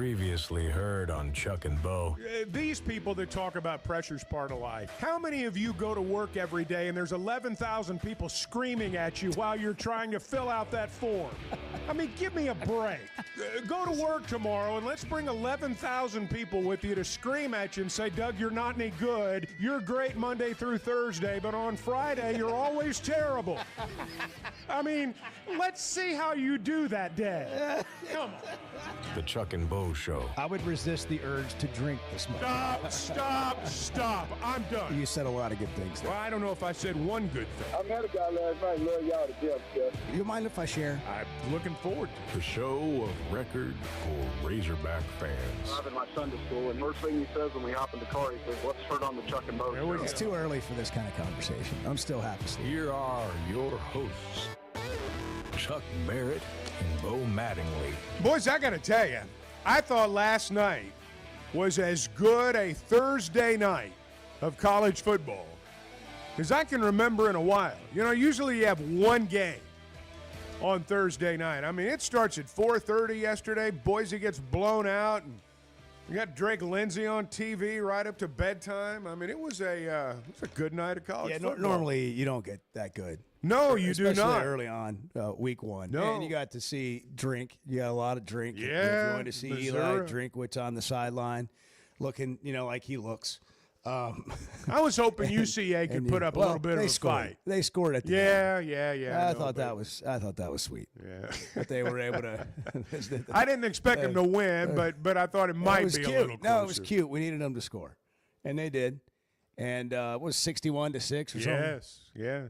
Previously heard on Chuck and Bo. These people that talk about pressure's part of life, how many of you go to work every day and there's 11,000 people screaming at you while you're trying to fill out that form? I mean, give me a break. Go to work tomorrow and let's bring 11,000 people with you to scream at you and say, Doug, you're not any good. You're great Monday through Thursday, but on Friday, you're always terrible. I mean, let's see how you do that day. Come on. The Chuck and Bo Show. I would resist the urge to drink this morning. Stop. I'm done. You said a lot of good things there. Well, I don't know if I said one good thing. I met a guy last night, love y'all to death, Jeff. Do you mind if I share? I'm looking forward to it. The show of record for Razorback fans. I'm in my Sunday school, and first thing he says when we hop in the car, he says, let's turn on the Chuck and Bo show. It's too early for this kind of conversation. I'm still half asleep. Here are your hosts, Chuck Barrett and Bo Mattingly. Boys, I got to tell you, I thought last night was as good a Thursday night of college football as I can remember in a while. You know, usually you have one game on Thursday night. I mean, it starts at 4:30 yesterday. Boise gets blown out, and you got Drake Lindsay on TV right up to bedtime. I mean, it was a good night of college football. Normally you don't get that good. No, you do Especially not. early on, week one. No. And you got to see Drink. You got a lot of Drink. Yeah, You're going to see Eli Missouri. Drinkwitz on the sideline looking, like he looks. I was hoping UCA could put up a little bit of a fight. They scored at the end. Yeah. I thought that was sweet. Yeah. That they were able to. I didn't expect them to win, but I thought it might was be cute. a little closer. No, it was cute. We needed them to score, and they did. And it was 61-6 or something. Yes.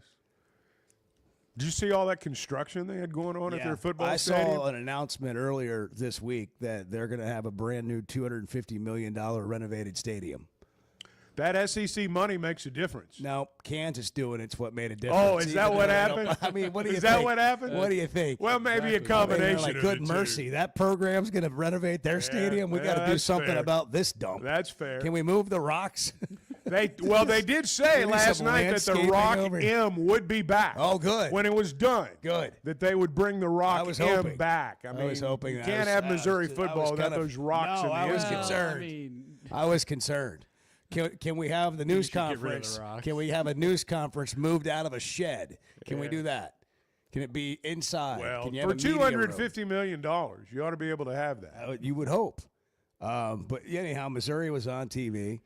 Did you see all that construction they had going on at their football stadium? stadium? I saw an announcement earlier this week that they're going to have a brand new $250 million renovated stadium. That SEC money makes a difference. No, Kansas doing it's what made a difference. Oh, is that what happened? I mean, what do you Is think? that what happened? What do you think? Well, maybe a combination like, of good the two. mercy. That program's going to renovate their stadium. We got to do that's something fair. about this dump. That's fair. Can we move the rocks? They did say We need last some night that the landscaping Rock over- M would be back. Oh, good. When it was done. Good. That they would bring the I Rock was M hoping. back. I was hoping. You I can't was- have I was- Missouri I was football without kind of- those rocks No, in the I was end. concerned. I was concerned. Can we have the news should get rid of the conference? rocks. Can we have a news conference moved out of a shed? Can we do that? Can it be inside? Well, Can you have for a media room? $250 million, you ought to be able to have that. You would hope. But anyhow, Missouri was on TV.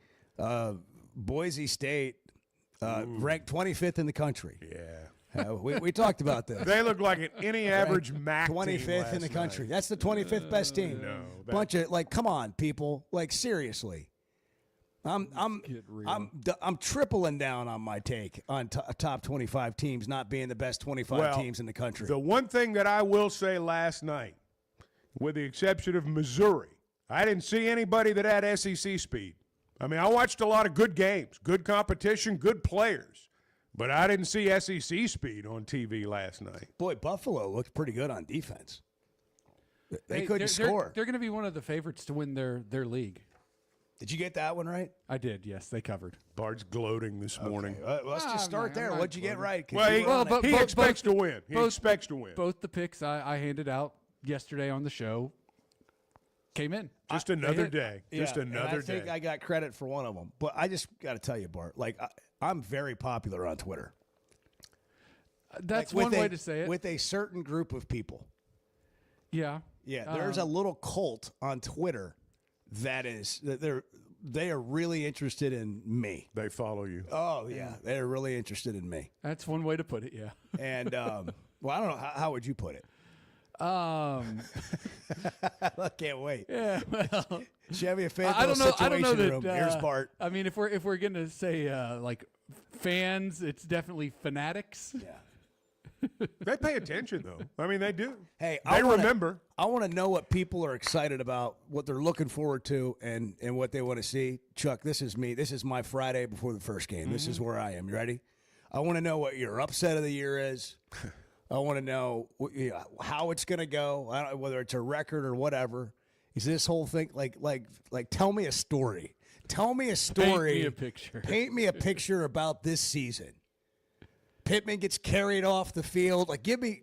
Boise State ranked 25th in the country. Yeah. We talked about this. They look like any average MAC team 25th in the last country. night. That's the 25th best team. No, Bunch of come on, people. Seriously. I'm tripling down on my take on top 25 teams not being the best 25 teams in the country. The one thing that I will say last night, with the exception of Missouri, I didn't see anybody that had SEC speed. I mean, I watched a lot of good games, good competition, good players, but I didn't see SEC speed on TV last night. Boy, Buffalo looked pretty good on defense. They couldn't score. They're going to be one of the favorites to win their league. Did you get that one right? I did, yes. They covered. Bart's gloating this morning. Let's just start there. I'm What'd you get included. right? 'Cause Well, you were on it. he expects to win. He both- expects to win. Both the picks I handed out yesterday on the show came in. Just another day. Just Yeah, and another I think day. I got credit for one of them. But I just got to tell you, Bart, I'm very popular on Twitter. That's With one a- way to say it. With a certain group of people. Yeah. Yeah, there's a little cult on Twitter they are really interested in me. They follow you. Oh yeah, they're really interested in me. That's one way to put it, yeah. And well, I don't know how would you put it. I can't wait. Yeah, well, Chevy a fan I don't know. I don't know that. room. Here's Bart. I mean, if we're gonna say like fans, it's definitely fanatics. Yeah. They pay attention, though. I mean, they do. Hey, they remember. I want to know what people are excited about, what they're looking forward to, and what they want to see. Chuck, this is me. This is my Friday before the first game. This is where I am. You ready? I want to know what your upset of the year is. I want to know how it's going to go, whether it's a record or whatever. Is this whole thing like tell me a story. Tell me a story. Paint me a picture. Paint me a picture about this season. Pittman gets carried off the field. Like give me,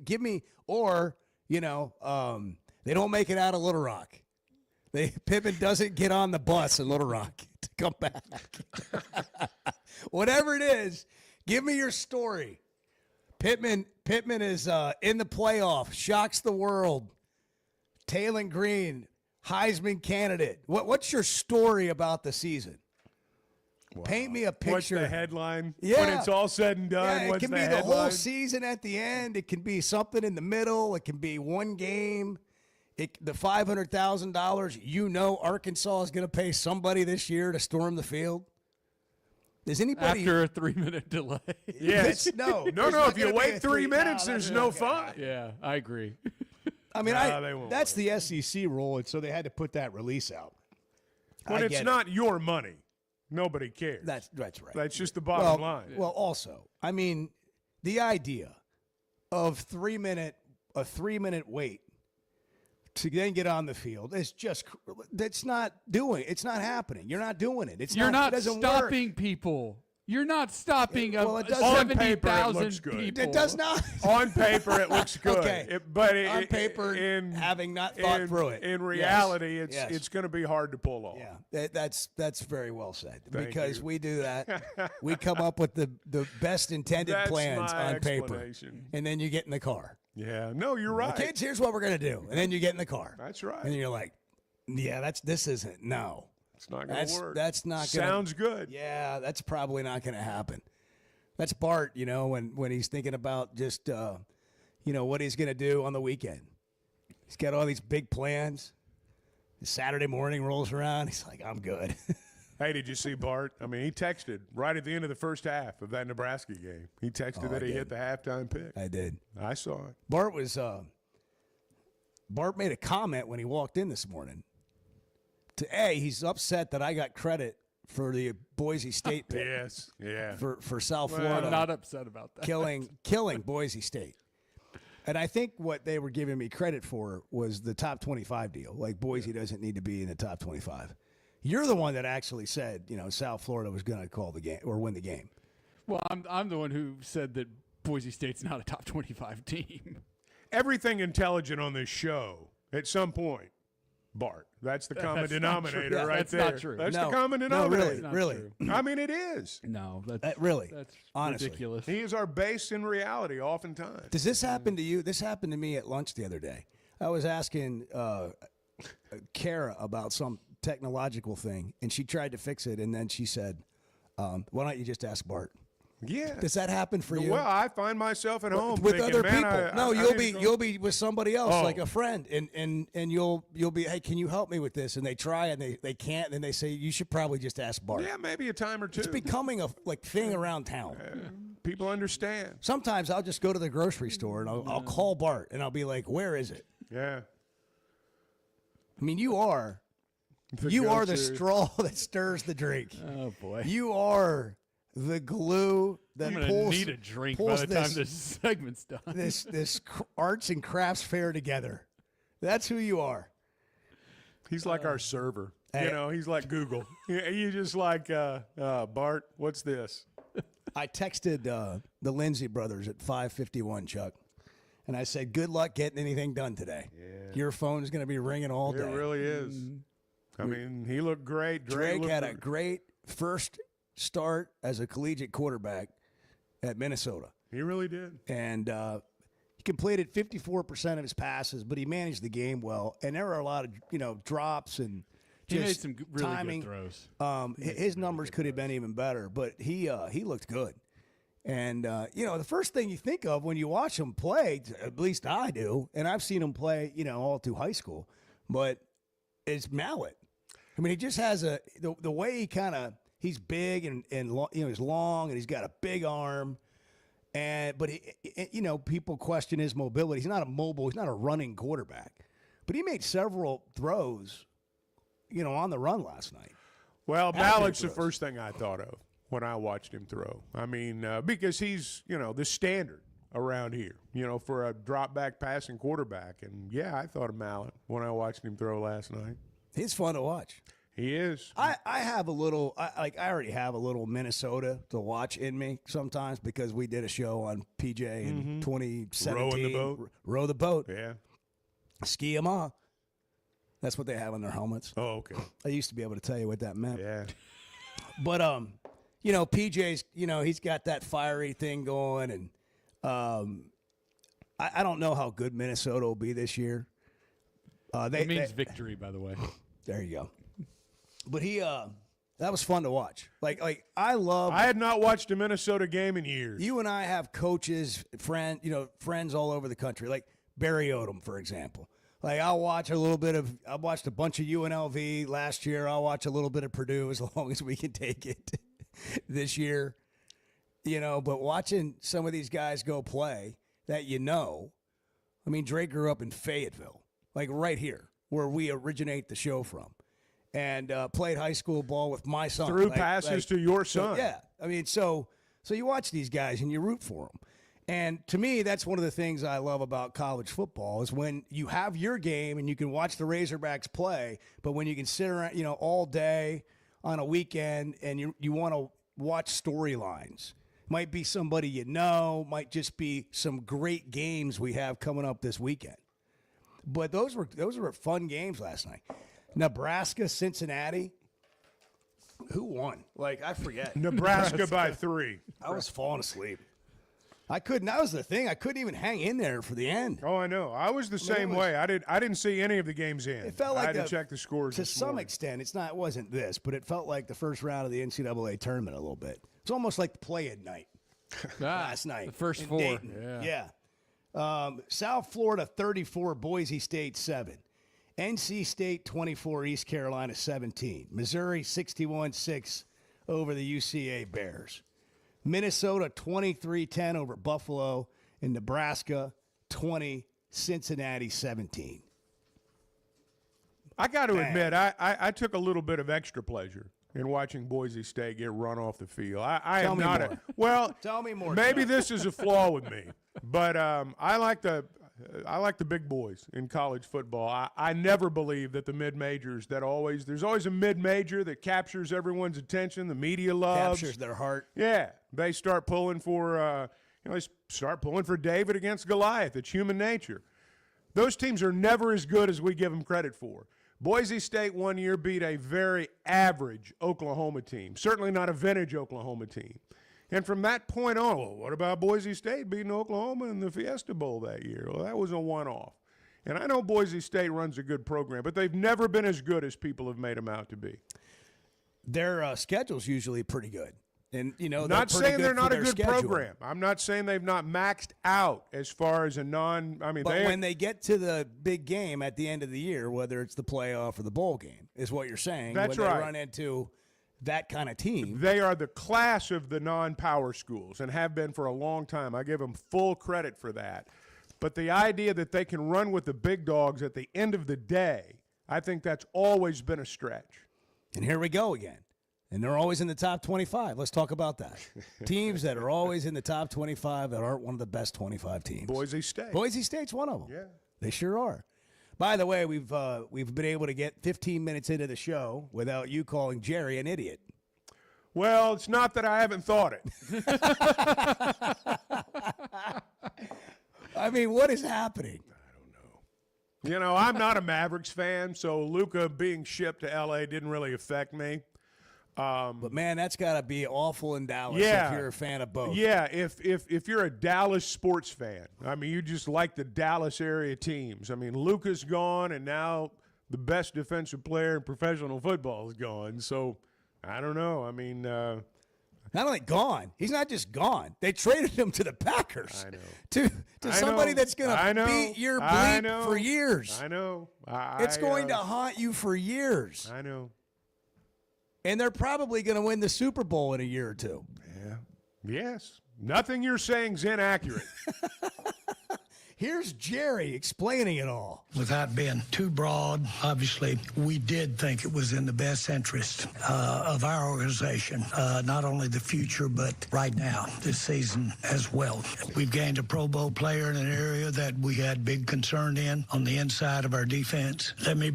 or they don't make it out of Little Rock. Pippen doesn't get on the bus in Little Rock to come back. Whatever it is, give me your story. Pittman is in the playoff, shocks the world. Taylon Green, Heisman candidate. What's your story about the season? Wow. Paint me a picture. What's the headline? Yeah. When it's all said and done, it what's can the be headline? the whole season at the end. It can be something in the middle. It can be one game. The $500,000, Arkansas is going to pay somebody this year to storm the field. Does anybody After a 3-minute delay? Yes. No. If you wait 3 minutes, there's no fun. Yeah, I agree. I mean, they won't that's the SEC rule, and so they had to put that release out. When it's not your money, nobody cares. That's right. That's just the bottom line. Well, also, I mean, the idea of a 3-minute wait to then get on the field is just it's not happening. You're not doing it. You're not it doesn't stopping work. people. You're not stopping it does- On paper, it 70,000 looks good. people. It does not. On paper, it looks good. Okay. On paper, having not thought through it. In reality, Yes. it's going to be hard to pull off. Yeah, that's very well said. Thank because you. we do that. We come up with the best intended That's plans my on paper, explanation. and then you get in the car. Yeah. No, you're right. Kids, here's what we're gonna do, and then you get in the car. That's right. And you're like, yeah, this isn't. No, It's not going to work. That's not gonna. Sounds good. Yeah, that's probably not gonna happen. That's Bart, when he's thinking about just, what he's gonna do on the weekend. He's got all these big plans. Saturday morning rolls around. He's like, I'm good. Hey, did you see Bart? I mean, he texted right at the end of the first half of that Nebraska game. He texted that he hit the halftime pick. I did. I saw it. Bart made a comment when he walked in this morning. He's upset that I got credit for the Boise State pick. Yes. Yeah. For South Florida. I'm not upset about that. killing Boise State. And I think what they were giving me credit for was the top 25 deal. Like, Boise doesn't need to be in the top 25. You're the one that actually said, South Florida was going to call the game or win the game. Well, I'm the one who said that Boise State's not a top 25 team. Everything intelligent on this show, at some point, Bart. That's the common denominator right that's there. not true. That's No, the common no, denominator. really. I mean, it is. No, Really, that's honestly. ridiculous. He is our base in reality oftentimes. Does this happen to you? This happened to me at lunch the other day. I was asking Kara about some technological thing, and she tried to fix it, and then she said, why don't you just ask Bart? Yeah. Does that happen for you? Well, I find myself at home with thinking, other man, people. You'll be with somebody else, Oh. like a friend, and you'll be, hey, can you help me with this? And they try and they can't, and then they say you should probably just ask Bart. Yeah, maybe a time or two. It's becoming a thing around town. People understand. Sometimes I'll just go to the grocery store and I'll call Bart and I'll be like, where is it? Yeah. I mean, you are the go-to. straw that stirs the drink. Oh boy, You are the glue that I'm gonna pulls need a drink by pulls the time this segment's done. this arts and crafts fair together. That's who you are. He's like our server. Hey. He's like Google. You just like, Bart, what's this? I texted the Lindsay brothers at 5:51, Chuck, and I said, good luck getting anything done today. Yeah. Your phone is going to be ringing all day. It really is. I mean, he looked great. Drake had a great first start as a collegiate quarterback at Minnesota. He really did. And he completed 54% of his passes, but he managed the game well. And there were a lot of, drops and He just made some really timing. good throws. His numbers could have been even better, but he looked good. And, the first thing you think of when you watch him play, at least I do, and I've seen him play, all through high school, but it's Mallet. I mean, he just has the way he he's big and he's long and he's got a big arm. But people question his mobility. He's not a running quarterback, but he made several throws, on the run last night. Well, Accurate Malek's the throws. first thing I thought of when I watched him throw. I mean, because he's, the standard around here, for a drop back passing quarterback. And yeah, I thought of Malek when I watched him throw last night. He's fun to watch. He is. I have a little, I already have a little Minnesota to watch in me sometimes because we did a show on PJ in 2017. Rowing the boat. Row the boat. Yeah. Ski 'em off. That's what they have on their helmets. Oh, okay. I used to be able to tell you what that meant. Yeah. But you know, PJ's, you know, he's got that fiery thing going, and I don't know how good Minnesota will be this year. It means victory, by the way. There you go. But that was fun to watch. Like I had not watched a Minnesota game in years. You and I have coaches, friends all over the country. Like Barry Odom, for example. Like I watched a bunch of UNLV last year. I'll watch a little bit of Purdue as long as we can take it this year. You know, but watching some of these guys go play that I mean, Drake grew up in Fayetteville, like right here where we originate the show from, and played high school ball with my son. Threw passes to your son. So, yeah, I mean, so you watch these guys and you root for them. And to me, that's one of the things I love about college football is when you have your game and you can watch the Razorbacks play, but when you can sit around, you know, all day on a weekend and you want to watch storylines. Might be somebody you know, might just be some great games we have coming up this weekend. But those were fun games last night. Nebraska, Cincinnati. Who won? Like, I forget. Nebraska by 3. I was falling asleep. That was the thing. I couldn't even hang in there for the end. Oh, I know. I was the same way. I didn't see any of the games in. It felt like I had to check the scores to some extent. It wasn't this, but it felt like the first round of the NCAA tournament a little bit. It's almost like the play-in night last night. The first in 4. Dayton. Yeah. South Florida 34, Boise State 7. NC State 24, East Carolina 17. Missouri 61-6 over the UCA Bears. Minnesota 23-10 over Buffalo, and Nebraska 20, Cincinnati 17. I got to admit, I took a little bit of extra pleasure in watching Boise State get run off the field. I am not well. Tell me more. Maybe this is a flaw with me, but I like the big boys in college football. I never believe that the mid-majors there's always a mid-major that captures everyone's attention. The media loves. Captures their heart. Yeah, they start pulling for David against Goliath. It's human nature. Those teams are never as good as we give them credit for. Boise State one year beat a very average Oklahoma team, certainly not a vintage Oklahoma team. And from that point on, well, what about Boise State beating Oklahoma in the Fiesta Bowl that year? Well, that was a one-off. And I know Boise State runs a good program, but they've never been as good as people have made them out to be. Their schedule's usually pretty good. And, you know, not saying they're not a good schedule. program. I'm not saying they've not maxed out as far as but when they get to the big game at the end of the year, whether it's the playoff or the bowl game, is what you're saying. That's when right. They run into that kind of team. They are the class of the non-power schools and have been for a long time. I give them full credit for that. But the idea that they can run with the big dogs at the end of the day, I think that's always been a stretch. And here we go again. And they're always in the top 25. Let's talk about that. Teams that are always in the top 25 that aren't one of the best 25 teams. Boise State. Boise State's one of them. Yeah. They sure are. By the way, we've been able to get 15 minutes into the show without you calling Jerry an idiot. Well, it's not that I haven't thought it. I mean, what is happening? I don't know. You know, I'm not a Mavericks fan, so Luka being shipped to L.A. didn't really affect me. But, man, that's got to be awful in Dallas if you're a fan of both. Yeah, if you're a Dallas sports fan, I mean, you just like the Dallas area teams. I mean, Luka's gone, and now the best defensive player in professional football is gone. So, I don't know. I mean not only gone, he's not just gone. They traded him to the Packers. I know. To somebody that's going to beat your bleep for years. I know. It's going to haunt you for years. I know. And they're probably going to win the Super Bowl in a year or two. Yeah. Yes. Nothing you're saying's inaccurate. Here's Jerry explaining it all. Without being too broad, obviously, we did think it was in the best interest of our organization, not only the future, but right now, this season as well. We've gained a Pro Bowl player in an area that we had big concern in on the inside of our defense. Let me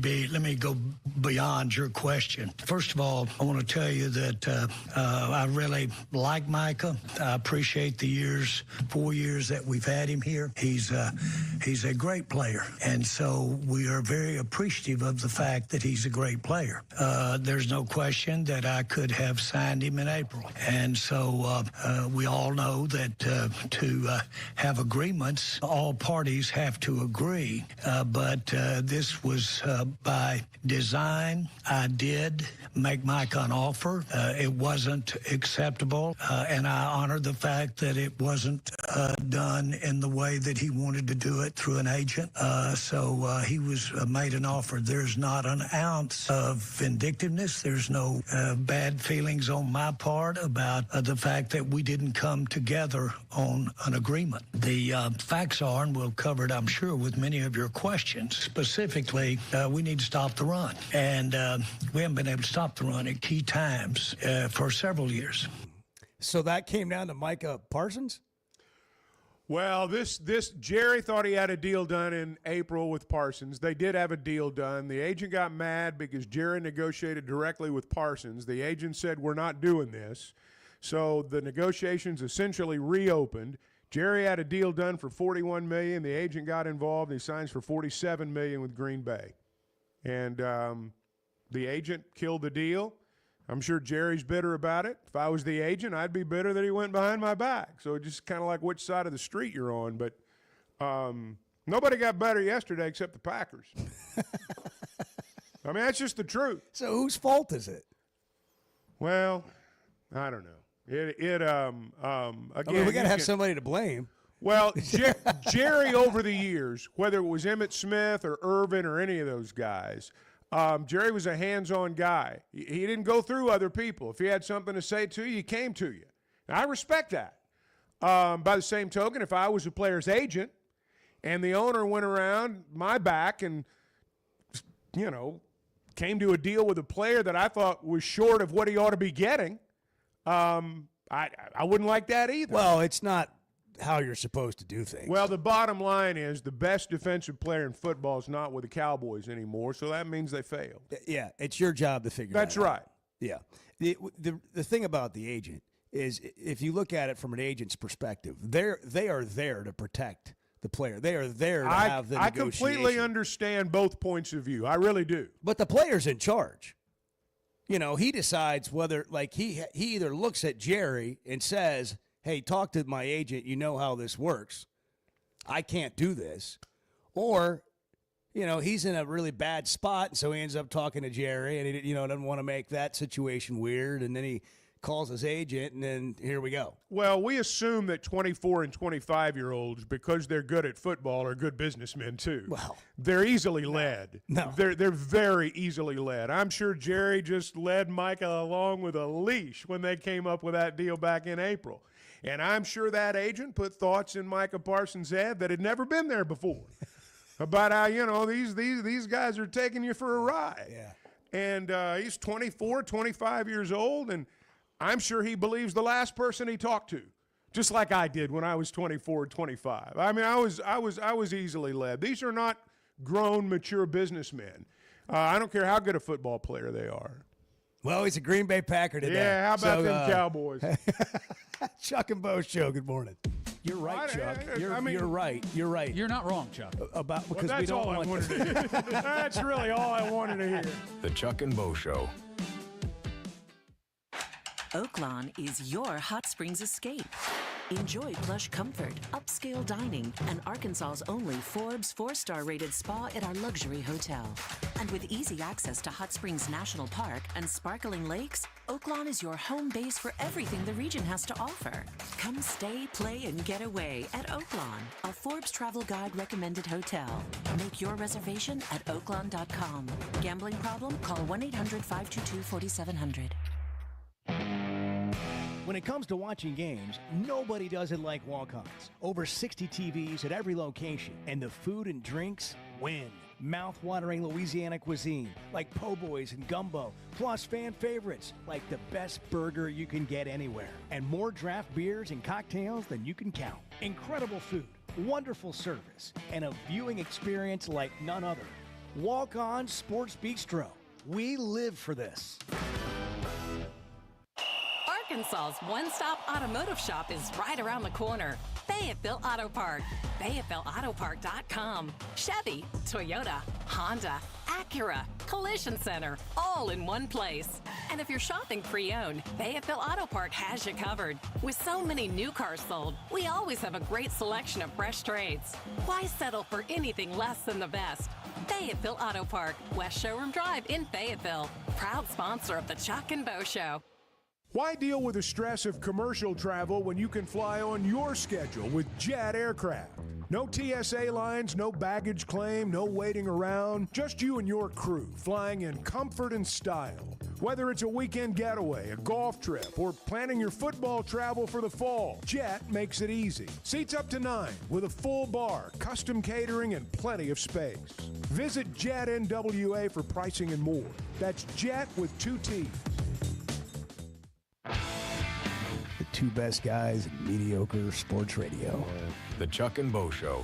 go beyond your question. First of all, I want to tell you that I really like Micah. I appreciate the 4 years that we've had him here. He's he's a great player. And so we are very appreciative of the fact that he's a great player. There's no question that I could have signed him in April. And so we all know that to have agreements, all parties have to agree. But this was by design. I did make Mike an offer. It wasn't acceptable, and I honor the fact that it wasn't done in the way that he wanted to do it through an agent. So he was made an offer. There's not an ounce of vindictiveness. There's no bad feelings on my part about the fact that we didn't come together on an agreement. The facts are, and we'll cover it, I'm sure, with many of your questions. Specifically, we need to stop the run. And we haven't been able to stop the run at key times for several years. So that came down to Micah Parsons? Well, this Jerry thought he had a deal done in April with Parsons. They did have a deal done. The agent got mad because Jerry negotiated directly with Parsons. The agent said, we're not doing this. So the negotiations essentially reopened. Jerry had a deal done for $41 million. The agent got involved. He signs for $47 million with Green Bay. And the agent killed the deal. I'm sure Jerry's bitter about it. If I was the agent, I'd be bitter that he went behind my back. So it's just kind of like which side of the street you're on. But nobody got better yesterday except the Packers. I mean, that's just the truth. So whose fault is it? Well, I don't know. Again, we got to have somebody to blame. Well, Jerry over the years, whether it was Emmitt Smith or Irvin or any of those guys, Jerry was a hands-on guy. He didn't go through other people. If he had something to say to you, he came to you. Now, I respect that. By the same token, if I was a player's agent and the owner went around my back and, came to a deal with a player that I thought was short of what he ought to be getting, I wouldn't like that either. Well, it's not how you're supposed to do things. Well, the bottom line is the best defensive player in football is not with the Cowboys anymore, so that means they failed. Yeah, it's your job to figure That's that out. right. Yeah. The thing about the agent is if you look at it from an agent's perspective, they are there to protect the player. They are there to have the negotiation. I completely understand both points of view. I really do. But the player's in charge. He decides whether, he either looks at Jerry and says, hey, talk to my agent. You know how this works. I can't do this. Or, he's in a really bad spot, and so he ends up talking to Jerry, and he, doesn't want to make that situation weird, and then he calls his agent, and then here we go. Well, we assume that 24 and 25-year-olds, because they're good at football, are good businessmen too. Well, they're easily led. No. They're very easily led. I'm sure Jerry just led Micah along with a leash when they came up with that deal back in April. And I'm sure that agent put thoughts in Micah Parsons' head that had never been there before about how, these guys are taking you for a ride. Yeah. And he's 24, 25 years old, and I'm sure he believes the last person he talked to, just like I did when I was 24, 25. I mean, I was easily led. These are not grown, mature businessmen. I don't care how good a football player they are. Well, he's a Green Bay Packer today. Yeah, how about them Cowboys? Chuck and Bo Show, good morning. You're right, Chuck. You're right. You're right. You're not wrong, Chuck. Because that's we don't all I want wanted to hear. That's really all I wanted to hear. The Chuck and Bo Show. Oaklawn is your hot springs escape. Enjoy plush comfort, upscale dining, and Arkansas's only Forbes 4-star rated spa at our luxury hotel. And with easy access to Hot Springs National Park and sparkling lakes, Oaklawn is your home base for everything the region has to offer. Come stay, play, and get away at Oaklawn, a Forbes Travel Guide recommended hotel. Make your reservation at oaklawn.com. Gambling problem? Call 1-800-522-4700. When it comes to watching games, nobody does it like Walk-Ons. Over 60 TVs at every location, and the food and drinks win. Mouth-watering Louisiana cuisine like po' boys and gumbo, plus fan favorites like the best burger you can get anywhere, and more draft beers and cocktails than you can count. Incredible food, wonderful service, and a viewing experience like none other. Walk-On Sports Bistro. We live for this. Arkansas's one-stop automotive shop is right around the corner. Fayetteville Auto Park. FayettevilleAutoPark.com. Chevy, Toyota, Honda, Acura, Collision Center, all in one place. And if you're shopping pre-owned, Fayetteville Auto Park has you covered. With so many new cars sold, we always have a great selection of fresh trades. Why settle for anything less than the best? Fayetteville Auto Park, West Showroom Drive in Fayetteville. Proud sponsor of the Chuck and Bo Show. Why deal with the stress of commercial travel when you can fly on your schedule with Jet Aircraft? No TSA lines, no baggage claim, no waiting around. Just you and your crew flying in comfort and style. Whether it's a weekend getaway, a golf trip, or planning your football travel for the fall, Jet makes it easy. Seats up to 9 with a full bar, custom catering, and plenty of space. Visit Jet NWA for pricing and more. That's Jet with 2 T's. The two best guys in mediocre sports radio. The Chuck and Bo Show.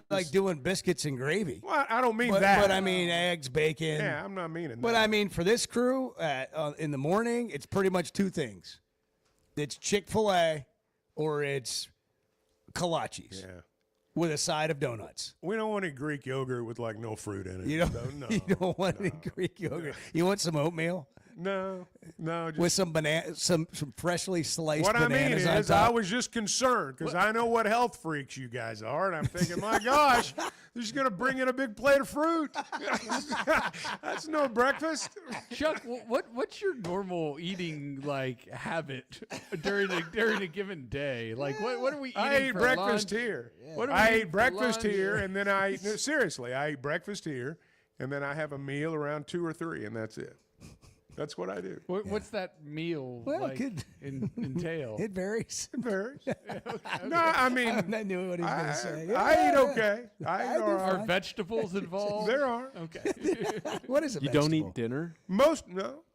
Like doing biscuits and gravy. Well, I don't mean but, that. But I mean eggs, bacon. Yeah, I'm not meaning that. But I mean for this crew, in the morning, it's pretty much two things. It's Chick-fil-A or it's kolaches with a side of donuts. We don't want any Greek yogurt with like no fruit in it. You don't, No, you don't want any Greek yogurt. You want some oatmeal? No. Just, with some some freshly sliced what I mean bananas on is, top. I was just concerned because I know what health freaks you guys are, and I'm thinking, my gosh, they're just gonna bring in a big plate of fruit. That's no breakfast. Chuck, what's your normal eating like habit during a given day? Like what are we eating? I eat for breakfast lunch? here. What are we I eating eat for breakfast lunch? here, and then I seriously, I eat breakfast here, and then I have a meal around 2 or 3, and that's it. That's what I do. What's that meal like entail? It varies. It varies. No, I mean, I knew what he was going to say. I eat okay. I eat all Are right. vegetables involved? There are. Okay. What is a You vegetable? don't eat dinner?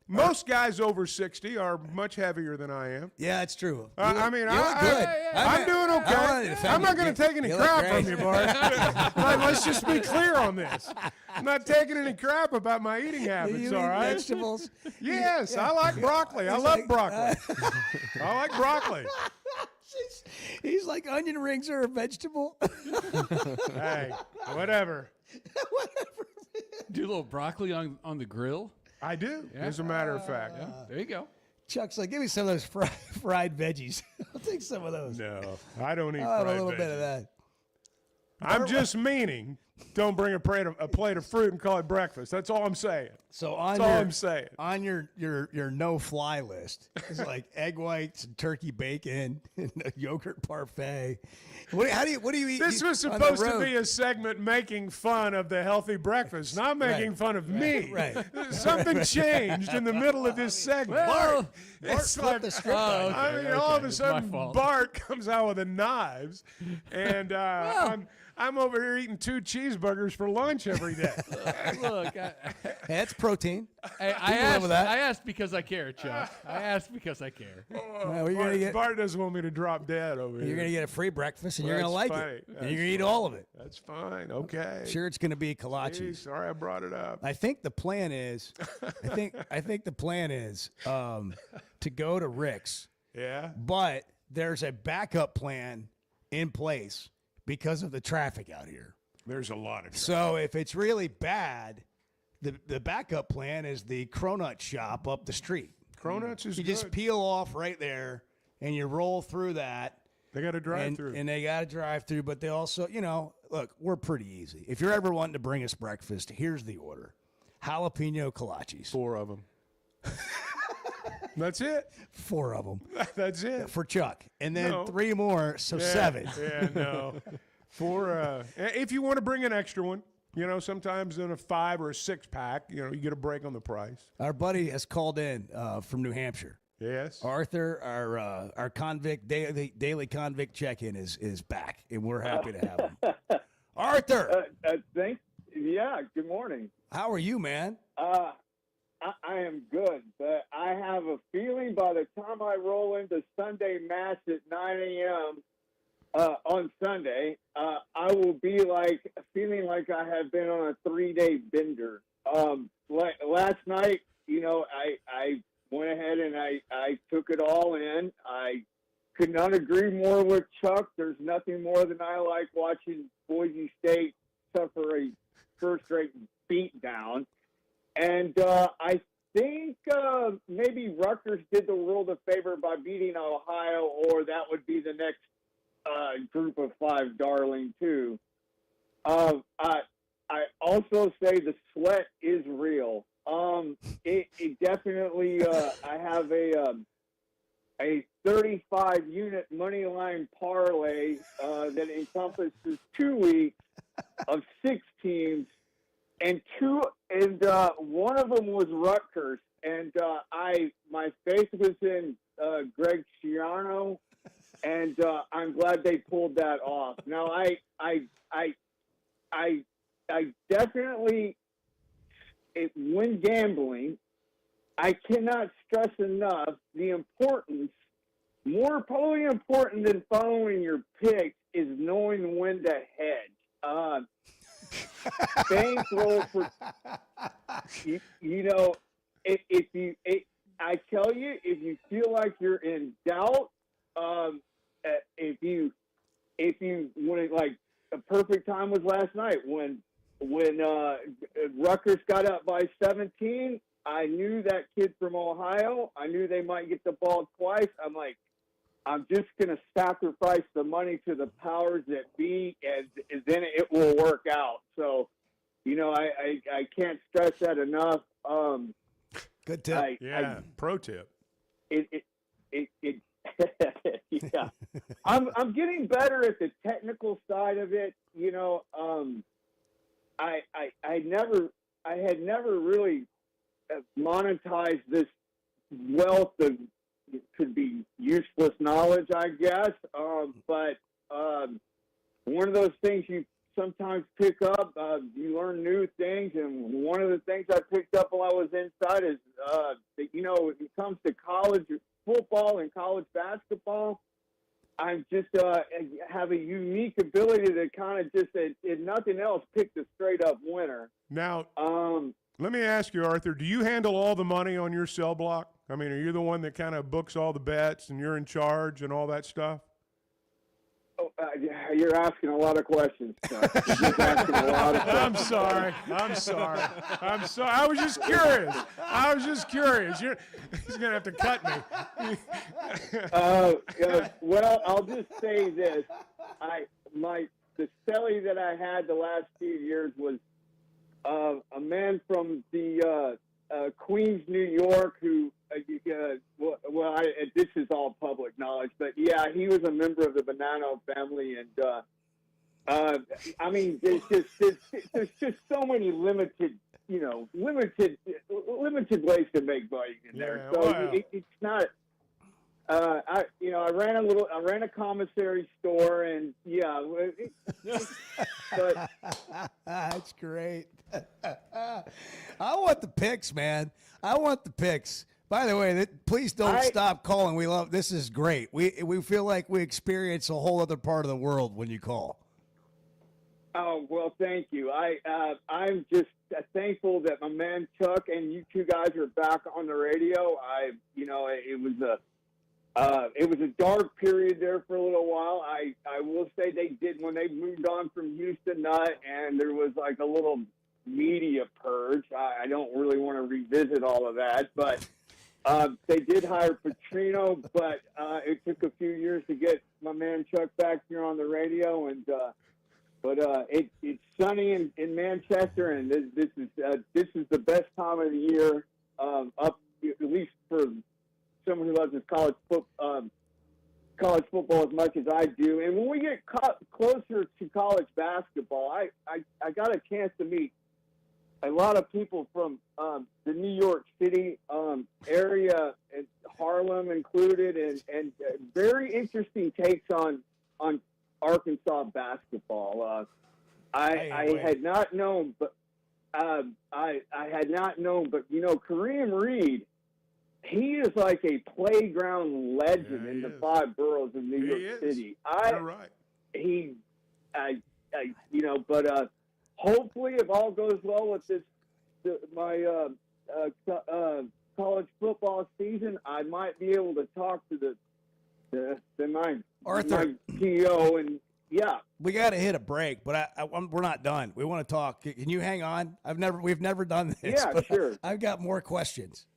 Most guys over 60 are much heavier than I am. Yeah, it's true. I mean, you look good. I'm doing I okay. wanted to defend I'm not you. going to take any You look crap great. from you, Bart. Let's just be clear on this. I'm not taking any crap about my eating habits, You all eat right? vegetables. Yes, I like broccoli. I love broccoli. I like broccoli. He's like, onion rings are a vegetable. Hey, whatever. Do a little broccoli on the grill. I do, as a matter of fact. There you go. Chuck's like, give me some of those fried veggies. I'll take some of those. No, I don't eat I'll have fried a little bit veggies. of that. I'm just meaning, don't bring a plate of fruit and call it breakfast. That's all I'm saying. So on That's all your, I'm saying. on your no-fly list, it's like egg whites and turkey bacon and a yogurt parfait. What do you eat? This was on the supposed to road? be a segment making fun of the healthy breakfast, not making fun of me. Right. Something changed in the middle of this segment. Bart It's flipped like, the script. Oh, I okay, mean, all of a it's my sudden, fault. Bart comes out with the knives, and I'm over here eating 2 cheeseburgers for lunch every day. Look, That's protein. I can live with that. asked because I care, Chuck. I asked because I care. Well, you're gonna get Bart doesn't want me to drop dead over here. you're gonna get a free breakfast and Well, you're gonna like that's it. funny. And you're gonna eat all of it. That's fine. Okay. Sure, it's gonna be Gee, kolaches. sorry I brought it up. I think the plan is, I think the plan is to go to Rick's, Yeah. but there's a backup plan in place because of the traffic out here. There's a lot of So if it's really bad, the backup plan is the Cronut shop up the street. Cronuts is You good. just peel off right there, and you roll through that. They got a drive-through. And they got a drive-through, but they also, look, we're pretty easy. If you're ever wanting to bring us breakfast, here's the order: jalapeno kolaches. 4 of them. That's it. 4 of them That's it. for Chuck, and then No. 3 more, so Yeah, 7. Yeah, no. 4. If you want to bring an extra one, sometimes in a 5 or a 6-pack, you get a break on the price. Our buddy has called in from New Hampshire. Yes. Arthur, our convict daily convict check-in is back, and we're happy to have him. Arthur, Thanks. Yeah, good morning. how are you, man? I am good, but I have a feeling by the time I roll into Sunday Mass at 9 a.m. On Sunday, I will be feeling like I have been on a 3-day bender. Last night, I went ahead and I took it all in. I could not agree more with Chuck. There's nothing more than I like watching Boise State suffer a first-rate beatdown. And I think maybe Rutgers did the world a favor by beating Ohio, or that would be the next group of 5 darling, too. I also say the sweat is real. It definitely, I have a 35-unit money line parlay that encompasses 2 weeks of 6 teams. And one of them was Rutgers, and my faith was in Greg Schiano, and I'm glad they pulled that off. Now I definitely, when gambling, I cannot stress enough the importance. Probably important than following your picks is knowing when to hedge. Bankroll for I tell you, if you feel like you're in doubt, if you like, a perfect time was last night when Rutgers got up by 17. I knew that kid from Ohio. I knew they might get the ball twice. I'm like, I'm just going to sacrifice the money to the powers that be, and then it will work out. So, I can't stress that enough. Good tip. Pro tip. Yeah. I'm getting better at the technical side of it. I had never really monetized this wealth of, it could be useless knowledge, I guess. But one of those things you sometimes pick up, you learn new things. And one of the things I picked up while I was inside is that, when it comes to college football and college basketball, I'm just have a unique ability to kind of just, if nothing else, pick the straight up winner. Now, let me ask you, Arthur, do you handle all the money on your cell block? I mean, are you the one that kind of books all the bets and you're in charge and all that stuff? Oh, you're asking a lot of questions. You're just asking a lot of questions. I'm sorry. I was just curious. He's going to have to cut me. Well, I'll just say this. The celly that I had the last few years was a man from the Queens, New York, who, this is all public knowledge, but yeah, he was a member of the Bonanno family, and I mean, there's just so many limited ways to make money in there. So it's not. I ran a commissary store, and yeah, but that's great. I want the picks, man. I want the picks. By the way, please don't stop calling. We love this. Is great. We feel like we experience a whole other part of the world when you call. Oh well, thank you. I'm just thankful that my man Chuck and you two guys are back on the radio. It was a dark period there for a little while. I will say they did when they moved on from Houston Nutt, and there was like a little media purge. I don't really want to revisit all of that, but they did hire Petrino, but it took a few years to get my man Chuck back here on the radio, and it's sunny in Manchester, and this is the best time of the year, up at least for someone who loves his college football as much as I do. And when we get closer to college basketball, I got a chance to meet a lot of people from the New York City area, and Harlem included, and very interesting takes on Arkansas basketball. I had not known, but Kareem Reed, he is like a playground legend in the five boroughs of New York City. Hopefully, if all goes well with my college football season, I might be able to talk to my Arthur CEO, and we got to hit a break, but we're not done. We want to talk. Can you hang on? We've never done this. Yeah, sure. I've got more questions.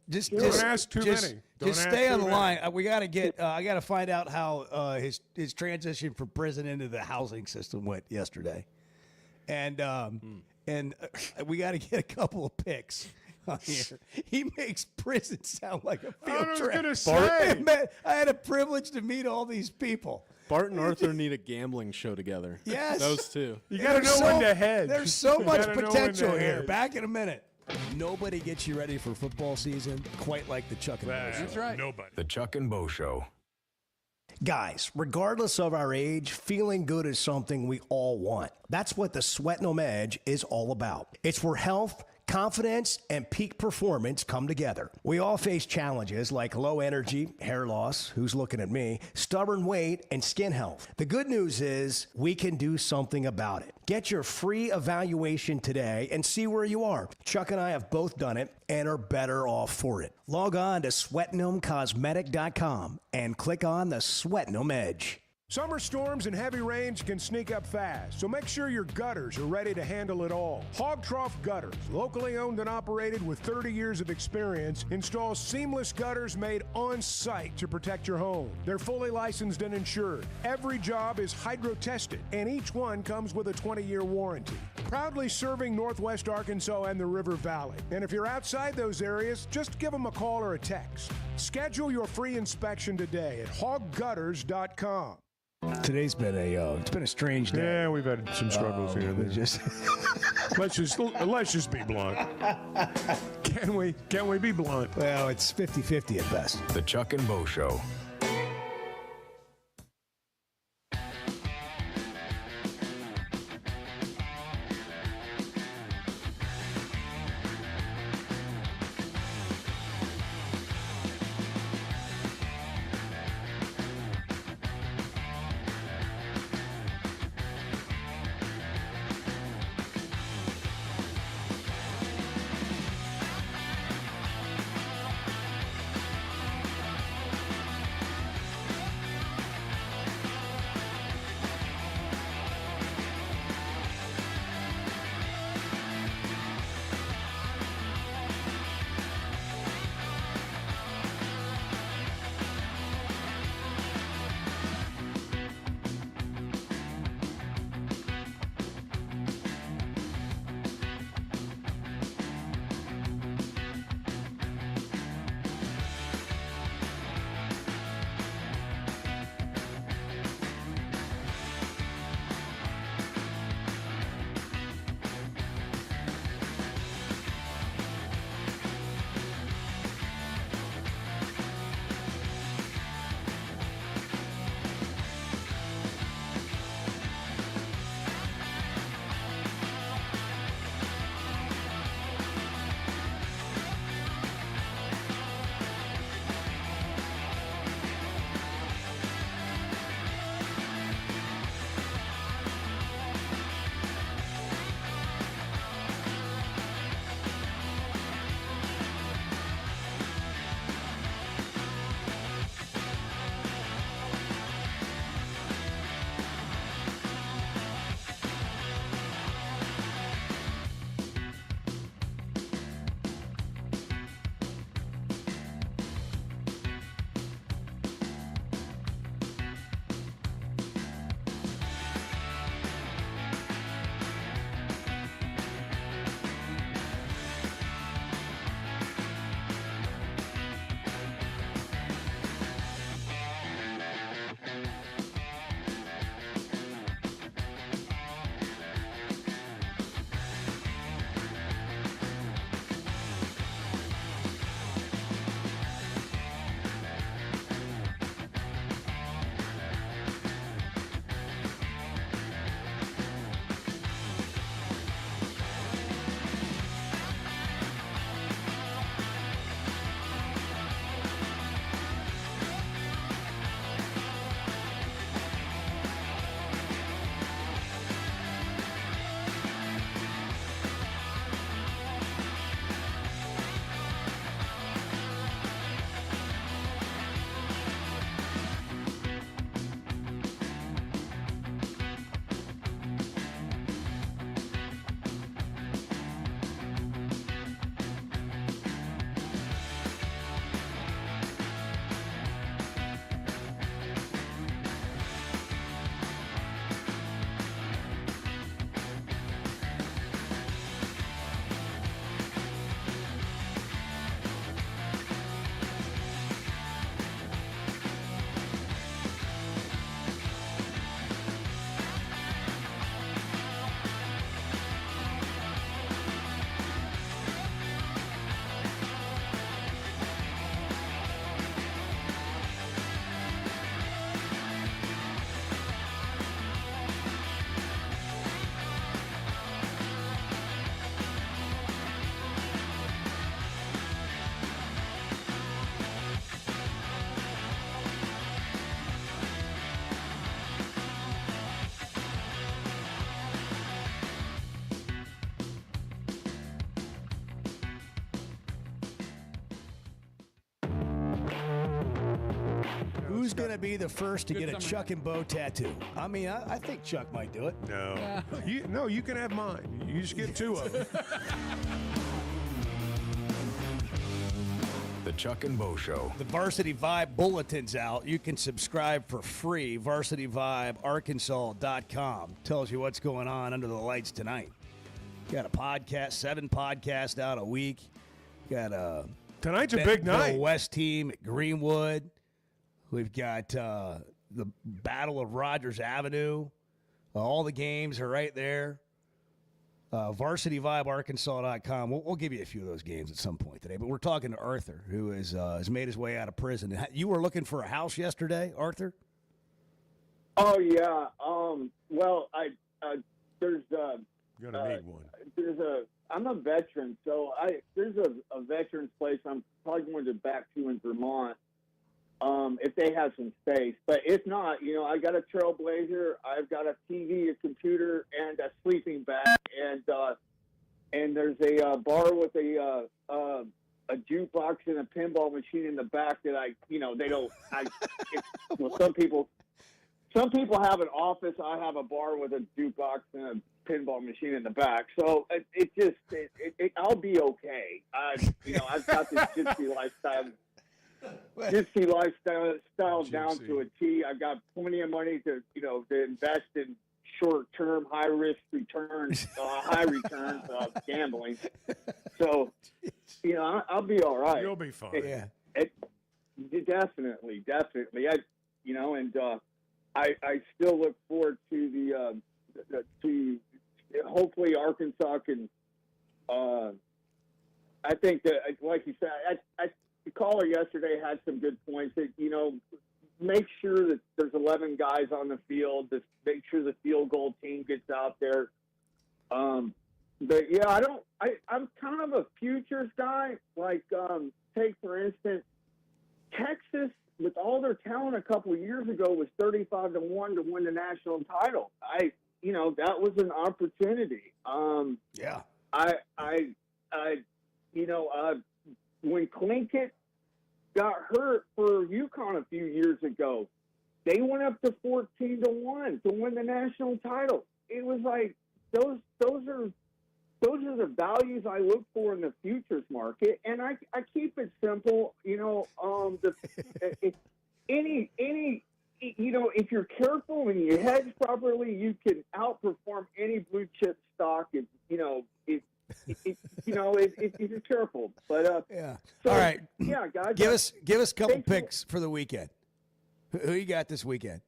Just ask too many. Just stay on the line. We got to get. I got to find out how his transition from prison into the housing system went yesterday, and we got to get a couple of picks on here. He makes prison sound like a field trip. I was going to say. I had a privilege to meet all these people. Bart and Arthur need a gambling show together. Yes, those two. You got to know when to hedge. There's so much potential here. Back in a minute. Nobody gets you ready for football season quite like the Chuck and Bo Show. That's right. Nobody. The Chuck and Bo Show. Guys, regardless of our age, feeling good is something we all want. That's what the Sweat No Edge is all about. It's where health, confidence, and peak performance come together. We all face challenges like low energy, hair loss, who's looking at me, stubborn weight, and skin health. The good news is we can do something about it. Get your free evaluation today and see where you are. Chuck and I have both done it and are better off for it. Log on to sweatgnomecosmetic.com and click on the Sweat No Edge. Summer storms and heavy rains can sneak up fast, so make sure your gutters are ready to handle it all. Hog Trough Gutters, locally owned and operated with 30 years of experience, installs seamless gutters made on site to protect your home. They're fully licensed and insured. Every job is hydro tested, and each one comes with a 20-year warranty. Proudly serving Northwest Arkansas and the River Valley. And if you're outside those areas, just give them a call or a text. Schedule your free inspection today at hoggutters.com. Today's been it's been a strange day. Yeah, we've had some struggles here. Let's just be blunt. Can we be blunt? Well, it's 50-50 at best. The Chuck and Bo Show. going to be the first to Good get a summer Chuck and Bo tattoo? I mean, I think Chuck might do it. No. You can have mine. You just get 2 of them. The Chuck and Bo Show. The Varsity Vibe Bulletin's out. You can subscribe for free. VarsityVibeArkansas.com tells you what's going on under the lights tonight. Got a podcast, 7 podcasts out a week. Got a Tonight's a big night. West team at Greenwood. We've got the Battle of Rogers Avenue. All the games are right there. VarsityVibeArkansas.com. We'll give you a few of those games at some point today. But we're talking to Arthur, who has made his way out of prison. You were looking for a house yesterday, Arthur? Oh yeah. Well, there's Gonna need one. I'm a veteran, so there's a veterans place I'm probably going to back to in Vermont. If they have some space, but if not, I got a Trailblazer, I've got a TV, a computer, and a sleeping bag, and there's a bar with a jukebox and a pinball machine in the back that some people have an office. I have a bar with a jukebox and a pinball machine in the back, so I'll be okay. I've got this gypsy lifestyle. Gypsy lifestyle down to a T. I've got plenty of money to invest in short-term, high-risk returns, high returns gambling. So, I'll be all right. You'll be fine. Definitely. I still look forward to to hopefully Arkansas can. I think that, like you said, the caller yesterday had some good points. That make sure that there's 11 guys on the field. Just make sure the field goal team gets out there. But yeah, I'm kind of a futures guy. Like, take for instance, Texas, with all their talent a couple of years ago, was 35-1 to win the national title. That was an opportunity. When Klinkett got hurt for UConn a few years ago, they went up to 14-1 to win the national title. It was like those are the values I look for in the futures market, and I keep it simple. If you're careful and you hedge properly, you can outperform any blue chip stock. If you're careful. But all right. Yeah, guys. Give us a couple picks for the weekend. Who you got this weekend?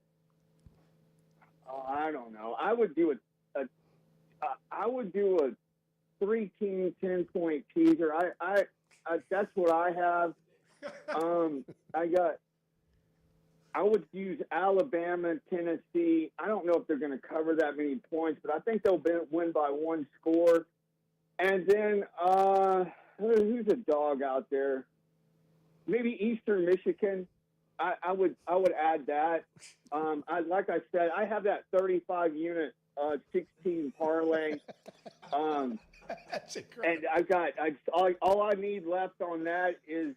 I don't know. I would do a 3-team 10-point teaser. I that's what I have. I would use Alabama and Tennessee. I don't know if they're going to cover that many points, but I think they'll win by 1 score. And then who's a dog out there? Maybe Eastern Michigan. I would add that. Like I said, I have that 35-unit 16 parlay. That's incredible. And all I need left on that is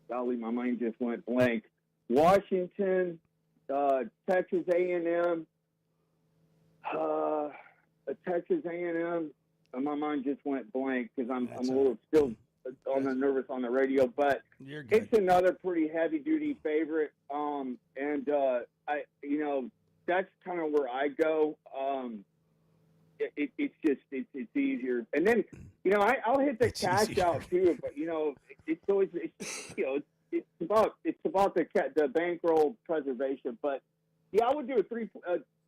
golly, my mind just went blank. Washington, Texas A&M, Texas A&M. My mind just went blank because I'm a little still nervous on the radio, but it's another pretty heavy duty favorite. That's kind of where I go. It's easier, and then I'll hit the cash out too. But it's always it's about the bankroll preservation. But yeah, I would do a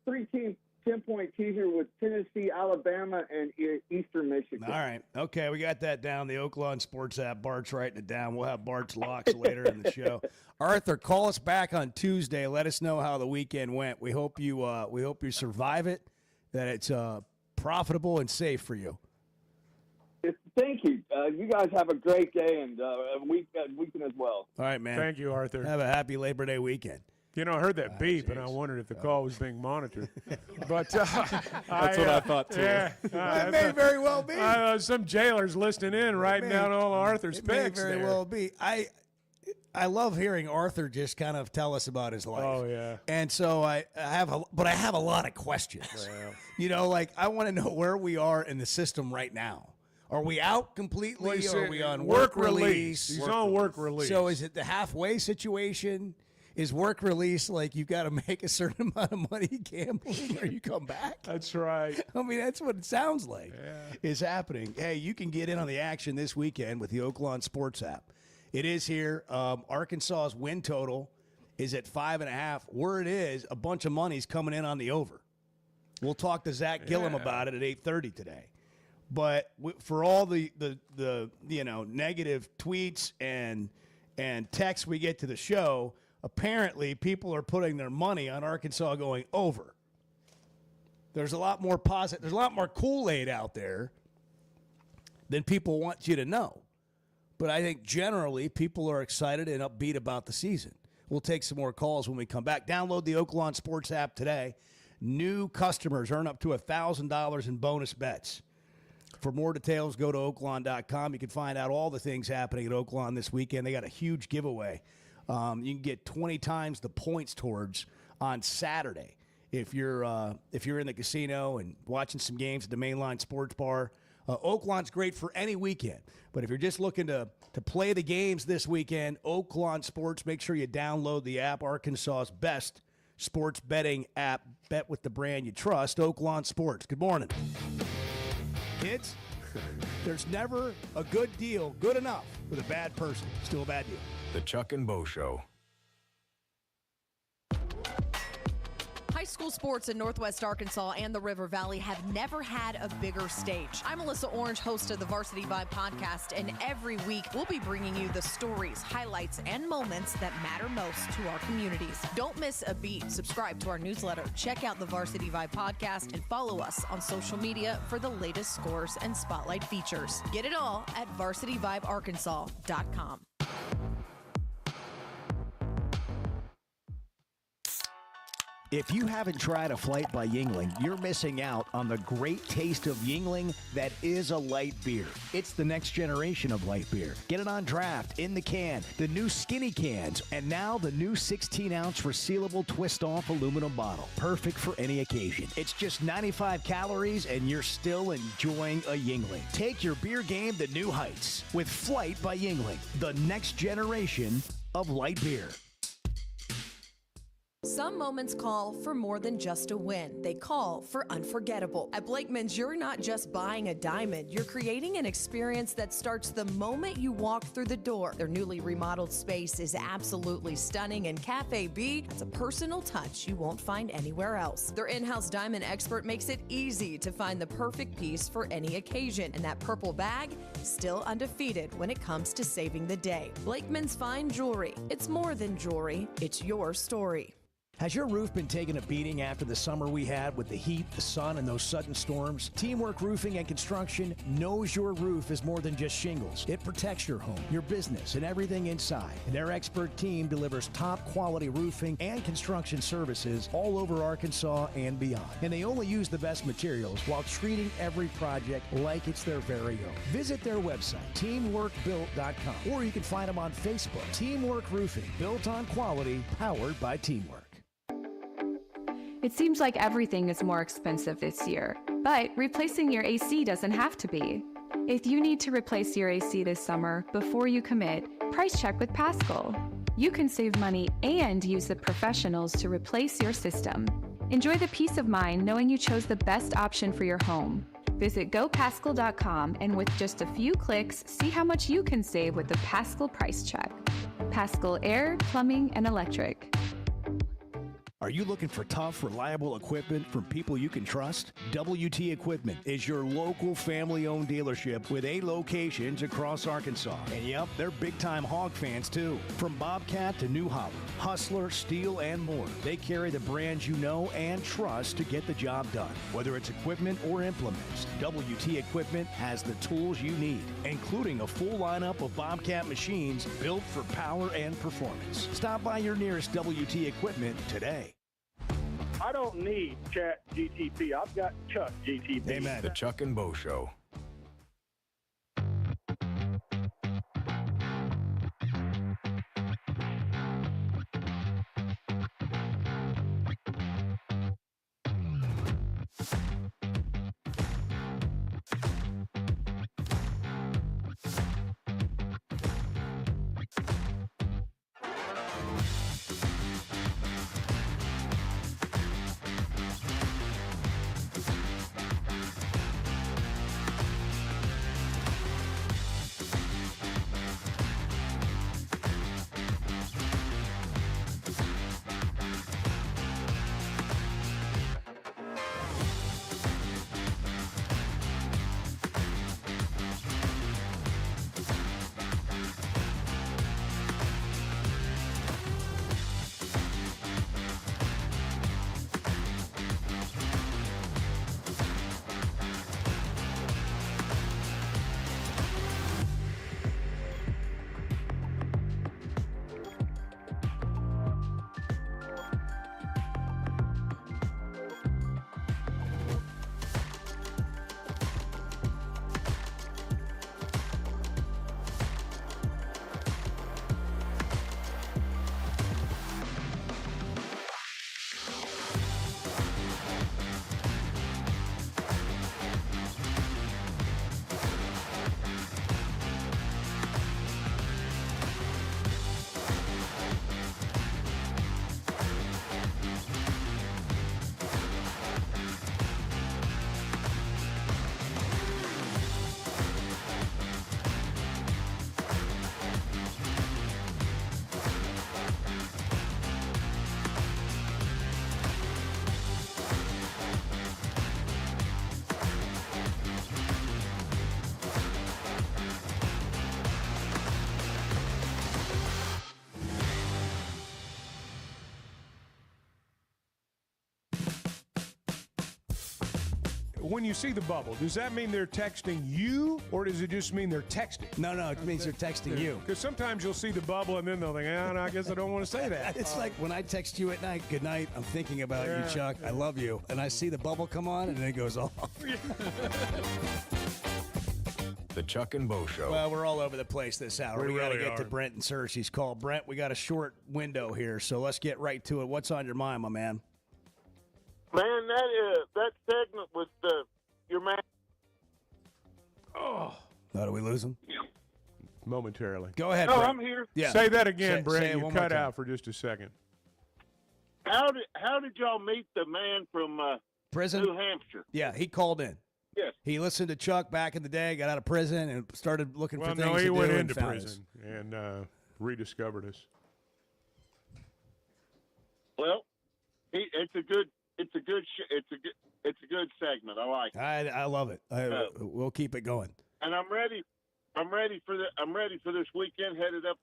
3-team 10-point teaser with Tennessee, Alabama, and Eastern Michigan. All right. Okay, we got that down. The Oaklawn Sports app. Bart's writing it down. We'll have Bart's locks later in the show. Arthur, call us back on Tuesday. Let us know how the weekend went. We hope you survive it, that it's profitable and safe for you. Thank you. You guys have a great day and weekend as well. All right, man. Thank you, Arthur. Have a happy Labor Day weekend. I heard that beep, and I wondered if the call was being monitored. But that's what I thought, too. Yeah, it may very well be. Some jailers listening in, writing down all Arthur's picks. It may very well be. I love hearing Arthur just kind of tell us about his life. Oh, yeah. And so I have a lot of questions. Yeah. I want to know where we are in the system right now. Are we out completely, or are we on work work release? He's on work release. So is it the halfway situation? Is work release like you've got to make a certain amount of money gambling or you come back? That's right. I mean, that's what it sounds like is happening. Hey, you can get in on the action this weekend with the Oaklawn Sports app. It is here. Arkansas's win total is at 5.5. Where it is, a bunch of money's coming in on the over. We'll talk to Zach Gillum about it at 8:30 today. But for all the negative tweets and texts we get to the show, apparently people are putting their money on Arkansas going over. There's a lot more positive. There's a lot more Kool-Aid out there than people want you to know. But I think generally people are excited and upbeat about the season. We'll take some more calls when we come back. Download the Oaklawn Sports app today. New customers earn up to $1,000 in bonus bets. For more details, go to Oaklawn.com. You can find out all the things happening at Oaklawn this weekend. They got a huge giveaway. You can get 20 times the points towards on Saturday if you're in the casino and watching some games at the Mainline Sports Bar. Oaklawn's great for any weekend, but if you're just looking to play the games this weekend, Oaklawn Sports, make sure you download the app, Arkansas's best sports betting app. Bet with the brand you trust, Oaklawn Sports. Good morning. Kids, there's never a good deal good enough with a bad person. Still a bad deal. The Chuck and Bo Show. High school sports in Northwest Arkansas and the River Valley have never had a bigger stage. I'm Melissa Orange, host of the Varsity Vibe podcast, and every week we'll be bringing you the stories, highlights, and moments that matter most to our communities. Don't miss a beat. Subscribe to our newsletter, check out the Varsity Vibe podcast, and follow us on social media for the latest scores and spotlight features. Get it all at varsityvibearkansas.com. If you haven't tried a flight by Yuengling, you're missing out on the great taste of Yuengling that is a light beer. It's the next generation of light beer. Get it on draft, in the can, the new skinny cans, and now the new 16-ounce resealable twist-off aluminum bottle. Perfect for any occasion. It's just 95 calories, and you're still enjoying a Yuengling. Take your beer game to new heights with Flight by Yuengling, the next generation of light beer. Some moments call for more than just a win. They call for unforgettable. At Blakeman's, you're not just buying a diamond. You're creating an experience that starts the moment you walk through the door. Their newly remodeled space is absolutely stunning, and Cafe B has a personal touch you won't find anywhere else. Their in-house diamond expert makes it easy to find the perfect piece for any occasion, and that purple bag, still undefeated when it comes to saving the day. Blakeman's Fine Jewelry. It's more than jewelry. It's your story. Has your roof been taking a beating after the summer we had with the heat, the sun, and those sudden storms? Teamwork Roofing and Construction knows your roof is more than just shingles. It protects your home, your business, and everything inside. And their expert team delivers top-quality roofing and construction services all over Arkansas and beyond. And they only use the best materials while treating every project like it's their very own. Visit their website, teamworkbuilt.com, or you can find them on Facebook. Teamwork Roofing, built on quality, powered by teamwork. It seems like everything is more expensive this year, but replacing your AC doesn't have to be. If you need to replace your AC this summer, before you commit, price check with Paschal. You can save money and use the professionals to replace your system. Enjoy the peace of mind knowing you chose the best option for your home. Visit GoPaschal.com and with just a few clicks, see how much you can save with the Paschal Price Check. Paschal Air, Plumbing, and Electric. Are you looking for tough, reliable equipment from people you can trust? WT Equipment is your local family-owned dealership with 8 locations across Arkansas. And yep, they're big-time Hog fans too. From Bobcat to New Holland, Hustler, Steel, and more, they carry the brands you know and trust to get the job done. Whether it's equipment or implements, WT Equipment has the tools you need, including a full lineup of Bobcat machines built for power and performance. Stop by your nearest WT Equipment today. I don't need Chat GTP. I've got Chuck GTP. Amen. The Chuck and Bo Show. when you see the bubble, does that mean they're texting you, or does it just mean they're texting? No, it means they're texting you. Because sometimes you'll see the bubble and then they'll think, no, I guess I don't want to say that. It's like when I text you at night, good night, I'm thinking about you, Chuck, I love you, and I see the bubble come on, and then it goes off. The Chuck and Bo Show. Well, we're all over the place this hour. We got to really get to are. Brent and Cersei's call. Brent, we got a short window here, so let's get right to it. What's on your mind, my man? Man, that segment with your man. Oh. How do we lose him? Momentarily. Go ahead, No, Brent. I'm here. Yeah. Say that again, Say Brent. it You one more cut time. out for just a second. How did y'all meet the man from Prison? New Hampshire? Yeah, he called in. Yes. He listened to Chuck back in the day, got out of prison, and started looking Well, for things no, to he do went and into found prison and rediscovered us. Well, it's a good segment. I like it. I love it. We'll keep it going. And I'm ready for this weekend. Headed to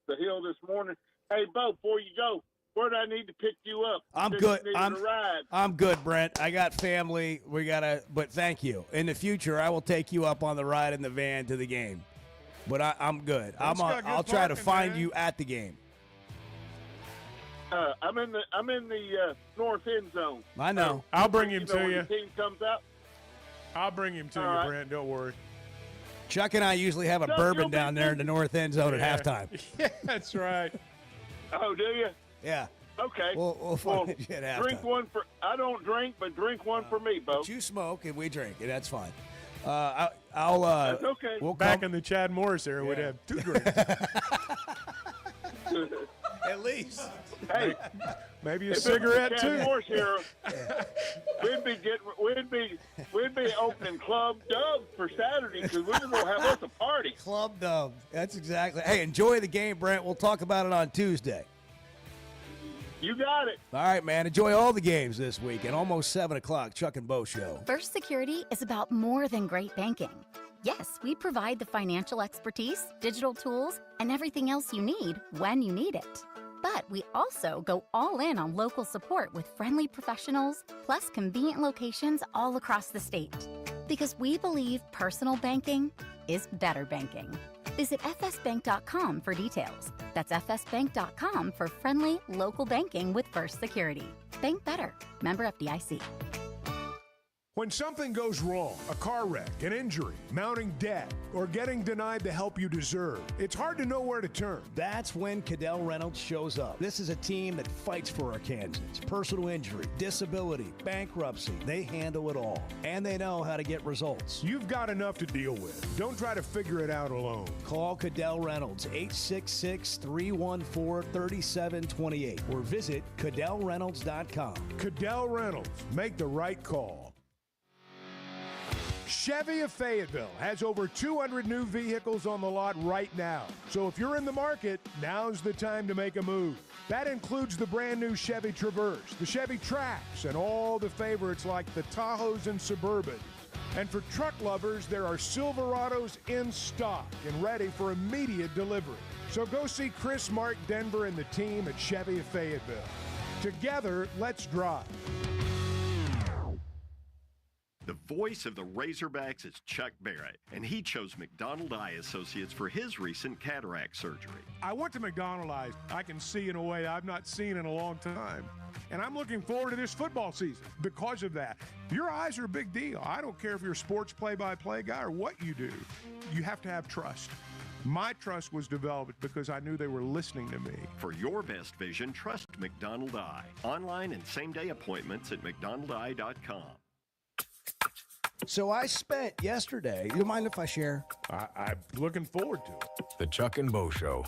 the hill this morning. Hey, Bo, before you go, where do I need to pick you up? I'm Since good. you needed a ride. I'm good, Brent. I got family. But thank you. In the future, I will take you up on the ride in the van to the game. But I'm good. I'll try to find you at the game. I'm in the north end zone. I know. I'll bring him to when you. the team comes out. I'll bring him to you, right. Brent. Don't worry. Chuck and I usually have a Chuck, bourbon you'll be down there in the north end zone Yeah. at halftime. Yeah, that's right. Oh, do you? Yeah. Okay. We'll find it at halftime. Drink one for. I don't drink, but drink one for me, Bo. But you smoke and we drink, and that's fine. I'll. That's okay. We'll Back come, in the Chad Morris era, we'd have 2 drinks. at least. Hey, Maybe a if cigarette, it was the Chad too. Morris era, we'd be opening Club Dub for Saturday because we're gonna have us a party. Club Dub. That's exactly. Hey, enjoy the game, Brent. We'll talk about it on Tuesday. You got it. All right, man. Enjoy all the games this week. And almost 7 o'clock, Chuck and Bo Show. First Security is about more than great banking. Yes, we provide the financial expertise, digital tools, and everything else you need when you need it. But we also go all in on local support with friendly professionals, plus convenient locations all across the state. Because we believe personal banking is better banking. Visit fsbank.com for details. That's fsbank.com for friendly, local banking with First Security. Bank better. Member FDIC. When something goes wrong, a car wreck, an injury, mounting debt, or getting denied the help you deserve, it's hard to know where to turn. That's when Cadell Reynolds shows up. This is a team that fights for Arkansans. Personal injury, disability, bankruptcy, they handle it all. And they know how to get results. You've got enough to deal with. Don't try to figure it out alone. Call Cadell Reynolds, 866-314-3728, or visit CadellReynolds.com. Cadell Reynolds. Make the right call. Chevy of Fayetteville has over 200 new vehicles on the lot right now. So if you're in the market, now's the time to make a move. That includes the brand new Chevy Traverse, the Chevy Trax, and all the favorites like the Tahoes and Suburbans. And for truck lovers, there are Silverados in stock and ready for immediate delivery. So go see Chris, Mark, Denver, and the team at Chevy of Fayetteville. Together, let's drive. The voice of the Razorbacks is Chuck Barrett, and he chose McDonald Eye Associates for his recent cataract surgery. I went to McDonald Eyes. I can see in a way I've not seen in a long time. And I'm looking forward to this football season because of that. Your eyes are a big deal. I don't care if you're a sports play-by-play guy or what you do. You have to have trust. My trust was developed because I knew they were listening to me. For your best vision, trust McDonald Eye. Online and same-day appointments at McDonaldEye.com. So I spent yesterday. You mind if I share? I'm looking forward to it. The Chuck and Bo Show.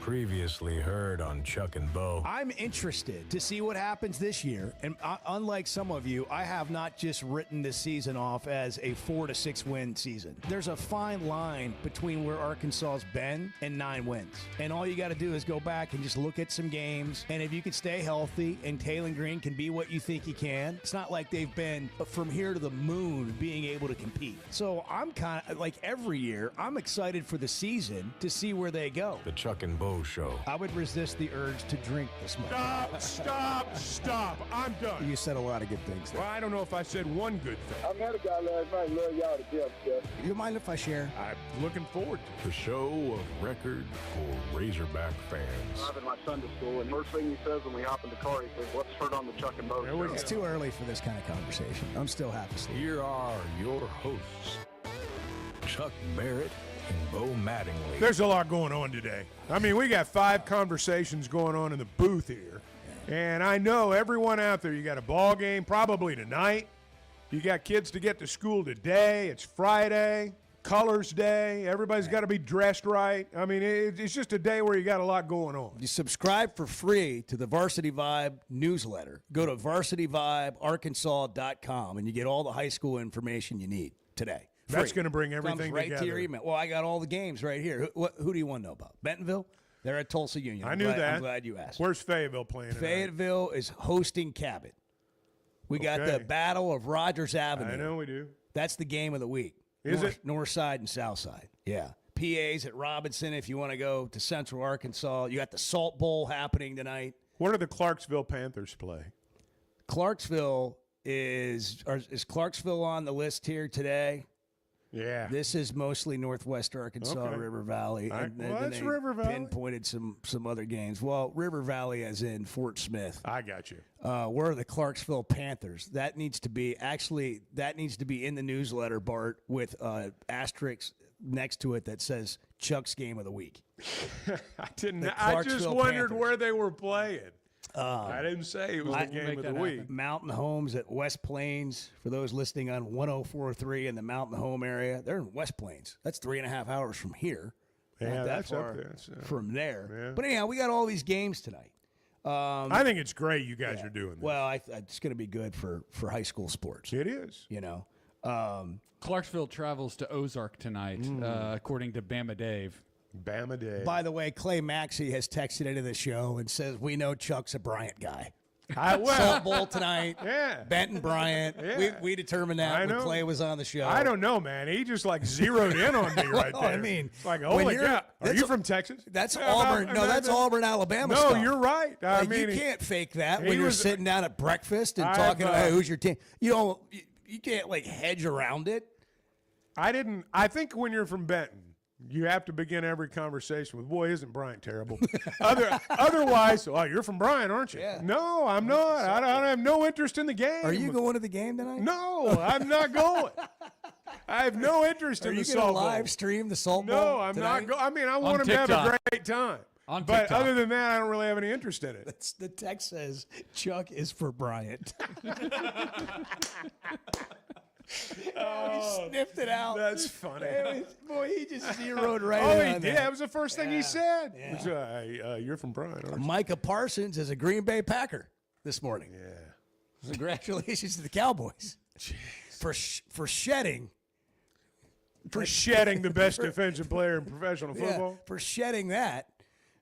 Previously heard on Chuck and Bo. I'm interested to see what happens this year. And unlike some of you, I have not just written this season off as a 4 to 6 win season. There's a fine line between where Arkansas's been and 9 wins. And all you got to do is go back and just look at some games. And if you can stay healthy and Taylon Green can be what you think he can, it's not like they've been from here to the moon being able to compete. So I'm kind of like every year, I'm excited for the season to see where they go. The Chuck and Bo Show. I would resist the urge to drink this morning. Stop. I'm done. You said a lot of good things there. Well, I don't know if I said one good thing. I met a guy last night. Love y'all to death, Jeff. You mind if I share? I'm looking forward to it. The show of record for Razorback fans. I'm in my Sunday school, and first thing he says when we hop in the car, he says, "What's heard on the Chuck and Bo Show?" It's too early for this kind of conversation. I'm still half asleep. Here are your hosts, Chuck Barrett and Bo Mattingly. There's a lot going on today. I mean, we got 5 conversations going on in the booth here. And I know everyone out there, you got a ball game probably tonight. You got kids to get to school today. It's Friday, Colors Day. Everybody's got to be dressed right. I mean, it's just a day where you got a lot going on. You subscribe for free to the Varsity Vibe newsletter. Go to varsityvibearkansas.com, and you get all the high school information you need today. That's going to bring everything Comes right together. to your email. Well, I got all the games right here. Who do you want to know about? Bentonville? They're at Tulsa Union. I knew that. I'm glad you asked. Where's Fayetteville playing tonight? Fayetteville is hosting Cabot. We got the Battle of Rogers Avenue. I know we do. That's the game of the week. Is it? North Side and South Side. Yeah. PA's at Robinson if you want to go to Central Arkansas. You got the Salt Bowl happening tonight. Where do the Clarksville Panthers play? Clarksville is Clarksville on the list here today? Yeah. This is mostly Northwest Arkansas, River Valley. Well, then that's they River Valley. pinpointed some other games. Well, River Valley as in Fort Smith. I got you. Where are the Clarksville Panthers? That needs to be in the newsletter, Bart, with asterisks next to it that says Chuck's game of the week. I just wondered where they were playing. I didn't say it was the game of the week. Mountain Homes at West Plains. For those listening on 104.3 in the Mountain Home area, they're in West Plains. That's 3.5 hours from here. Yeah, that's far up there. from there. Yeah. But anyhow, we got all these games tonight. I think it's great you guys are doing this. Well, it's going to be good for high school sports. It is. You know. Clarksville travels to Ozark tonight, according to Bama Dave. Bama Day. By the way, Clay Maxey has texted into the show and says, we know Chuck's a Bryant guy. Salt Bowl tonight. Yeah. Benton Bryant. Yeah. We determined that when Clay was on the show. I don't know, man. He just zeroed in on me right there. I mean, it's like, oh my God. Are you from Texas? That's Auburn. No, that's Auburn, Alabama No, stuff. you're right. I mean, you can't fake that when you're sitting down at breakfast and talking about, hey, who's your team. You can't hedge around it. I think when you're from Benton, you have to begin every conversation with, boy, isn't Bryant terrible? Otherwise, you're from Bryant, aren't you? Yeah. No, I'm not. I don't have no interest in the game. Are you going to the game tonight? No, I'm not going. I have no interest in the Salt Bowl. Are you going to live stream the Salt Bowl? No, I'm not going. I mean, I want him to have a great time. But other than that, I don't really have any interest in it. The text says, Chuck is for Bryant. He sniffed it out. That's funny. Boy, he just zeroed right in. Oh, on he did. that. That was the first thing he said. Yeah. You're from Bryant, aren't you? Micah Parsons is a Green Bay Packer this morning. Yeah. Congratulations to the Cowboys for shedding. For shedding the best defensive player in professional football. Yeah, for shedding that.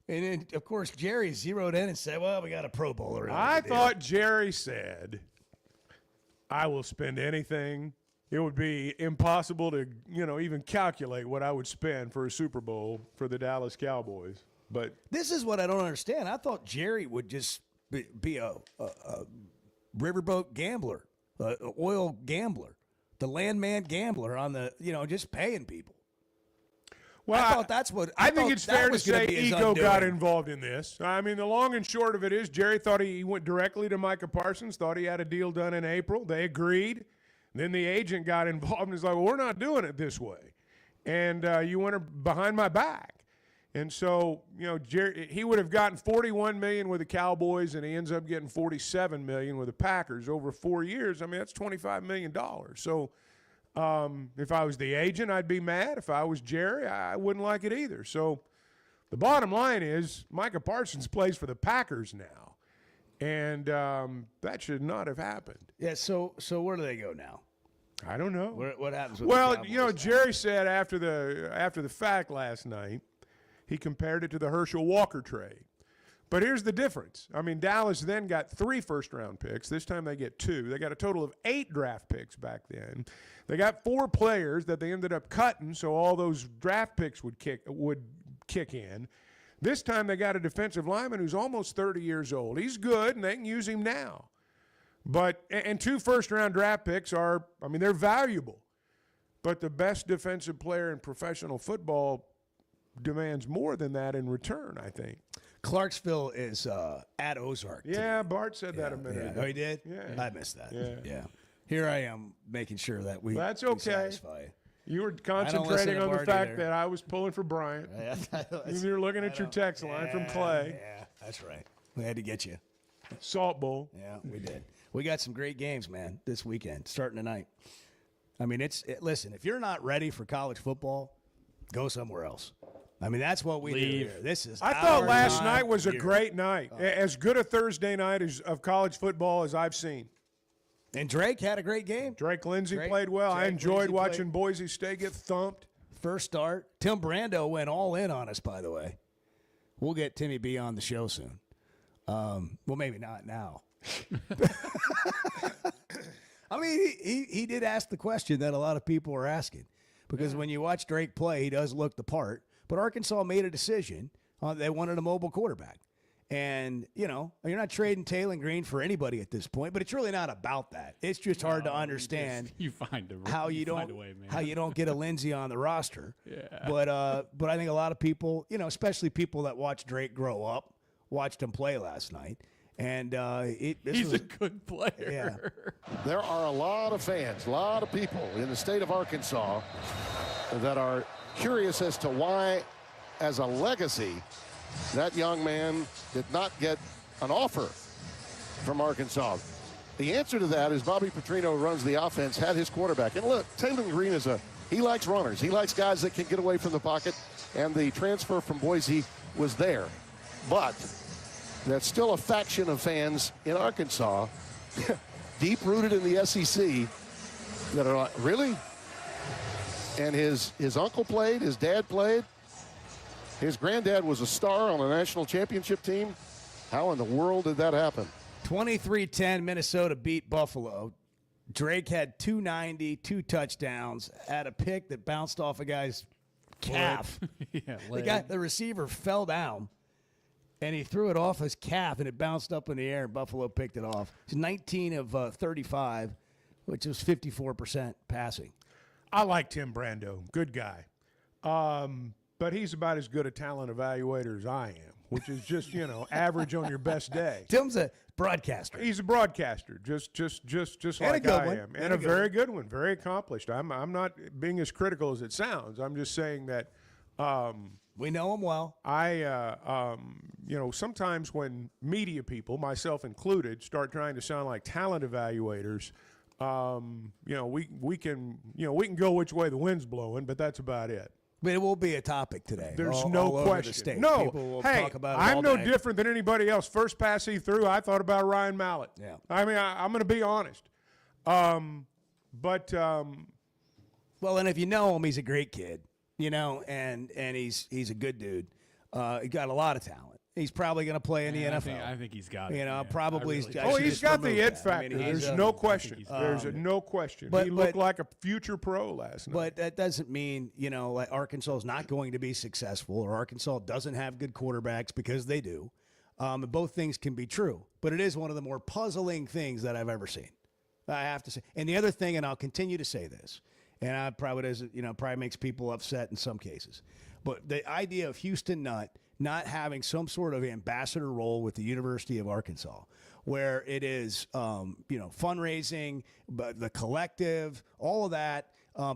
And then, of course, Jerry zeroed in and said, well, we got a Pro Bowler. I thought Jerry said, I will spend anything. It would be impossible to, even calculate what I would spend for a Super Bowl for the Dallas Cowboys. But this is what I don't understand. I thought Jerry would just be a riverboat gambler, an oil gambler, the landman gambler on the, just paying people. Well, I thought that's what I think it's fair to say ego got undoing. involved in this. I mean, the long and short of it is Jerry thought he went directly to Micah Parsons, thought he had a deal done in April. They agreed. Then the agent got involved and was like, well, we're not doing it this way. And you went behind my back. And so, Jerry, he would have gotten $41 million with the Cowboys, and he ends up getting $47 million with the Packers over 4 years. I mean, that's $25 million. So if I was the agent, I'd be mad. If I was Jerry, I wouldn't like it either. So The bottom line is Micah Parsons plays for the Packers now, and that should not have happened. Yeah, so where do they go now? I don't know. What happens with Well, the Cowboys now? Jerry said after the fact last night, he compared it to the Herschel Walker trade. But here's the difference. I mean, Dallas then got 3 first-round picks. This time they get 2. They got a total of 8 draft picks back then. They got 4 players that they ended up cutting, so all those draft picks would kick in. This time they got a defensive lineman who's almost 30 years old. He's good, and they can use him now. But and 2 first-round draft picks are, I mean, they're valuable. But the best defensive player in professional football demands more than that in return, I think. Clarksville is at Ozark. Yeah, Bart said that a minute ago. Oh, he did? Yeah. I missed that. Yeah. Here I am making sure that we That's we okay. satisfy. You were I don't concentrating listen to on the Bart fact either. that I was pulling for Bryant. You were looking at your text line from Clay. Yeah, that's right. We had to get you. Salt Bowl. Yeah, we did. We got some great games, man, this weekend, starting tonight. I mean, listen, if you're not ready for college football, go somewhere else. I mean, that's what we do here. This is. I thought last our night was a year. great night. As good a Thursday night of college football as I've seen. And Drake had a great game. Drake Lindsey played well. I enjoyed watching Boise State get thumped. First start. Tim Brando went all in on us, by the way. We'll get Timmy B on the show soon. Well, maybe not now. I mean, he did ask the question that a lot of people are asking. Because when you watch Drake play, he does look the part. But Arkansas made a decision. They wanted a mobile quarterback. And, you know, you're not trading Taylor Green for anybody at this point, but it's really not about that. It's just hard to understand how you don't get a Lindsey on the roster. Yeah. But I think a lot of people, you know, especially people that watch Drake grow up, watched him play last night. And he's a good player. Yeah. There are a lot of fans, a lot of people in the state of Arkansas that are curious as to why, as a legacy, that young man did not get an offer from Arkansas. The answer to that is Bobby Petrino runs the offense, had his quarterback. And look, Taylor Green he likes runners. He likes guys that can get away from the pocket, and the transfer from Boise was there. But that's still a faction of fans in Arkansas, deep-rooted in the SEC, that are like, really? And his uncle played, his dad played. His granddad was a star on a national championship team. How in the world did that happen? 23-10, Minnesota beat Buffalo. Drake had 290, 2 touchdowns, had a pick that bounced off a guy's calf. The receiver fell down, and he threw it off his calf, and it bounced up in the air, and Buffalo picked it off. It's 19 of 35, which was 54% passing. I like Tim Brando. Good guy. But he's about as good a talent evaluator as I am, which is just, you know, average on your best day. Tim's a broadcaster. He's a broadcaster, just like I am. And a very good one, very accomplished. I'm not being as critical as it sounds. I'm just saying that we know him well. You know, sometimes when media people, myself included, start trying to sound like talent evaluators, you know, we can go which way the wind's blowing, but that's about it. But it will be a topic today. There's all no over question. the state. No, People will hey, talk about it I'm all no day. different than anybody else. First pass he threw, I thought about Ryan Mallett. Yeah. I mean, I'm going to be honest. Well, and if you know him, he's a great kid, you know, and he's a good dude. He got a lot of talent. He's probably going to play in the NFL. I think he's got it. You know, yeah. probably. He's got the it factor. There's no question. There's no question. He looked like a future pro last night. But that doesn't mean, you know, like Arkansas is not going to be successful, or Arkansas doesn't have good quarterbacks, because they do. Both things can be true. But it is one of the more puzzling things that I've ever seen. I have to say. And the other thing, and I'll continue to say this, and I probably doesn't, you know, probably makes people upset in some cases, but the idea of Houston Nutt not having some sort of ambassador role with the University of Arkansas, where it is, you know, fundraising, but the collective, all of that,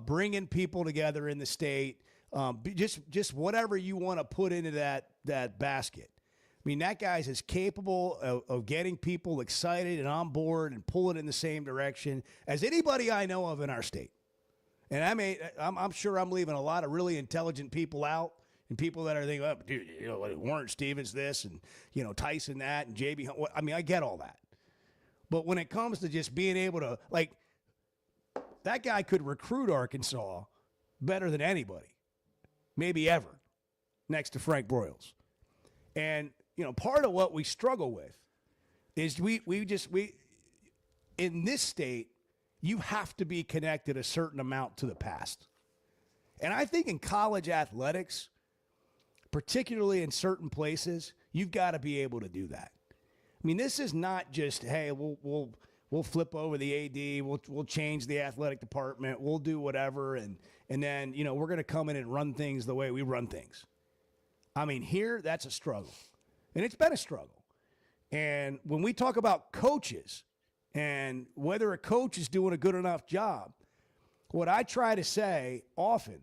bringing people together in the state, just whatever you want to put into that basket. I mean, that guy's as capable of getting people excited and on board and pulling in the same direction as anybody I know of in our state. And I'm sure I'm leaving a lot of really intelligent people out, And people that are thinking, oh, dude, Warren Stevens this and, Tyson that and JB Hunt. I mean, I get all that. But when it comes to just being able to, that guy could recruit Arkansas better than anybody, maybe ever, next to Frank Broyles. And, part of what we struggle with is we in this state, you have to be connected a certain amount to the past. And I think in college athletics, particularly in certain places, you've got to be able to do that. I mean, this is not just, hey, we'll flip over the AD, we'll change the athletic department, we'll do whatever, and then, we're going to come in and run things the way we run things. I mean, here, that's a struggle. And it's been a struggle. And when we talk about coaches and whether a coach is doing a good enough job, what I try to say often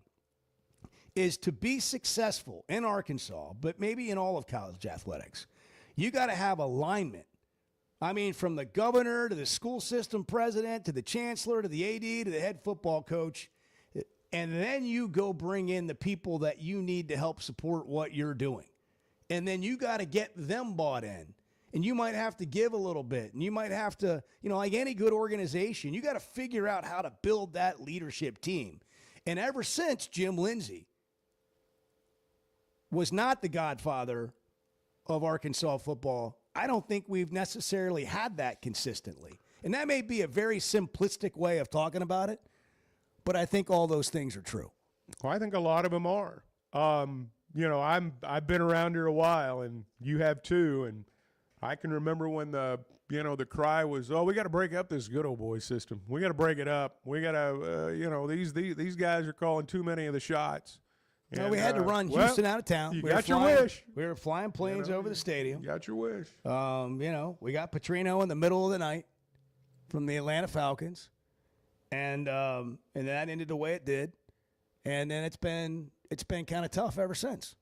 is to be successful in Arkansas, but maybe in all of college athletics, you got to have alignment. I mean, from the governor to the school system president to the chancellor to the AD to the head football coach, and then you go bring in the people that you need to help support what you're doing. And then you got to get them bought in. And you might have to give a little bit. And you might have to, like any good organization, you got to figure out how to build that leadership team. And ever since Jim Lindsey was not the godfather of Arkansas football, I don't think we've necessarily had that consistently. And that may be a very simplistic way of talking about it, but I think all those things are true. Well, I think a lot of them are. I've been around here a while, and you have too, and I can remember when the cry was, oh, we got to break up this good old boy system. We got to break it up. We got to, these guys are calling too many of the shots. And, we had to run Houston out of town. You got your wish. We were flying planes over the stadium. You got your wish. We got Petrino in the middle of the night from the Atlanta Falcons, and that ended the way it did. And then it's been kind of tough ever since.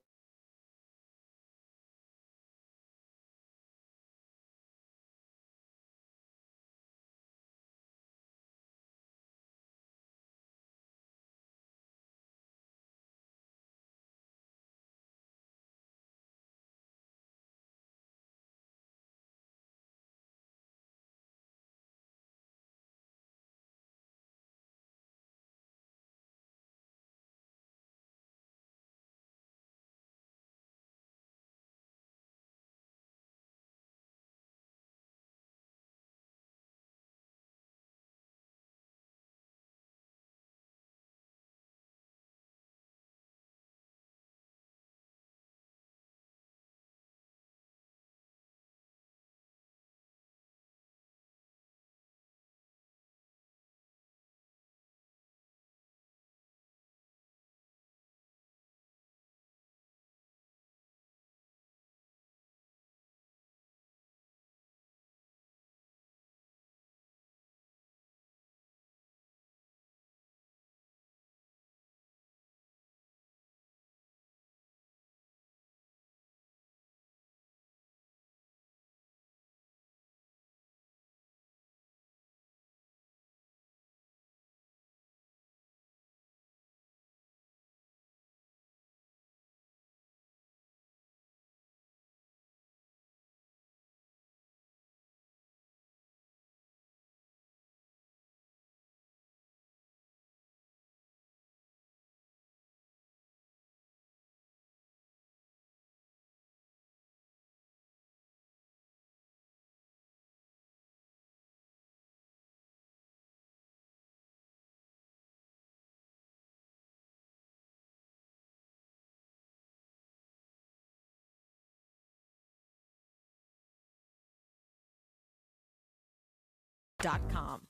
.com.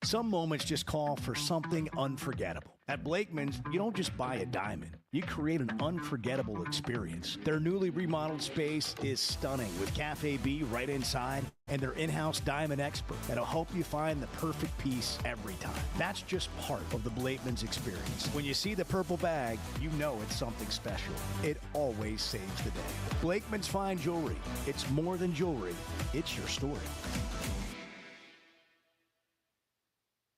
Some moments just call for something unforgettable. At Blakeman's, you don't just buy a diamond. You create an unforgettable experience. Their newly remodeled space is stunning with Cafe B right inside and their in-house diamond expert that'll help you find the perfect piece every time. That's just part of the Blakeman's experience. When you see the purple bag, you know it's something special. It always saves the day. Blakeman's Fine Jewelry. It's more than jewelry. It's your story.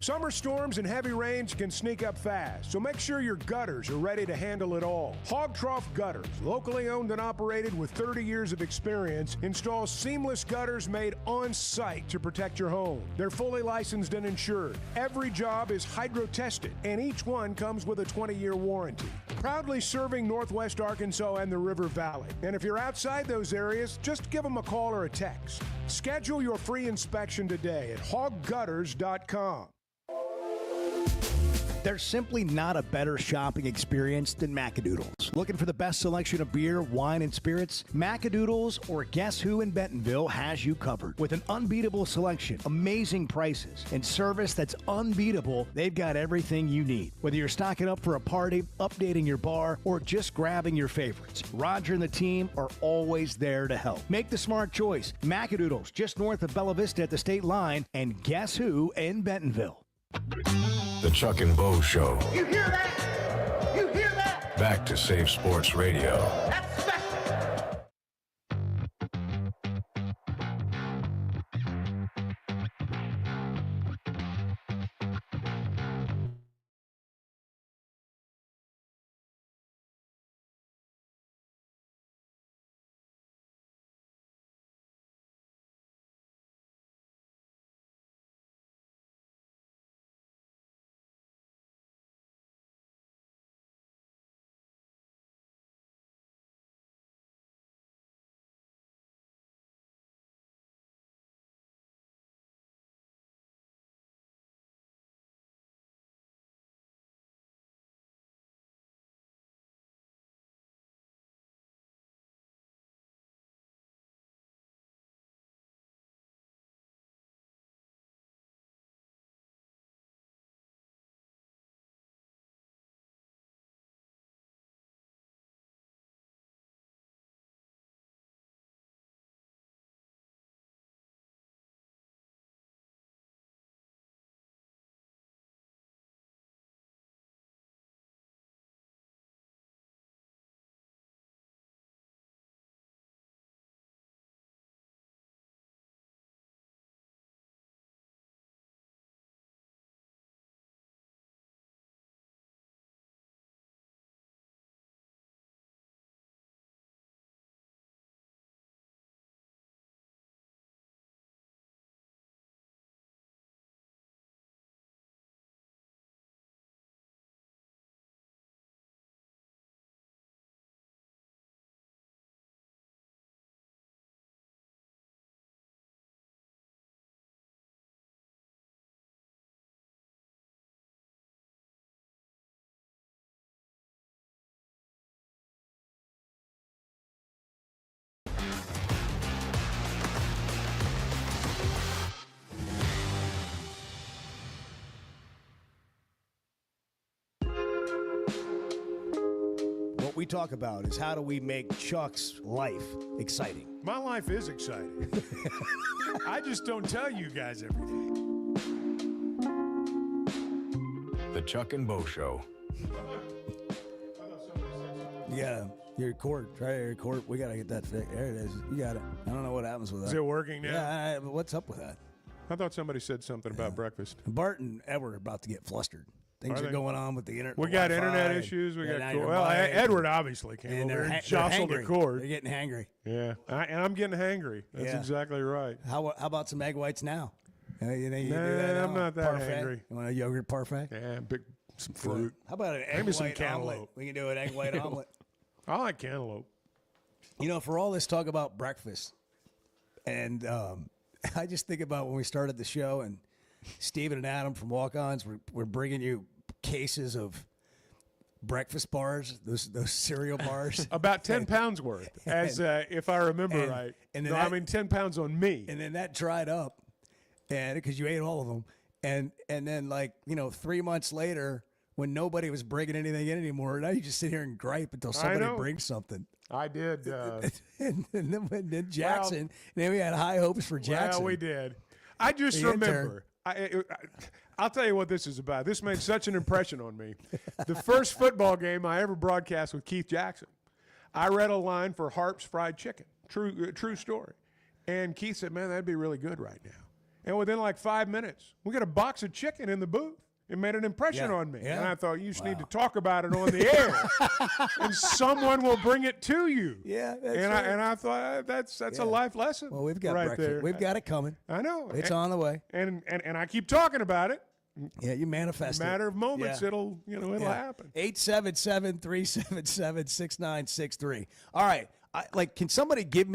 Summer storms and heavy rains can sneak up fast, so make sure your gutters are ready to handle it all. Hog Trough Gutters, locally owned and operated with 30 years of experience, installs seamless gutters made on site to protect your home. They're fully licensed and insured. Every job is hydro tested, and each one comes with a 20-year warranty. Proudly serving Northwest Arkansas and the River Valley. And if you're outside those areas, just give them a call or a text. Schedule your free inspection today at hoggutters.com. There's simply not a better shopping experience than Macadoodles. Looking for the best selection of beer, wine, and spirits? Macadoodles or Guess Who in Bentonville has you covered. With an unbeatable selection, amazing prices, and service that's unbeatable, they've got everything you need. Whether you're stocking up for a party, updating your bar, or just grabbing your favorites, Roger and the team are always there to help. Make the smart choice. Macadoodles, just north of Bella Vista at the state line, and Guess Who in Bentonville. The Chuck and Bo Show. You hear that? You hear that? Back to Safe Sports Radio. That's special. What we talk about is how do we make Chuck's life exciting. My life is exciting. I just don't tell you guys everything. The Chuck and Bo Show. You gotta, your cord, try your cord. We gotta get that fixed. There it is. You got it. I don't know what happens with that. Is it working now? Yeah, what's up with that? I thought somebody said something about breakfast. Bart and Edward are about to get flustered. Things are going on with the internet. We got internet issues. We got well, Edward obviously came over and jostled the cord. They're getting hangry. Yeah, and I'm getting hangry. That's exactly right. How about some egg whites now? You do that I'm not that parfait? hangry. You want a yogurt parfait? Yeah, some fruit. How about an egg white omelet? We can do an egg white omelet. I like cantaloupe. You know, for all this talk about breakfast, and I just think about when we started the show, and Steven and Adam from Walk-Ons were bringing you cases of breakfast bars, those cereal bars. About 10 pounds worth, as if I remember right. And no, I mean 10 pounds on me. And then that dried up, and because you ate all of them, and then 3 months later, when nobody was bringing anything in anymore, now you just sit here and gripe until somebody brings something. I did. and then Jackson. Then we had high hopes for Jackson. Well, we did. I just remember. I'll tell you what this is about. This made such an impression on me. The first football game I ever broadcast with Keith Jackson, I read a line for Harp's Fried Chicken. True story. And Keith said, "Man, that'd be really good right now." And within like 5 minutes, we got a box of chicken in the booth. It made an impression Yeah, on me. yeah. And I thought, you just need to talk about it on the air. And someone will bring it to you. Yeah, that's and right. I thought, that's a life lesson. Well, we've got right breakfast. there. We've got it coming. I know. It's on the way. And I keep talking about it. Yeah, you manifest In a matter of moments, Yeah. it'll happen. 877-377-6963. All right. Can they give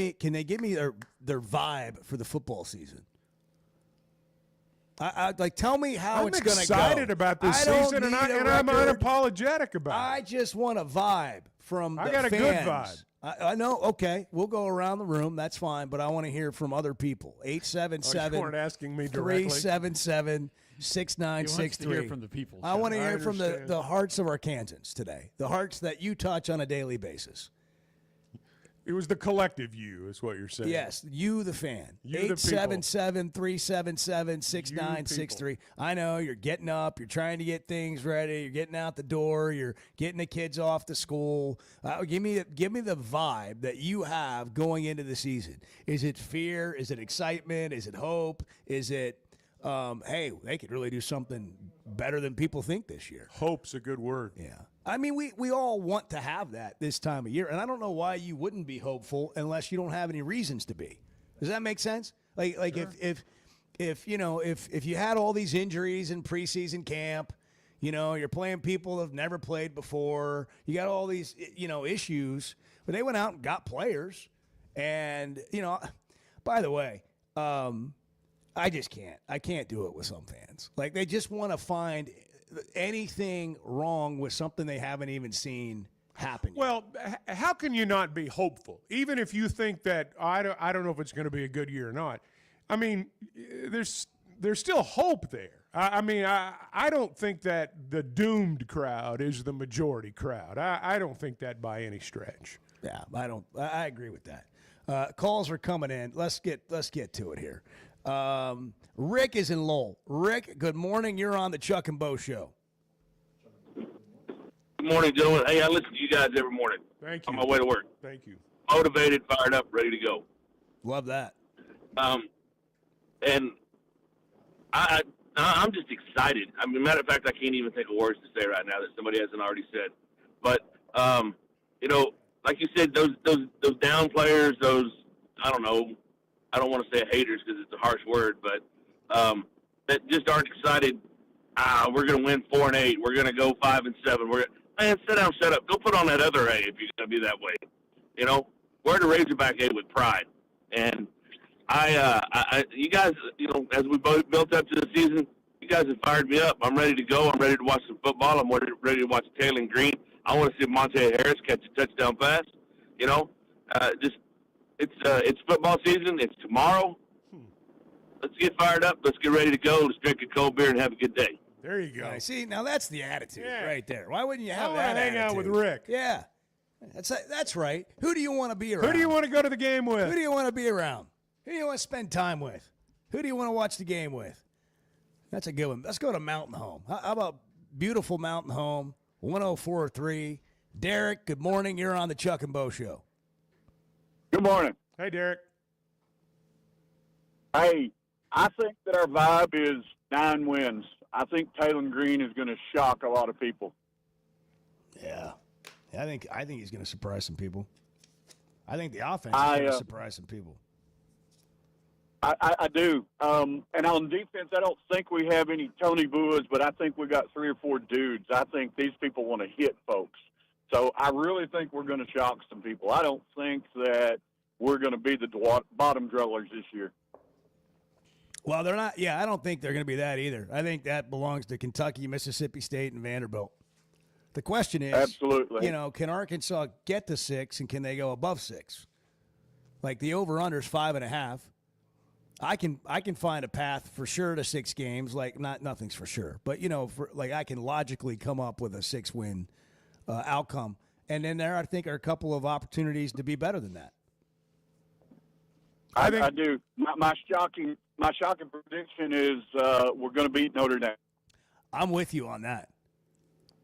me their vibe for the football season? Tell me how it's going to go. I'm excited about this season, and I'm unapologetic about it. I just want a vibe from the fans. I got a good vibe. I know. Okay, we'll go around the room. That's fine, but I want to hear from other people. 877 you weren't asking me directly. 377 He 6963. wants to hear from the people. I want to I hear from the understand. hearts of Arkansans today, the hearts that you touch on a daily basis. It was the collective you, is what you're saying. Yes, you, the fan. You, the people. 877-377-6963. I know you're getting up. You're trying to get things ready. You're getting out the door. You're getting the kids off to school. Give me the vibe that you have going into the season. Is it fear? Is it excitement? Is it hope? Is it, hey, they could really do something better than people think this year? Hope's a good word. Yeah. I mean, we all want to have that this time of year, and I don't know why you wouldn't be hopeful unless you don't have any reasons to be. Does that make sense? Like Sure. if you had all these injuries in preseason camp, you're playing people that have never played before. You got all these issues, but they went out and got players, and by the way, I just can't. I can't do it with some fans. Like they just want to find anything wrong with something they haven't even seen happen yet. Well, how can you not be hopeful, even if you think that I don't know if it's going to be a good year or not? I mean, there's still hope there. I don't think that the doomed crowd is the majority crowd. I don't think that by any stretch. Yeah, I agree with that. Calls are coming in. Let's get to it here. Rick is in Lowell. Rick, good morning. You're on the Chuck and Bo Show. Good morning, gentlemen. Hey, I listen to you guys every morning. Thank you. On my way to work. Thank you. Motivated, fired up, ready to go. Love that. And I'm just excited. I mean, matter of fact, I can't even think of words to say right now that somebody hasn't already said. But like you said, those down players, I don't know. I don't want to say haters because it's a harsh word, but that just aren't excited. We're going to win 4-8. We're going to go 5-7. Man, sit down, shut up. Go put on that other A if you're going to be that way. Wear the Razorback A with pride. And you guys, as we both built up to the season, you guys have fired me up. I'm ready to go. I'm ready to watch some football. I'm ready to watch Taylor Green. I want to see Monte Harris catch a touchdown pass. It's football season. It's tomorrow. Let's get fired up. Let's get ready to go. Let's drink a cold beer and have a good day. There you go. See, now that's the attitude Yeah. right there. Why wouldn't you have I that want to hang out with attitude? Rick. Yeah. That's right. Who do you want to be around? Who do you want to go to the game with? Who do you want to be around? Who do you want to spend time with? Who do you want to watch the game with? That's a good one. Let's go to Mountain Home. How about beautiful Mountain Home, 104.3. Derek, good morning. You're on the Chuck and Bo Show. Good morning. Hey, Derek. Hey, I think that our vibe is 9 wins. I think Taylor Green is going to shock a lot of people. Yeah. I think he's going to surprise some people. I think the offense is going to surprise some people. I do. And on defense, I don't think we have any Tony Buas, but I think we got 3 or 4 dudes. I think these people want to hit folks. So I really think we're going to shock some people. I don't think that we're going to be the bottom dwellers this year. Well, they're not. Yeah, I don't think they're going to be that either. I think that belongs to Kentucky, Mississippi State, and Vanderbilt. The question is, absolutely, can Arkansas get to 6, and can they go above 6? Like the over/under is 5.5. I can find a path for sure to 6 games. Like nothing's for sure, but I can logically come up with a 6-win outcome, and then I think are a couple of opportunities to be better than that. I do. My shocking prediction is we're going to beat Notre Dame. I'm with you on that.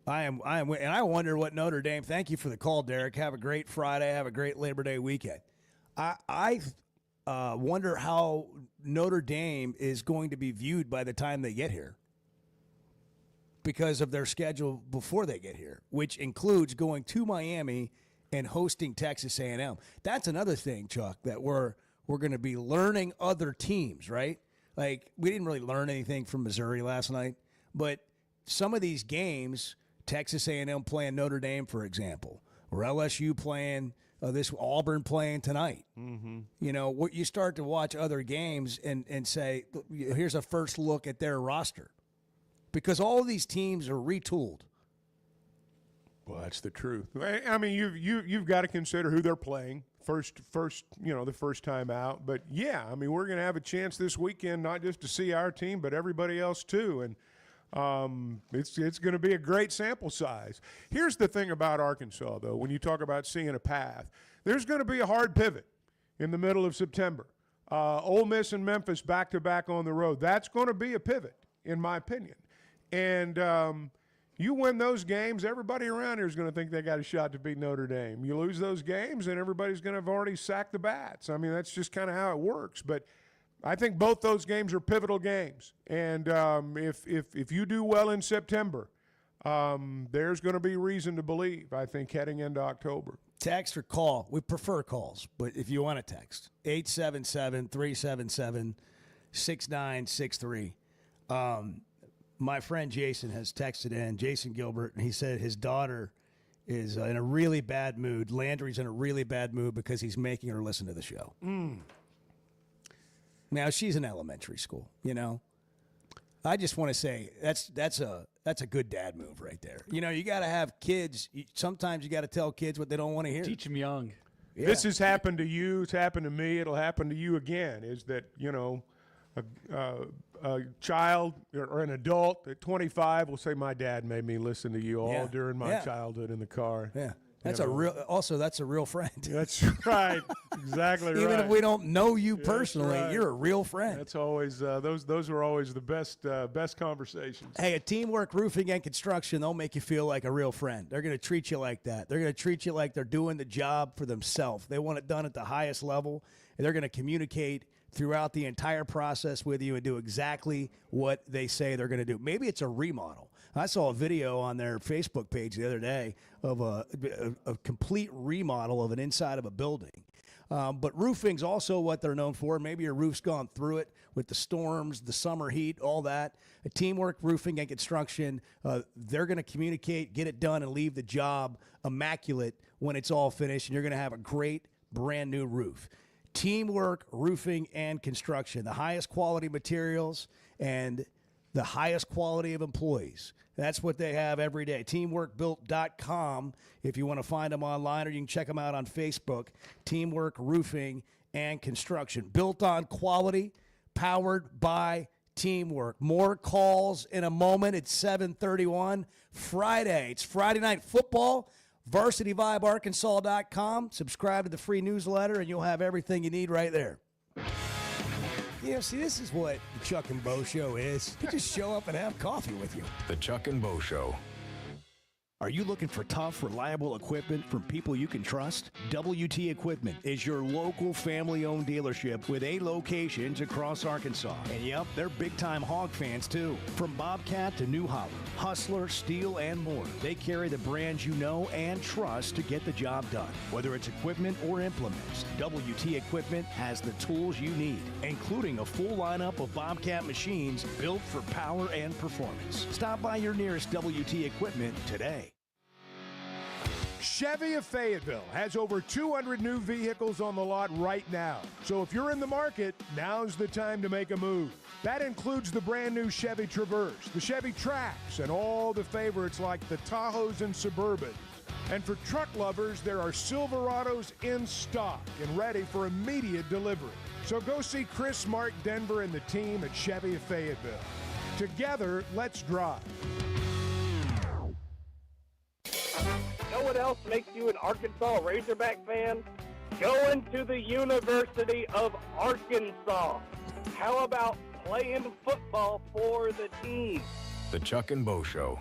I am, and I wonder what Notre Dame. Thank you for the call, Derek. Have a great Friday. Have a great Labor Day weekend. wonder how Notre Dame is going to be viewed by the time they get here because of their schedule before they get here, which includes going to Miami and hosting Texas A&M. That's another thing, Chuck, that we're going to be learning other teams, right? Like, we didn't really learn anything from Missouri last night, but some of these games, Texas A&M playing Notre Dame, for example, or LSU playing this Auburn playing tonight. Mm-hmm. You know, what you start to watch other games and say, here's a first look at their roster. Because all of these teams are retooled. Well, that's the truth. I mean, you've got to consider who they're playing first, the first time out. But yeah, I mean, we're going to have a chance this weekend not just to see our team, but everybody else too. And it's going to be a great sample size. Here's the thing about Arkansas, though. When you talk about seeing a path, there's going to be a hard pivot in the middle of September. Ole Miss and Memphis back-to-back on the road. That's going to be a pivot, in my opinion. And you win those games, everybody around here is going to think they got a shot to beat Notre Dame. You lose those games, and everybody's going to have already sacked the bats. I mean, that's just kind of how it works. But I think both those games are pivotal games. And if you do well in September, there's going to be reason to believe, I think, heading into October. Text or call. We prefer calls, but if you want to text, 877-377-6963. My friend Jason has texted in, Jason Gilbert, and he said his daughter is in a really bad mood. Landry's in a really bad mood because he's making her listen to the show. Now, she's in elementary school, you know. I just want to say that's a good dad move right there. You know, you got to have kids. Sometimes you got to tell kids what they don't want to hear. Teach them young. Yeah. This has happened to you. It's happened to me. It'll happen to you again, is that, you know, a child or an adult at 25 will say, my dad made me listen to you all during my childhood in the car. Yeah. That's a real friend. That's right. Exactly right. Even if we don't know you personally, you're a real friend. That's always those are always the best conversations. Hey, at Teamwork Roofing and Construction, they'll make you feel like a real friend. They're going to treat you like that. They're going to treat you like they're doing the job for themselves. They want it done at the highest level, and they're going to communicate throughout the entire process with you and do exactly what they say they're going to do. Maybe it's a remodel. I saw a video on their Facebook page the other day of a complete remodel of an inside of a building. But roofing's also what they're known for. Maybe your roof's gone through it with the storms, the summer heat, all that. Teamwork Roofing and Construction, they're going to communicate, get it done, and leave the job immaculate when it's all finished, and you're going to have a great brand new roof. Teamwork Roofing and Construction, the highest quality materials and the highest quality of employees. That's what they have every day. Teamworkbuilt.com if you want to find them online, or you can check them out on Facebook. Teamwork Roofing and Construction. Built on quality, powered by teamwork. More calls in a moment. It's 7:31 Friday. It's Friday Night Football. VarsityVibeArkansas.com. Subscribe to the free newsletter, and you'll have everything you need right there. You know, see, this is what the Chuck and Bo Show is. You just show up and have coffee with you. The Chuck and Bo Show. Are you looking for tough, reliable equipment from people you can trust? WT Equipment is your local family-owned dealership with 8 locations across Arkansas. And yep, they're big-time hog fans too. From Bobcat to New Holland, Hustler, Steel, and more, they carry the brands you know and trust to get the job done. Whether it's equipment or implements, WT Equipment has the tools you need, including a full lineup of Bobcat machines built for power and performance. Stop by your nearest WT Equipment today. Chevy of Fayetteville has over 200 new vehicles on the lot right now. So if you're in the market, now's the time to make a move. That includes the brand new Chevy Traverse, the Chevy Trax, and all the favorites like the Tahoes and Suburbans. And for truck lovers, there are Silverados in stock and ready for immediate delivery. So go see Chris, Mark, Denver, and the team at Chevy of Fayetteville. Together, let's drive. You know what else makes you an Arkansas Razorback fan? Going to the University of Arkansas. How about playing football for the team? The Chuck and Bo Show.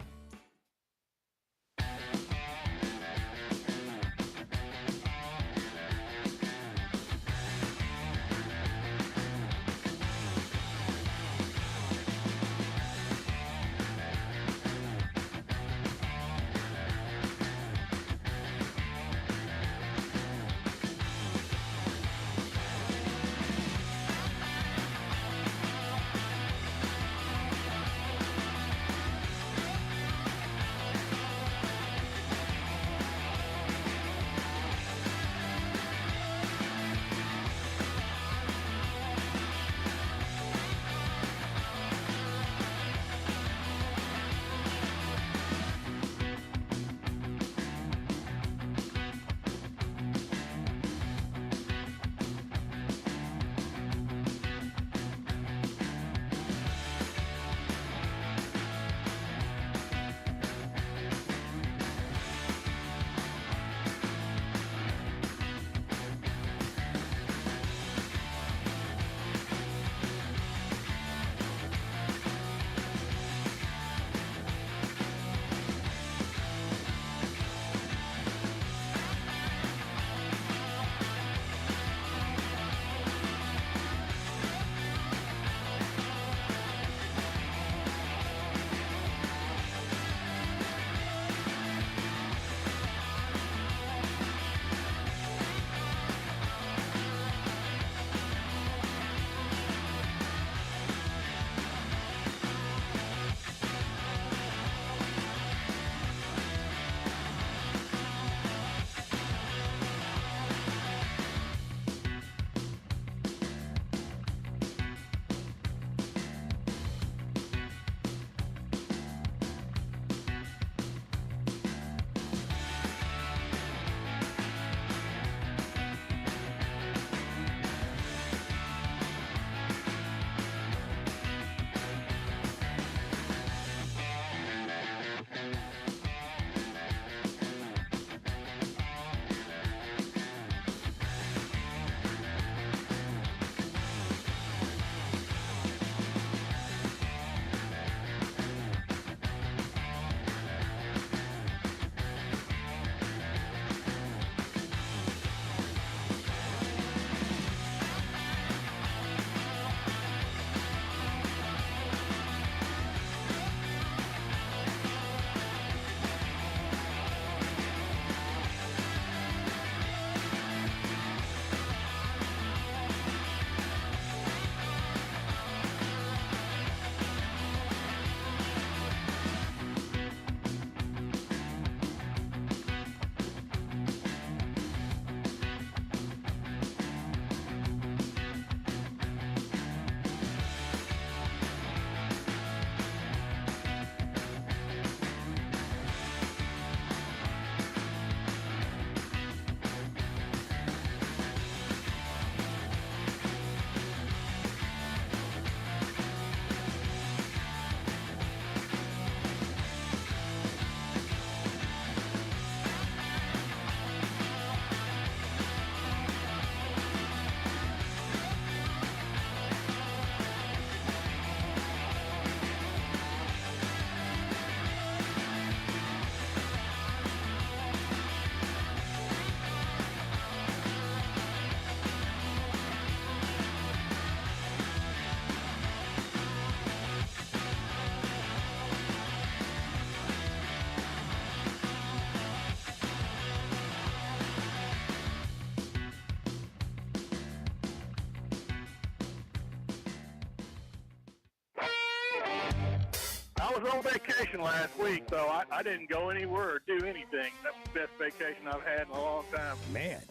was on vacation last week, so I didn't go anywhere or do anything. That's the best vacation I've had in a long time. Man.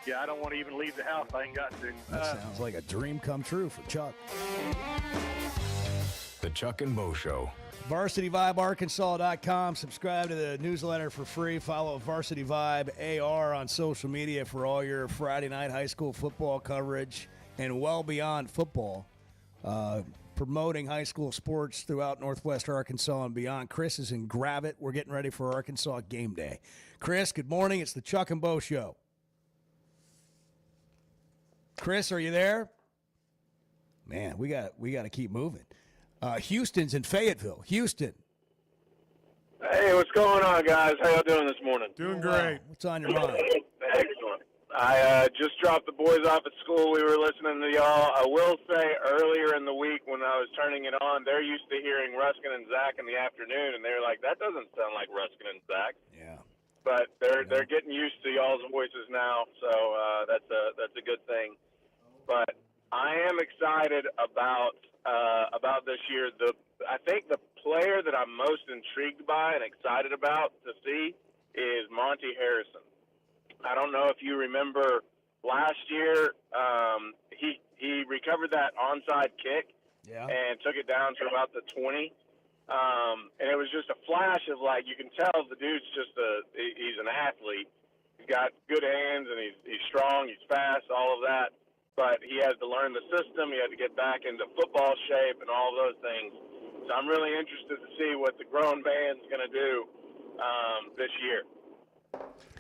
Yeah, I don't want to even leave the house. I ain't got to. That sounds like a dream come true for Chuck. The Chuck and Bo Show. VarsityVibeArkansas.com. Subscribe to the newsletter for free. Follow Varsity Vibe AR on social media for all your Friday night high school football coverage and well beyond football. Promoting high school sports throughout Northwest Arkansas and beyond. Chris is in Gravette. We're getting ready for Arkansas game day. Chris, good morning. It's the Chuck and Bo Show. Chris, are you there? Man, we got to keep moving. Houston's in Fayetteville. Houston. Hey, what's going on, guys? How y'all doing this morning? Doing great. What's on your mind? Excellent. I just dropped the boys off at school. We were listening to y'all. I will say earlier in the week when I was turning it on, they're used to hearing Ruskin and Zach in the afternoon, and they're like, that doesn't sound like Ruskin and Zach. Yeah. But they're getting used to y'all's voices now, so that's a good thing. But I am excited about this year. I think the player that I'm most intrigued by and excited about to see is Monty Harrison. I don't know if you remember last year, he recovered that onside kick and took it down to about the 20. And it was just a flash of, like, you can tell the dude's just he's an athlete. He's got good hands and he's strong, he's fast, all of that. But he has to learn the system. He had to get back into football shape and all those things. So I'm really interested to see what the grown man's going to do this year.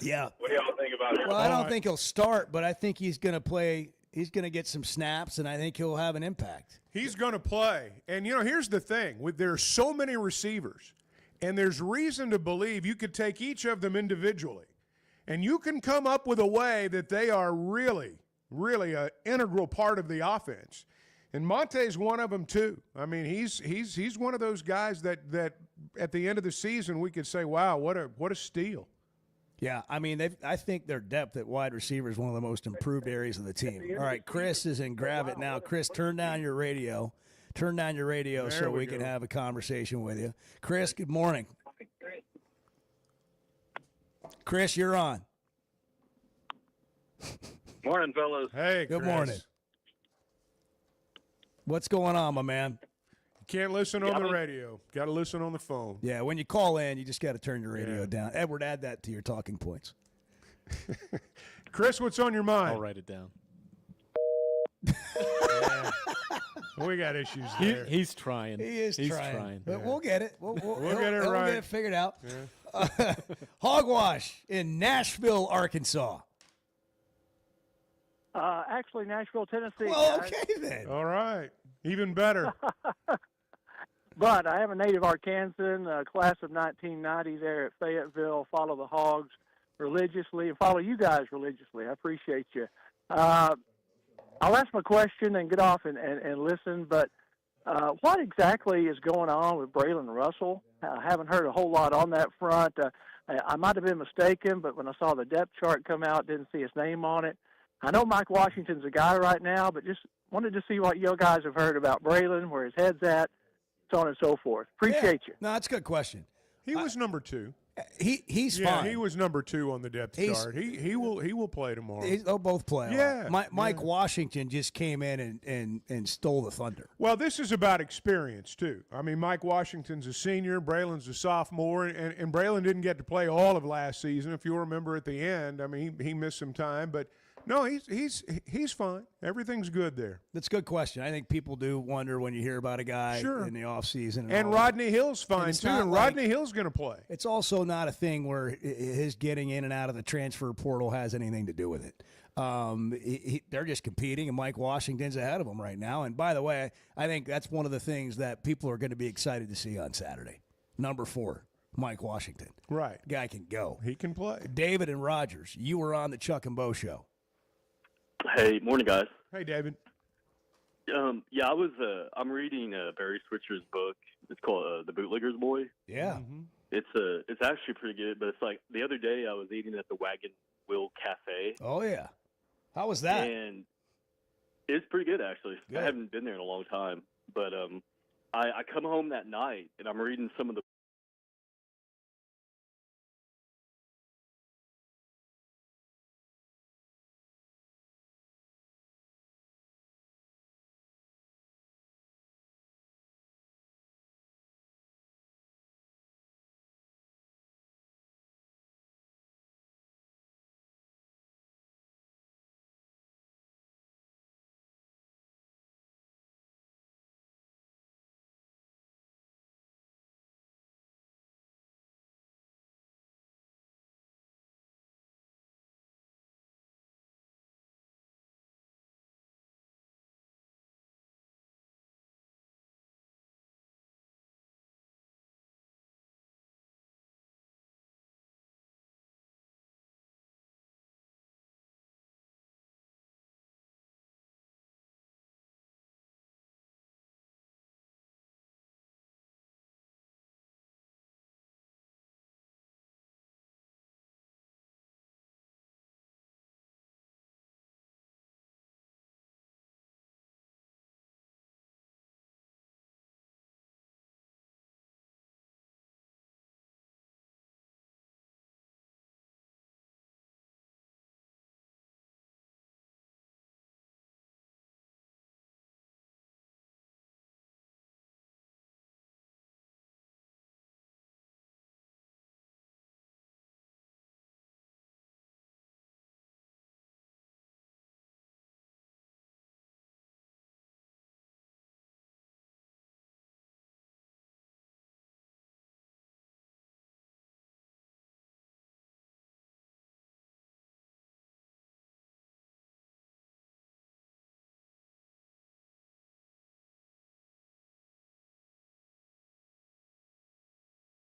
Yeah. What do y'all think about it? Well, I don't think he'll start, but I think he's going to play. He's going to get some snaps, and I think he'll have an impact. He's going to play. And, here's the thing. There's so many receivers, and there's reason to believe you could take each of them individually, and you can come up with a way that they are really an integral part of the offense. And Monte's one of them, too. I mean, he's one of those guys that at the end of the season we could say, wow, what a steal. Yeah, I mean, I think their depth at wide receiver is one of the most improved areas of the team. All right, Chris is in Gravette now. Chris, turn down your radio. So we can have a conversation with you. Chris, good morning. Chris, you're on. Morning, fellas. Hey, good Chris. morning. What's going on, my man? Can't listen on the radio. Got to listen on the phone. Yeah, when you call in, you just got to turn your radio down. Edward, add that to your talking points. Chris, what's on your mind? I'll write it down. We got issues there. He's trying. He is He's trying. But we'll get it. We'll get it We'll right. get it figured out. Yeah. Hogwash in Nashville, Arkansas. Actually, Nashville, Tennessee. Well, guys. okay then. All right. Even better. But I am a native Arkansan, class of 1990 there at Fayetteville. Follow the Hogs religiously and follow you guys religiously. I appreciate you. I'll ask my question and get off and listen, but what exactly is going on with Braylon Russell? I haven't heard a whole lot on that front. I might have been mistaken, but when I saw the depth chart come out, didn't see his name on it. I know Mike Washington's a guy right now, but just wanted to see what you guys have heard about Braylon, where his head's at, so on and so forth. Appreciate you. No, that's a good question. He was number 2. He's fine. He was number 2 on the depth chart. He will play tomorrow. They'll both play. Yeah. Mike Washington just came in and stole the thunder. Well, this is about experience, too. I mean, Mike Washington's a senior, Braylon's a sophomore, and Braylon didn't get to play all of last season. If you remember at the end, I mean, he missed some time, but no, he's fine. Everything's good there. That's a good question. I think people do wonder when you hear about a guy in the offseason. And Rodney Hill's fine, too, and Rodney Hill's going to play. It's also not a thing where his getting in and out of the transfer portal has anything to do with it. They're just competing, and Mike Washington's ahead of them right now. And by the way, I think that's one of the things that people are going to be excited to see on Saturday. Number 4, Mike Washington. Right. Guy can go. He can play. David and Rogers, you were on the Chuck and Bo Show. Hey, morning, guys. Hey, David. Yeah, I'm reading Barry Switcher's book. It's called The Bootlegger's Boy. Yeah. Mm-hmm. It's actually pretty good, but it's like the other day I was eating at the Wagon Wheel Cafe. Oh, yeah. How was that? And it's pretty good, actually. Good. I haven't been there in a long time, but I come home that night and I'm reading some of the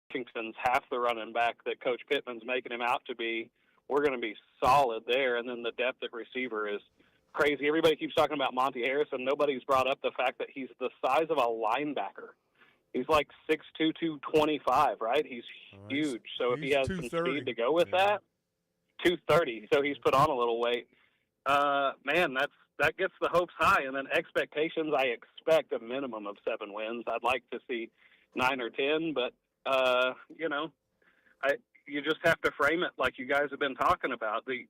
Washington's half the running back that Coach Pittman's making him out to be. We're going to be solid there, and then the depth at receiver is crazy. Everybody keeps talking about Monty Harrison. Nobody's brought up the fact that he's the size of a linebacker. He's like 6'2", 225, right? He's huge. So if he has some speed to go with that, 230. So he's put on a little weight. Man, that gets the hopes high. And then expectations, I expect a minimum of 7 wins. I'd like to see 9 or 10, but you just have to frame it like you guys have been talking about. The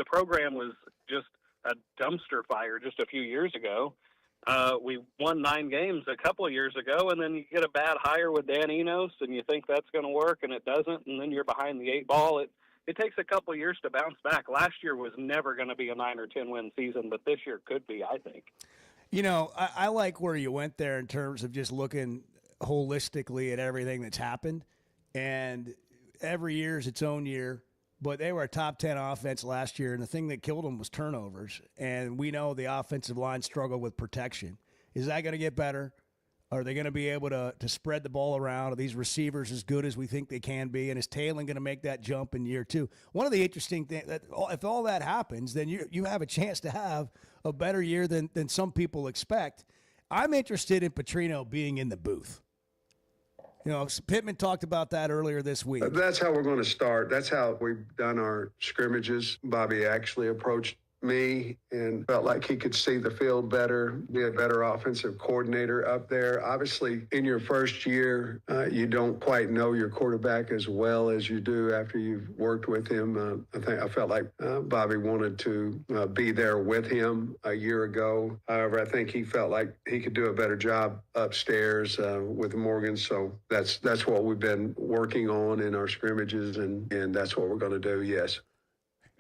program was just a dumpster fire just a few years ago. We won 9 games a couple of years ago, and then you get a bad hire with Dan Enos, and you think that's going to work, and it doesn't, and then you're behind the 8 ball. It takes a couple of years to bounce back. Last year was never going to be a 9 or 10 win season, but this year could be, I think. I like where you went there in terms of just looking holistically at everything that's happened, and every year is its own year. But they were a top 10 offense last year, and the thing that killed them was turnovers. And we know the offensive line struggled with protection. Is that going to get better? Are they going to be able to spread the ball around? Are these receivers as good as we think they can be? And is Taylor going to make that jump in year 2? One of the interesting things, that if all that happens, then you have a chance to have a better year than some people expect. I'm interested in Petrino being in the booth. Pittman talked about that earlier this week. That's how we're going to start. That's how we've done our scrimmages. Bobby actually approached me and felt like he could see the field better, be a better offensive coordinator up there. Obviously, in your first year, you don't quite know your quarterback as well as you do after you've worked with him. I felt like Bobby wanted to be there with him a year ago. However, I think he felt like he could do a better job upstairs with Morgan. So that's what we've been working on in our scrimmages, and that's what we're going to do, yes.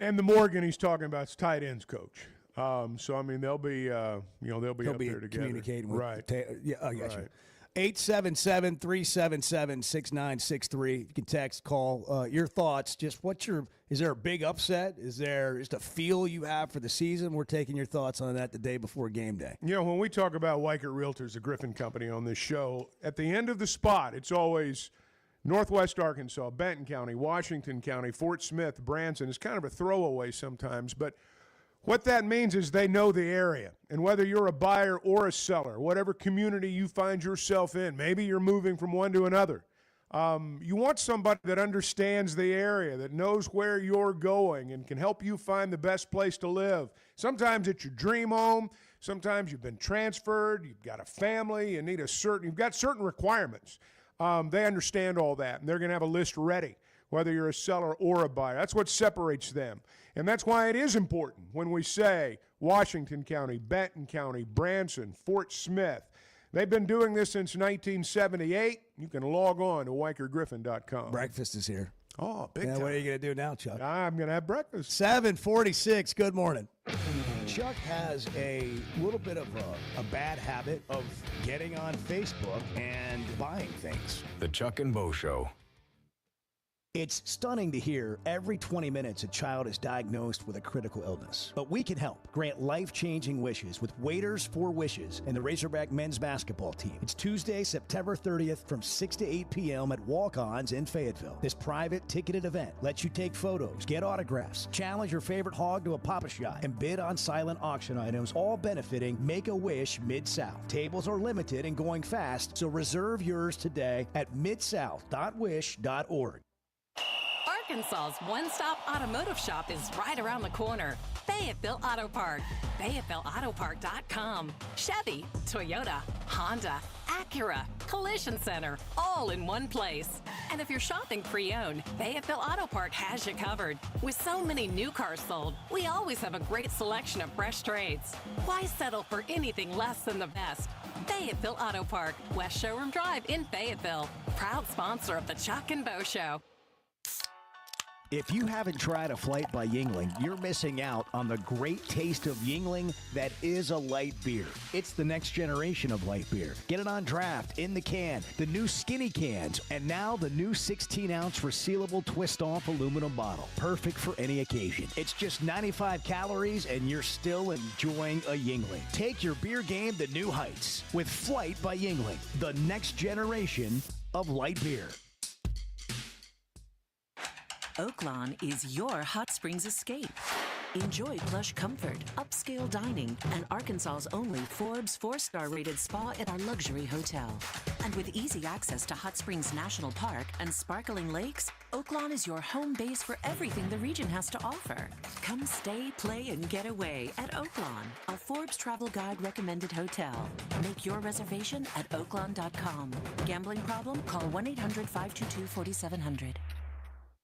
And the Morgan he's talking about is tight ends coach. So I mean they'll be up there together, communicating with right. I got right. you. 877-377-6963. You can text, call your thoughts. Just is there a big upset? Is there just a feel you have for the season? We're taking your thoughts on that the day before game day. When we talk about Weichert Realtors, the Griffin Company on this show, at the end of the spot, it's always Northwest Arkansas, Benton County, Washington County, Fort Smith, Branson. Is kind of a throwaway sometimes, but what that means is they know the area. And whether you're a buyer or a seller, whatever community you find yourself in, maybe you're moving from one to another, you want somebody that understands the area, that knows where you're going and can help you find the best place to live. Sometimes it's your dream home. Sometimes you've been transferred, you've got a family, you've got certain requirements. They understand all that, and they're going to have a list ready, whether you're a seller or a buyer. That's what separates them. And that's why it is important when we say Washington County, Benton County, Branson, Fort Smith. They've been doing this since 1978. You can log on to WeikerGriffin.com. Breakfast is here. Oh, big time. What are you going to do now, Chuck? I'm going to have breakfast. 7:46. Good morning. Chuck has a little bit of a bad habit of getting on Facebook and buying things. The Chuck and Bo Show. It's stunning to hear every 20 minutes a child is diagnosed with a critical illness. But we can help grant life-changing wishes with Waiters for Wishes and the Razorback men's basketball team. It's Tuesday, September 30th from 6 to 8 p.m. at Walk-Ons in Fayetteville. This private ticketed event lets you take photos, get autographs, challenge your favorite hog to a Pop-A-Shot, and bid on silent auction items, all benefiting Make-A-Wish Mid-South. Tables are limited and going fast, so reserve yours today at midsouth.wish.org. Arkansas's one-stop automotive shop is right around the corner. Fayetteville Auto Park. FayettevilleAutoPark.com. Chevy, Toyota, Honda, Acura, Collision Center, all in one place. And if you're shopping pre-owned, Fayetteville Auto Park has you covered. With so many new cars sold, we always have a great selection of fresh trades. Why settle for anything less than the best? Fayetteville Auto Park, West Showroom Drive in Fayetteville. Proud sponsor of the Chuck and Bo Show. If you haven't tried a flight by Yuengling, you're missing out on the great taste of Yuengling that is a light beer. It's the next generation of light beer. Get it on draft, in the can, the new skinny cans, and now the new 16-ounce resealable twist-off aluminum bottle. Perfect for any occasion. It's just 95 calories, and you're still enjoying a Yuengling. Take your beer game to new heights with Flight by Yuengling, the next generation of light beer. Oaklawn is your hot springs escape. Enjoy plush comfort, upscale dining, and Arkansas's only Forbes 4-star rated spa at our luxury hotel. And with easy access to Hot Springs National Park and sparkling lakes, Oaklawn is your home base for everything the region has to offer. Come stay, play, and get away at Oaklawn, a Forbes Travel Guide recommended hotel. Make your reservation at oaklawn.com. Gambling problem? Call 1-800-522-4700.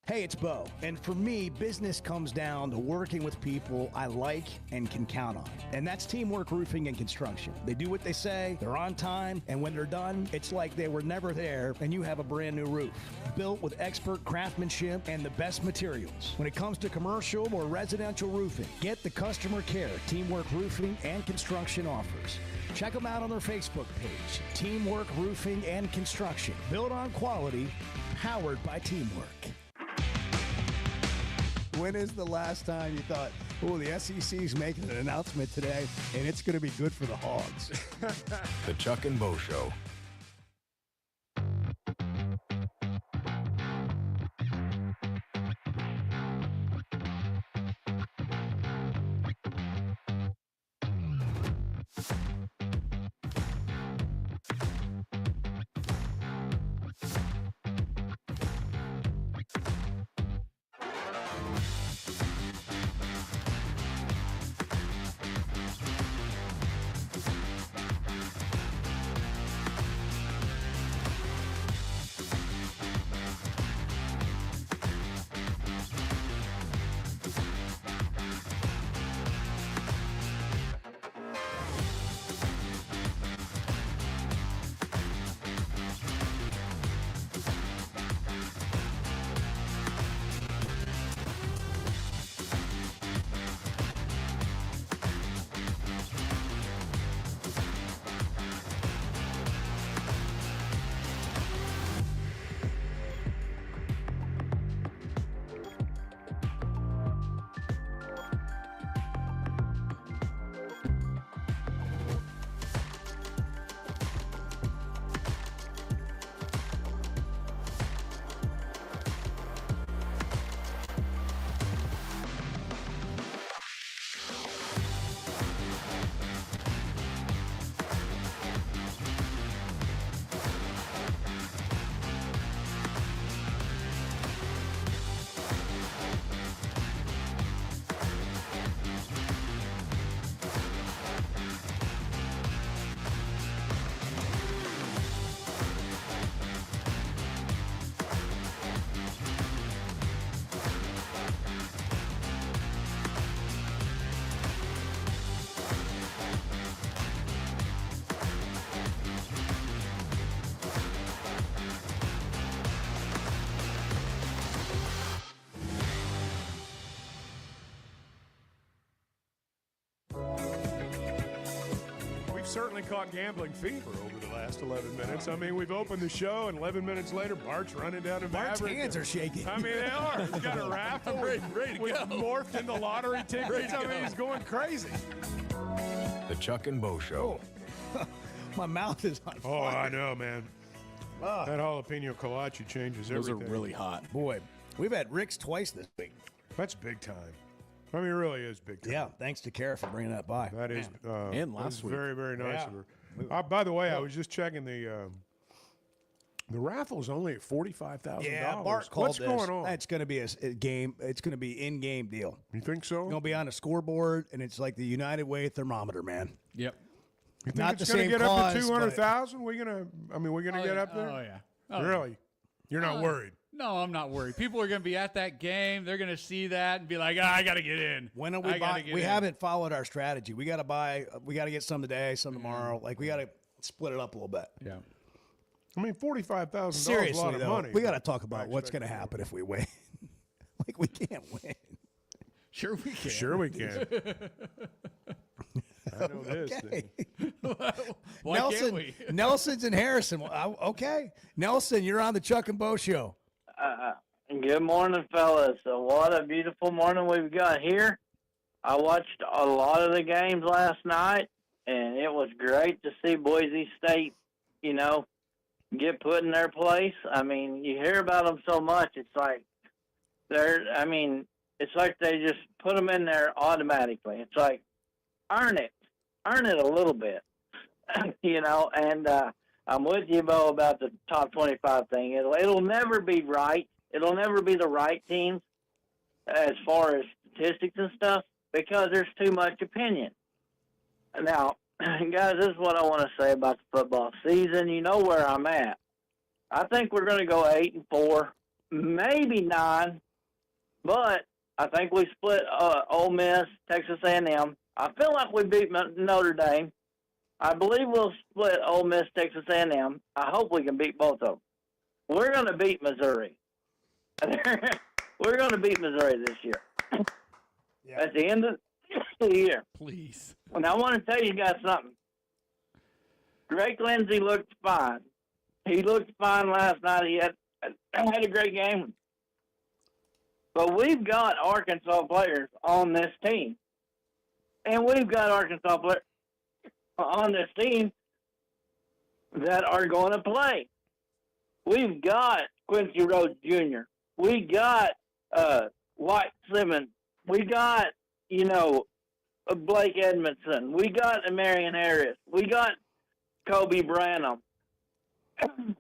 Hey, it's Bo, and for me, business comes down to working with people I like and can count on. And that's Teamwork Roofing and Construction. They do what they say, they're on time, and when they're done, it's like they were never there and you have a brand new roof. Built with expert craftsmanship and the best materials. When it comes to commercial or residential roofing, get the customer care Teamwork Roofing and Construction offers. Check them out on their Facebook page, Teamwork Roofing and Construction. Built on quality, powered by teamwork. When is the last time you thought, oh, the SEC's making an announcement today, and it's going to be good for the Hogs? The Chuck and Bo Show. certainly caught gambling fever over the last 11 minutes. I mean, we've opened the show, and 11 minutes later, Bart's running down to Bart's Maverick. hands are shaking. I mean, they are. He's got a raffle. ready to We've go. morphed into lottery tickets. I mean, he's going crazy. The Chuck and Bo Show. My mouth is on fire. Oh, I know, man. That jalapeno kolache changes Those everything. are really hot. Boy, we've had Rick's twice this week. That's big time. I mean, it really is big time. Yeah, thanks to Kara for bringing that by. That is, And last that's week. very, very nice Yeah. of her. By the way, I was just checking the raffle's only at $45,000. Yeah, Bart called What's this. going on? It's going to be a game. It's going to be in-game deal. You think so? It's going to be on a scoreboard, and it's like the United Way thermometer, man. Yep. You think Not it's the gonna same get up to cause, 200,000? We're gonna get up there. Oh, yeah. Oh, Really? You're not worried? No, I'm not worried. People are going to be at that game. They're going to see that and be like, I got to get in. When are I we gotta buy? get We in. haven't followed our strategy. We got to buy. We got to get some today, some tomorrow. Like we got to split it up a little bit. Yeah. I mean, $45,000 is a Seriously, lot of though, money. we got to talk about what's going to happen if we win. Like we can't win. Sure we can. Sure we can. I know this. Okay. Why Nelson, can't we? Nelson's and Harrison. Well, okay, Nelson, you're on the Chuck and Bo Show. Good morning, fellas. So what a beautiful morning we've got here. I watched a lot of the games last night, and it was great to see Boise State, get put in their place. I mean, you hear about them so much. It's like it's like they just put them in there automatically. It's like, earn it a little bit, and I'm with you, Bo, about the top 25 thing. It'll never be right. It'll never be the right teams as far as statistics and stuff because there's too much opinion. Now, guys, this is what I want to say about the football season. You know where I'm at. I think we're going to go 8-4, maybe 9, but I think we split Ole Miss, Texas A&M. I feel like we beat Notre Dame. I believe we'll split Ole Miss, Texas A&M. I hope we can beat both of them. We're going to beat Missouri. We're going to beat Missouri this year. At the end of the year. Please. And I want to tell you guys something. Drake Lindsey looked fine. He looked fine last night. He had a great game. But we've got Arkansas players on this team. And we've got Arkansas players on this team that are going to play. We've got Quincy Rhodes Jr. We got White Simmons. We got, Blake Edmondson. We got Marion Harris. We got Kobe Branham.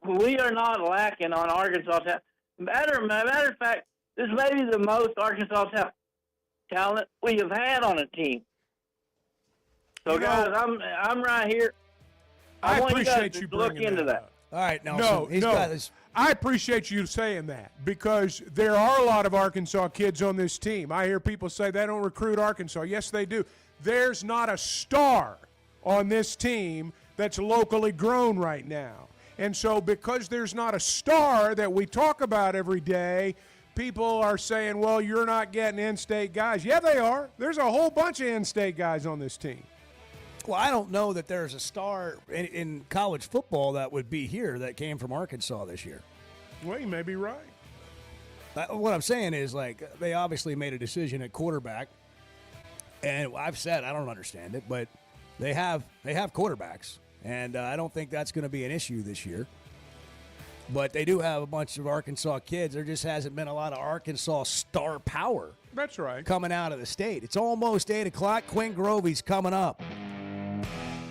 We are not lacking on Arkansas talent. Matter of fact, this may be the most Arkansas talent we have had on a team. So, guys, I'm right here. I want you guys to look into that. All right, Nelson. He's got his. I appreciate you saying that because there are a lot of Arkansas kids on this team. I hear people say they don't recruit Arkansas. Yes, they do. There's not a star on this team that's locally grown right now. And so because there's not a star that we talk about every day, people are saying, well, you're not getting in-state guys. Yeah, they are. There's a whole bunch of in-state guys on this team. Well, I don't know that there's a star in college football that would be here that came from Arkansas this year. Well, you may be right. What I'm saying is, like, they obviously made a decision at quarterback, and I've said I don't understand it, but they have quarterbacks, and I don't think that's going to be an issue this year. But they do have a bunch of Arkansas kids. There just hasn't been a lot of Arkansas star power. That's right. Coming out of the state. It's almost 8 o'clock. Quinn Grovey's coming up.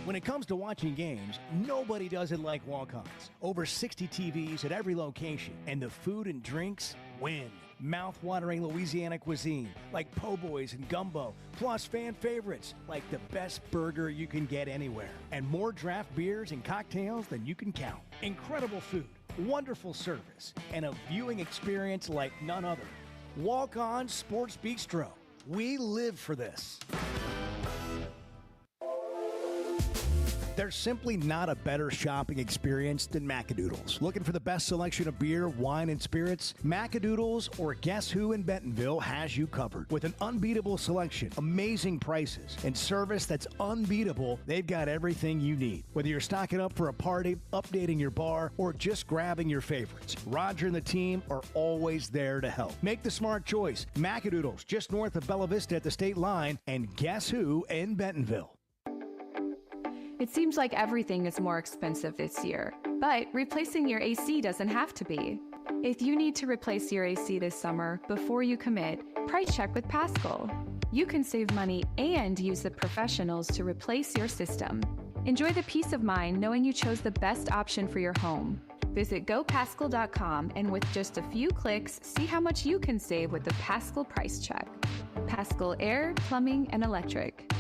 When it comes to watching games, nobody does it like Walk-Ons. Over 60 TVs at every location, and the food and drinks win. Mouth-watering Louisiana cuisine like po' boys and gumbo, plus fan favorites like the best burger you can get anywhere, and more draft beers and cocktails than you can count. Incredible food, wonderful service, and a viewing experience like none other. Walk-On Sports Bistro. We live for this. There's simply not a better shopping experience than Macadoodles. Looking for the best selection of beer, wine, and spirits? Macadoodles or Guess Who in Bentonville has you covered. With an unbeatable selection, amazing prices, and service that's unbeatable, they've got everything you need. Whether you're stocking up for a party, updating your bar, or just grabbing your favorites, Roger and the team are always there to help. Make the smart choice. Macadoodles, just north of Bella Vista at the state line, and Guess Who in Bentonville. It seems like everything is more expensive this year, but replacing your AC doesn't have to be. If you need to replace your AC this summer, before you commit, price check with Paschal. You can save money and use the professionals to replace your system. Enjoy the peace of mind knowing you chose the best option for your home. Visit gopaschal.com and with just a few clicks, see how much you can save with the Paschal Price Check. Paschal Air, Plumbing, and Electric.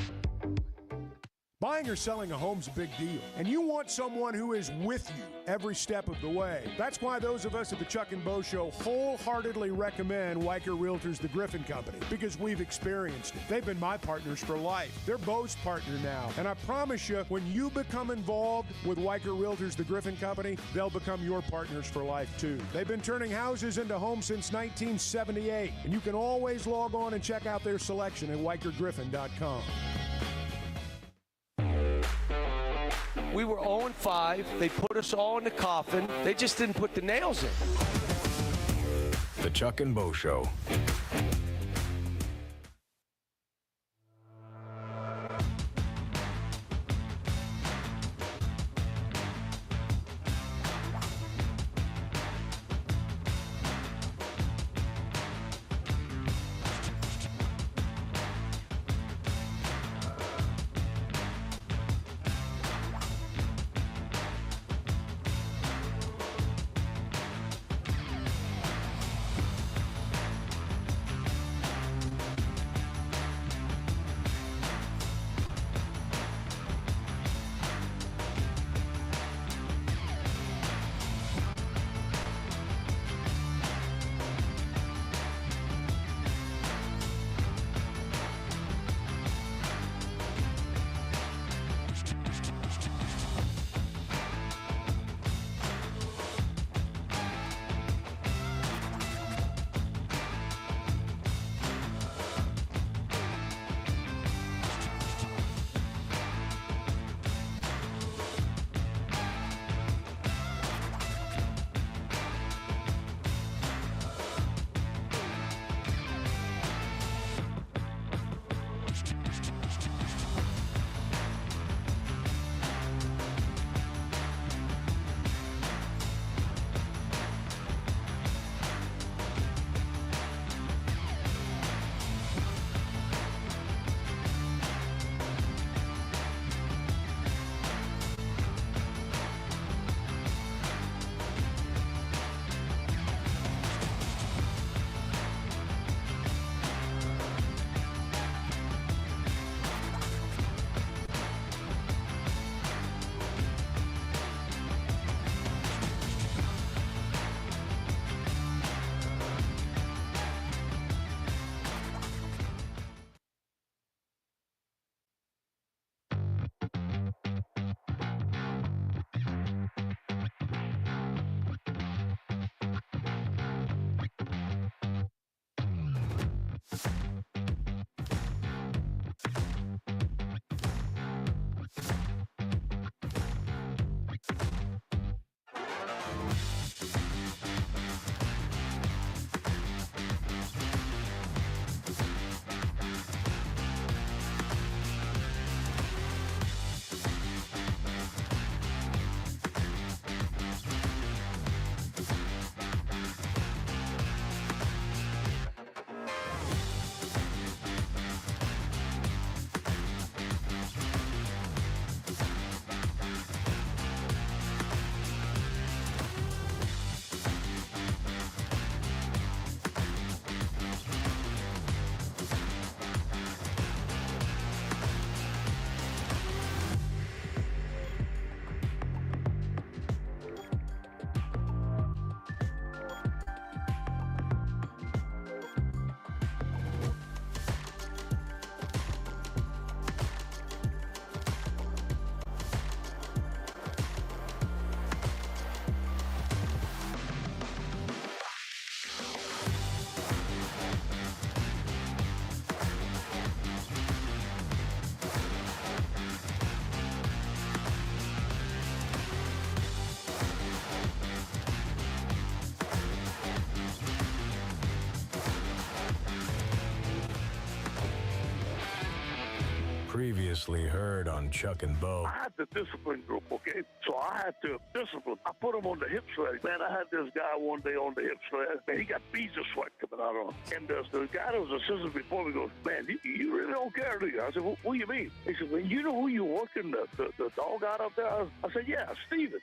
Buying or selling a home's a big deal, and you want someone who is with you every step of the way. That's why those of us at the Chuck and Bo Show wholeheartedly recommend Weicker Realtors, the Griffin Company, because we've experienced it. They've been my partners for life. They're Bo's partner now, and I promise you, when you become involved with Weicker Realtors, the Griffin Company, they'll become your partners for life too. They've been turning houses into homes since 1978, and you can always log on and check out their selection at WeicherGriffin.com. We were 0-5. They put us all in the coffin. They just didn't put the nails in. The Chuck and Bo Show. Previously heard on Chuck and Bo. I had the discipline group, okay? So I had to discipline. I put him on the hip sled. Man, I had this guy one day on the hip sled. Man, he got beads of sweat coming out on him. And the guy that was assistant before me goes, man, you really don't care, do you? I said, what do you mean? He said, well, you know who you working the dog out up there? I said, yeah, Steven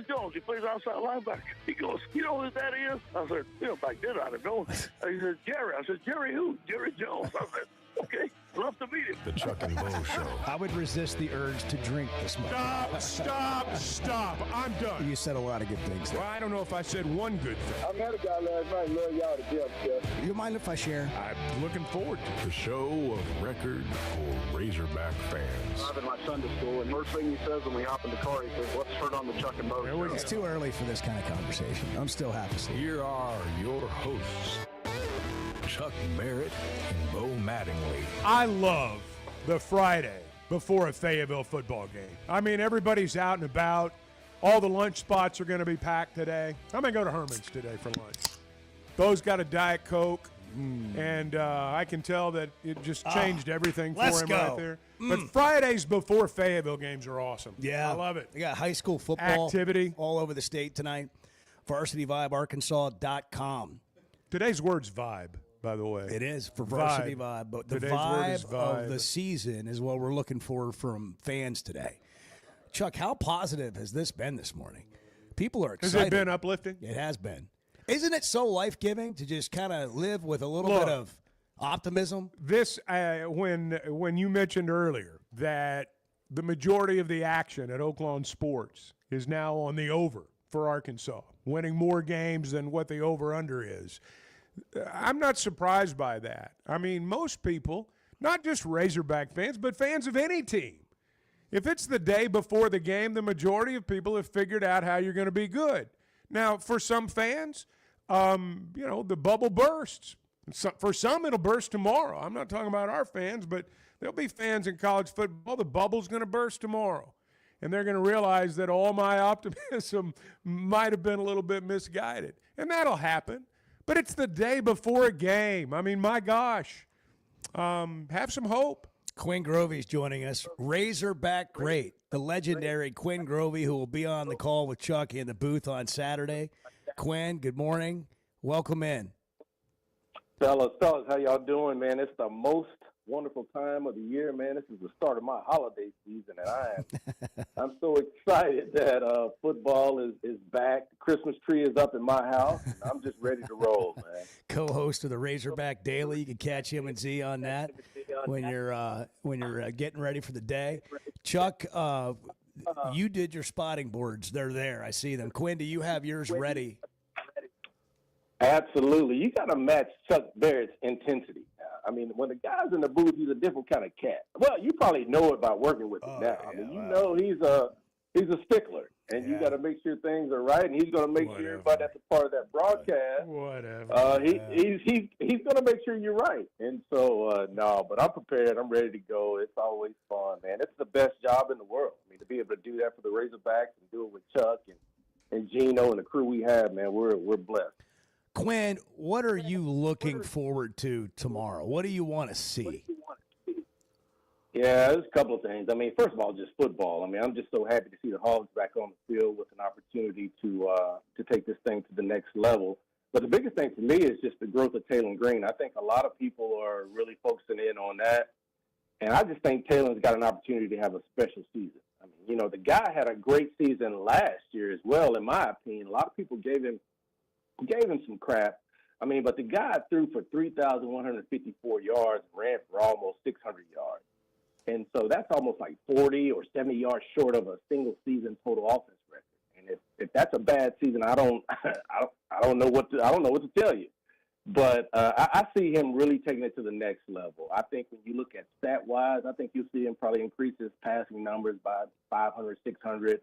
Jones. He plays outside linebacker. He goes, you know who that is? I said, back then I didn't know. He said, Jerry. I said, Jerry who? Jerry Jones. I said, okay, love to meet him. The Chuck and Bo Show. I would resist the urge to drink this morning. Stop. I'm done. You said a lot of good things there. Well, I don't know if I said one good thing. I met a guy last night. Love y'all to death, Jeff. You mind if I share? I'm looking forward to The show of record for Razorback fans. Driving my son to school, and first thing he says when we hop in the car, he says, let's turn on the Chuck and Bo Show. It's too early for this kind of conversation. I'm still half asleep. Here are your hosts, Chuck Barrett and Bo Mattingly. I love the Friday before a Fayetteville football game. I mean, everybody's out and about. All the lunch spots are going to be packed today. I'm going to go to Herman's today for lunch. Bo's got a Diet Coke, and I can tell that it just changed everything for him right there. But Fridays before Fayetteville games are awesome. Yeah. I love it. We got high school football activity all over the state tonight. VarsityVibeArkansas.com. Today's word's vibe, by the way. It is for Varsity Vibe. But the vibe of the season is what we're looking for from fans today. Chuck, how positive has this been this morning? People are excited. Has it been uplifting? It has been. Isn't it so life-giving to just kind of live with a little bit of optimism? This, when you mentioned earlier that the majority of the action at Oaklawn Sports is now on the over for Arkansas, winning more games than what the over-under is. I'm not surprised by that. I mean, most people, not just Razorback fans, but fans of any team, if it's the day before the game, the majority of people have figured out how you're going to be good. Now, for some fans, the bubble bursts. For some, it'll burst tomorrow. I'm not talking about our fans, but there'll be fans in college football. The bubble's going to burst tomorrow. And they're going to realize that all my optimism might have been a little bit misguided. And that'll happen. But it's the day before a game. I mean, my gosh. Have some hope. Quinn Grovey's joining us. Razorback great. The legendary Quinn Grovey, who will be on the call with Chuck in the booth on Saturday. Quinn, good morning. Welcome in. Fellas, how y'all doing, man? It's the most wonderful time of the year, man. This is the start of my holiday season, and I'm so excited that football is back. The Christmas tree is up in my house, and I'm just ready to roll, man. Co-host of the Razorback Daily. You can catch him and Z on that when you're getting ready for the day. Chuck, you did your spotting boards. They're there. I see them. Quinn, do you have yours ready? Absolutely. You got to match Chuck Barrett's intensity. I mean, when the guy's in the booth, he's a different kind of cat. Well, you probably know it by working with him now. I mean, you know he's a stickler, and you got to make sure things are right, and he's going to make sure everybody that's a part of that broadcast. He's going to make sure you're right. And so, but I'm prepared. I'm ready to go. It's always fun, man. It's the best job in the world. I mean, to be able to do that for the Razorbacks and do it with Chuck and Gino and the crew we have, man, we're blessed. Quinn, what are you looking forward to tomorrow? What do you want to see? Yeah, there's a couple of things. I mean, first of all, just football. I mean, I'm just so happy to see the Hogs back on the field with an opportunity to take this thing to the next level. But the biggest thing for me is just the growth of Taylon Green. I think a lot of people are really focusing in on that. And I just think Taylon's got an opportunity to have a special season. I mean, the guy had a great season last year as well, in my opinion. A lot of people gave him some crap. I mean, but the guy threw for 3,154 yards and ran for almost 600 yards. And so that's almost like 40 or 70 yards short of a single season total offense record. And if that's a bad season, I don't know what to tell you. But I see him really taking it to the next level. I think when you look at stat-wise, I think you'll see him probably increase his passing numbers by 500, 600.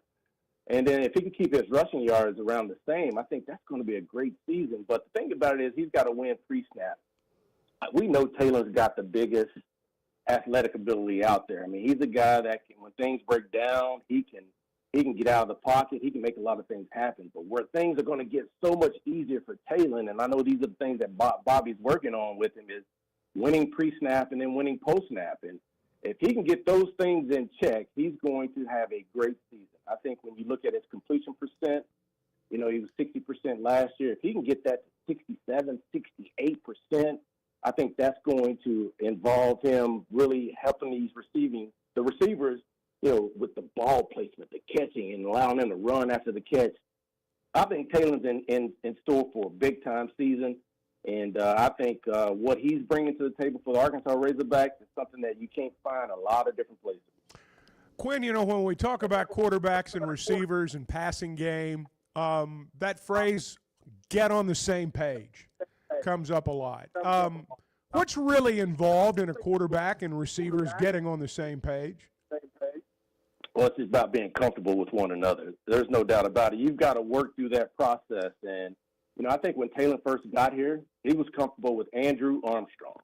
And then if he can keep his rushing yards around the same, I think that's going to be a great season. But the thing about it is he's got to win pre-snap. We know Taylor's got the biggest athletic ability out there. I mean, he's a guy that can, when things break down, he can get out of the pocket. He can make a lot of things happen. But where things are going to get so much easier for Taylor, and I know these are the things that Bobby's working on with him, is winning pre-snap and then winning post-snap. And If he can get those things in check, he's going to have a great season. I think when you look at his completion percent, he was 60% last year. If he can get that to 67, 68%, I think that's going to involve him really helping the receivers, with the ball placement, the catching, and allowing them to run after the catch. I think Taylor's in store for a big-time season, and I think what he's bringing to the table for the Arkansas Razorbacks is something that you can't find a lot of different places. Quinn, when we talk about quarterbacks and receivers and passing game, that phrase, get on the same page, comes up a lot. What's really involved in a quarterback and receivers getting on the same page? Well, it's just about being comfortable with one another. There's no doubt about it. You've got to work through that process. And, I think when Taylor first got here, he was comfortable with Andrew Armstrong.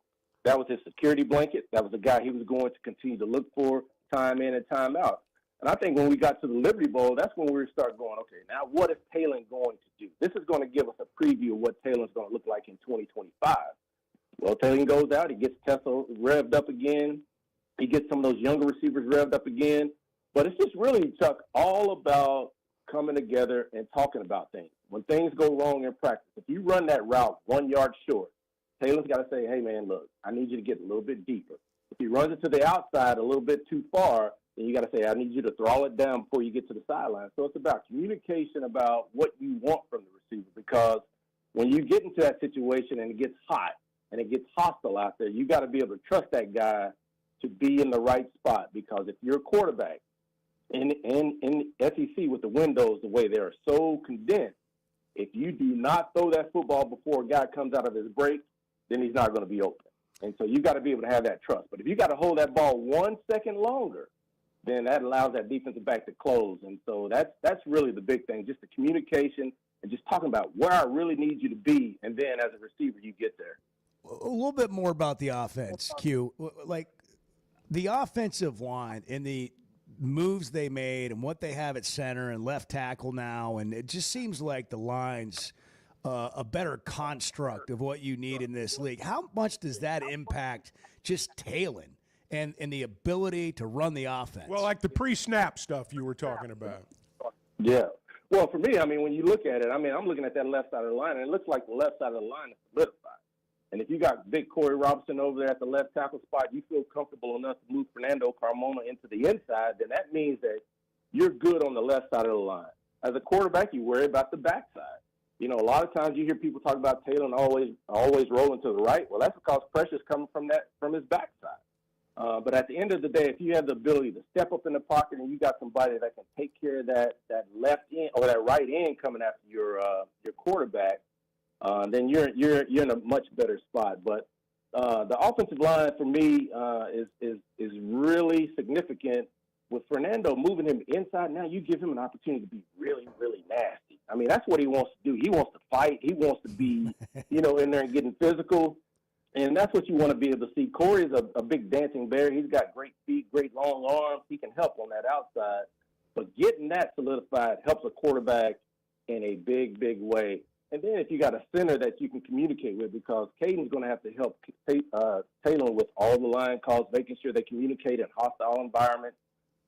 That was his security blanket. That was the guy he was going to continue to look for time in and time out. And I think when we got to the Liberty Bowl, that's when we start going, okay, now what is Taylor going to do? This is going to give us a preview of what Taylor's going to look like in 2025. Well, Taylor goes out, he gets Tesla revved up again. He gets some of those younger receivers revved up again. But it's just really, Chuck, all about coming together and talking about things. When things go wrong in practice, if you run that route 1 yard short, Taylor's got to say, hey, man, look, I need you to get a little bit deeper. If he runs it to the outside a little bit too far, then you got to say, I need you to throttle it down before you get to the sideline. So it's about communication about what you want from the receiver, because when you get into that situation and it gets hot and it gets hostile out there, you got to be able to trust that guy to be in the right spot, because if you're a quarterback, in SEC with the windows the way they are so condensed, if you do not throw that football before a guy comes out of his break, then he's not going to be open. And so you got to be able to have that trust. But if you got to hold that ball 1 second longer, then that allows that defensive back to close. And so that's really the big thing, just the communication and just talking about where I really need you to be. And then as a receiver, you get there. A little bit more about the offense, Q. Like the offensive line and the moves they made and what they have at center and left tackle now, and it just seems like the line's a better construct of what you need in this league. How much does that impact just Taylor and the ability to run the offense? Well, like the pre-snap stuff you were talking about. Yeah. Well, for me, when you look at it, I'm looking at that left side of the line, and it looks like the left side of the line is solidified. And if you got big Corey Robinson over there at the left tackle spot, you feel comfortable enough to move Fernando Carmona into the inside, then that means that you're good on the left side of the line. As a quarterback, you worry about the backside. A lot of times you hear people talk about Taylor and always rolling to the right. Well, that's because pressure's coming from his backside. But at the end of the day, if you have the ability to step up in the pocket and you got somebody that can take care of that left end or that right end coming after your quarterback, then you're in a much better spot. But the offensive line for me is really significant. With Fernando moving him inside, now you give him an opportunity to be really, really nasty. That's what he wants to do. He wants to fight. He wants to be, in there and getting physical. And that's what you want to be able to see. Corey is a big dancing bear. He's got great feet, great long arms. He can help on that outside. But getting that solidified helps a quarterback in a big, big way. And then if you got a center that you can communicate with, because Caden's going to have to help Taylor with all the line calls, making sure they communicate in hostile environments,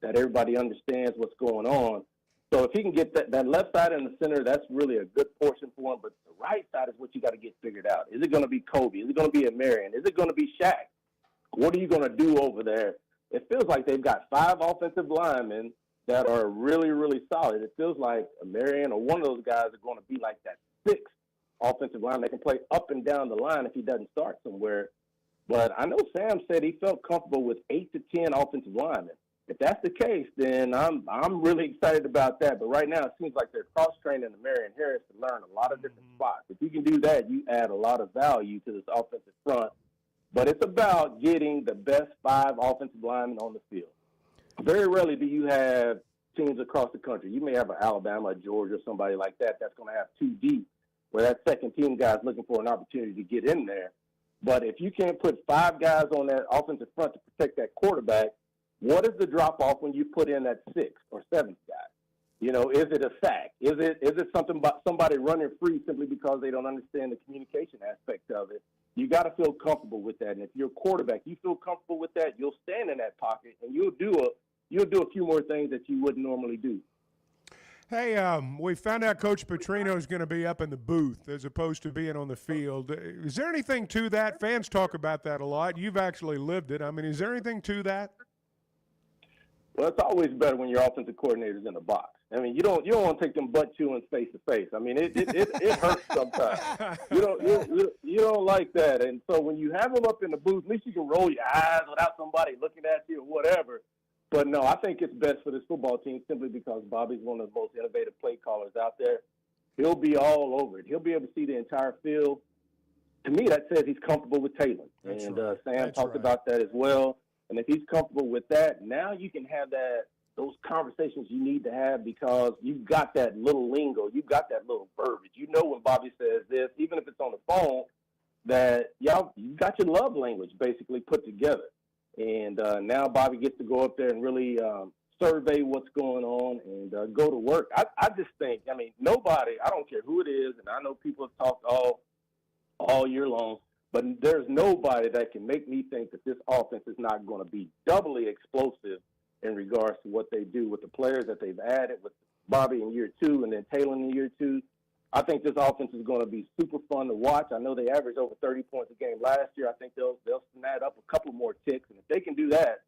that everybody understands what's going on. So if he can get that left side in the center, that's really a good portion for him. But the right side is what you got to get figured out. Is it going to be Kobe? Is it going to be Marion? Is it going to be Shaq? What are you going to do over there? It feels like they've got 5 offensive linemen that are really, really solid. It feels like Marion or one of those guys are going to be like that 6th offensive lineman that can play up and down the line if he doesn't start somewhere. But I know Sam said he felt comfortable with 8 to 10 offensive linemen. If that's the case, then I'm really excited about that. But right now, it seems like they're cross-training Marion Harris to learn a lot of different spots. If you can do that, you add a lot of value to this offensive front. But it's about getting the best 5 offensive linemen on the field. Very rarely do you have teams across the country. You may have an Alabama, a Georgia, or somebody like that that's going to have 2 deep, where that second-team guy is looking for an opportunity to get in there. But if you can't put 5 guys on that offensive front to protect that quarterback, what is the drop-off when you put in that 6th or 7th guy? Is it a sack? Is it something about somebody running free simply because they don't understand the communication aspect of it? You got to feel comfortable with that. And if you're a quarterback, you feel comfortable with that, you'll stand in that pocket and you'll do a few more things that you wouldn't normally do. Hey, we found out Coach Petrino is going to be up in the booth as opposed to being on the field. Is there anything to that? Fans talk about that a lot. You've actually lived it. I mean, is there anything to that? Well, it's always better when your offensive coordinator's in the box. I mean, you don't want to take them butt chewing face to face. I mean, it hurts sometimes. You don't like that. And so when you have them up in the booth, at least you can roll your eyes without somebody looking at you or whatever. But no, I think it's best for this football team simply because Bobby's one of the most innovative play callers out there. He'll be all over it. He'll be able to see the entire field. To me, that says he's comfortable with Taylor. That's and right. Sam talked about that as well. And if he's comfortable with that, now you can have those conversations you need to have because you've got that little lingo. You've got that little verbiage. You know when Bobby says this, even if it's on the phone, that you got your love language basically put together. And now Bobby gets to go up there and really survey what's going on and go to work. I just think, I mean, nobody, I don't care who it is, and I know people have talked all year long, but there's nobody that can make me think that this offense is not going to be doubly explosive in regards to what they do with the players that they've added with Bobby in year 2 and then Taylor in year 2. I think this offense is going to be super fun to watch. I know they averaged over 30 points a game last year. I think they'll snap up a couple more ticks. And if they can do that,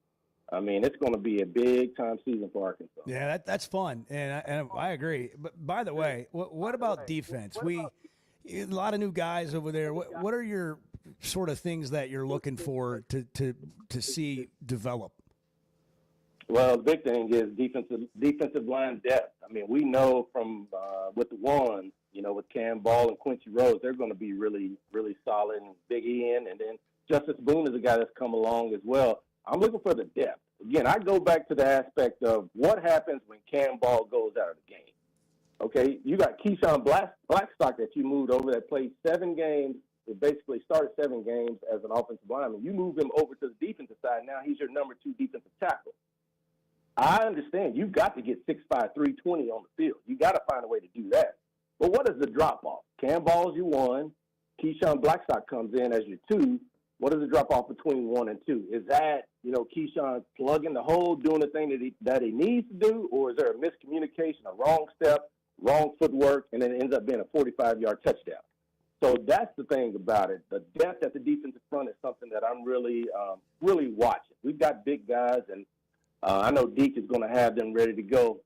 I mean, it's going to be a big-time season for Arkansas. Yeah, that's fun, and I agree. But, by the way, what about defense? A lot of new guys over there. What are your sort of things that you're looking for to see develop? Well, the big thing is defensive line depth. I mean, we know from with the ones, with Cam Ball and Quincy Rose, they're going to be really, really solid. And Big Ian, and then Justice Boone is a guy that's come along as well. I'm looking for the depth. Again, I go back to the aspect of what happens when Cam Ball goes out of the game. Okay, you got Keyshawn Blackstock that you moved over that played 7 games. It basically started 7 games as an offensive lineman. You move him over to the defensive side. Now he's your number 2 defensive tackle. I understand you've got to get 6'5", 320 on the field. You got to find a way to do that. But what is the drop-off? Cam Ball is your 1. Keyshawn Blackstock comes in as your 2. What is the drop-off between 1 and 2? Is that, Keyshawn plugging the hole, doing the thing that he needs to do, or is there a miscommunication, a wrong step, wrong footwork, and then it ends up being a 45-yard touchdown? So that's the thing about it. The depth at the defensive front is something that I'm really, really watching. We've got big guys, and I know Deke is going to have them ready to go.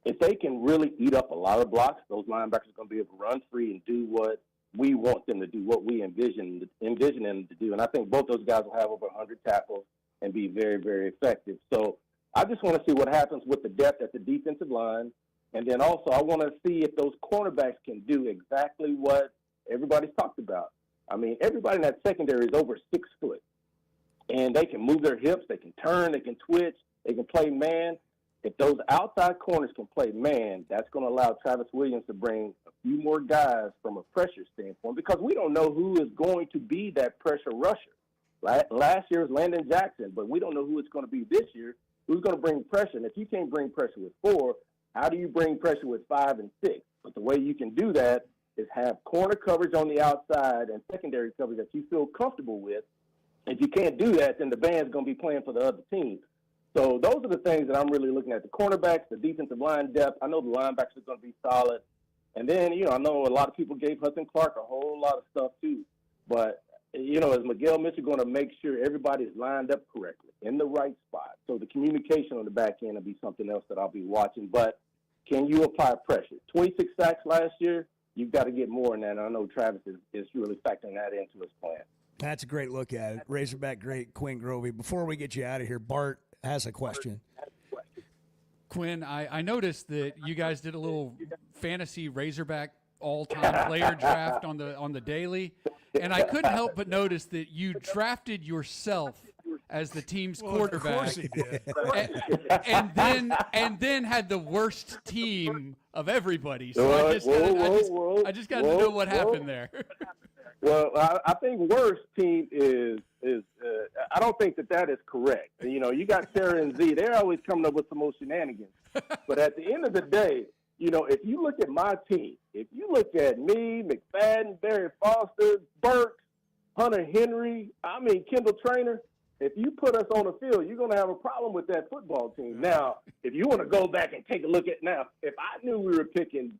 If they can really eat up a lot of blocks, those linebackers are going to be able to run free and do what we want them to do, what we envision them to do. And I think both those guys will have over 100 tackles and be very, very effective. So I just want to see what happens with the depth at the defensive line. And then also I want to see if those cornerbacks can do exactly what everybody's talked about. I mean, everybody in that secondary is over 6 foot. And they can move their hips, they can turn, they can twitch, they can play man. If those outside corners can play man, that's going to allow Travis Williams to bring a few more guys from a pressure standpoint because we don't know who is going to be that pressure rusher. Last year was Landon Jackson, but we don't know who it's going to be this year. Who's going to bring pressure? And if you can't bring pressure with 4, how do you bring pressure with 5 and 6? But the way you can do that is have corner coverage on the outside and secondary coverage that you feel comfortable with. If you can't do that, then the band's going to be playing for the other team. So those are the things that I'm really looking at. The cornerbacks, the defensive line depth. I know the linebackers are going to be solid. And then, I know a lot of people gave Hudson Clark a whole lot of stuff too. But, is Miguel Mitchell going to make sure everybody's lined up correctly in the right spot? So the communication on the back end will be something else that I'll be watching. But can you apply pressure? 26 sacks last year. You've got to get more than that. And I know Travis is really factoring that into his plan. That's a great look at it. Razorback great, Quinn Grovey. Before we get you out of here, Bart has a question. Quinn, I noticed that you guys did a little fantasy Razorback all-time player draft on the daily, and I couldn't help but notice that you drafted yourself as the team's quarterback. Of course he did. and then had the worst team of everybody. So I just got to know what happened there. Well, I think worst team is I don't think that is correct. You got Sarah and Z. They're always coming up with some more shenanigans. But at the end of the day, if you look at my team, if you look at me, McFadden, Barry Foster, Burks, Hunter Henry, Kendall Traynor, if you put us on the field, you're going to have a problem with that football team. Now, if you want to go back and take a look at now, if I knew we were picking,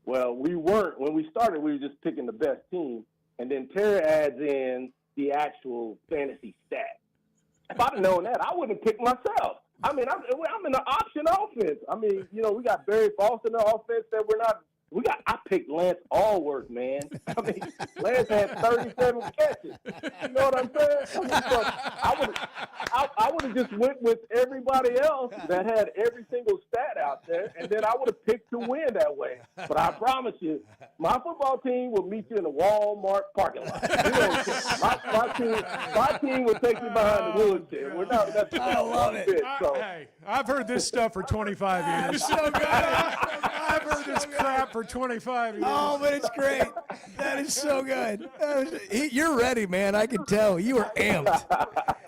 well, we weren't. When we started, we were just picking the best team, and then Terry adds in the actual fantasy stat. If I'd have known that, I wouldn't have picked myself. I'm in the option offense. We got Barry Foster in the offense that I picked Lance Allworth, man. Lance had 37 catches. You know what I'm saying? I would have just went with everybody else that had every single stat out there, and then I would have picked to win that way. But I promise you, my football team will meet you in the Walmart parking lot. My team will take you behind the woodshed. We're not. I love it. Hey, I've heard this stuff for 25 years. So good. I've heard this crap for 25 years. Oh, but it's great. That is so good. You're ready, man. I can tell. You are amped.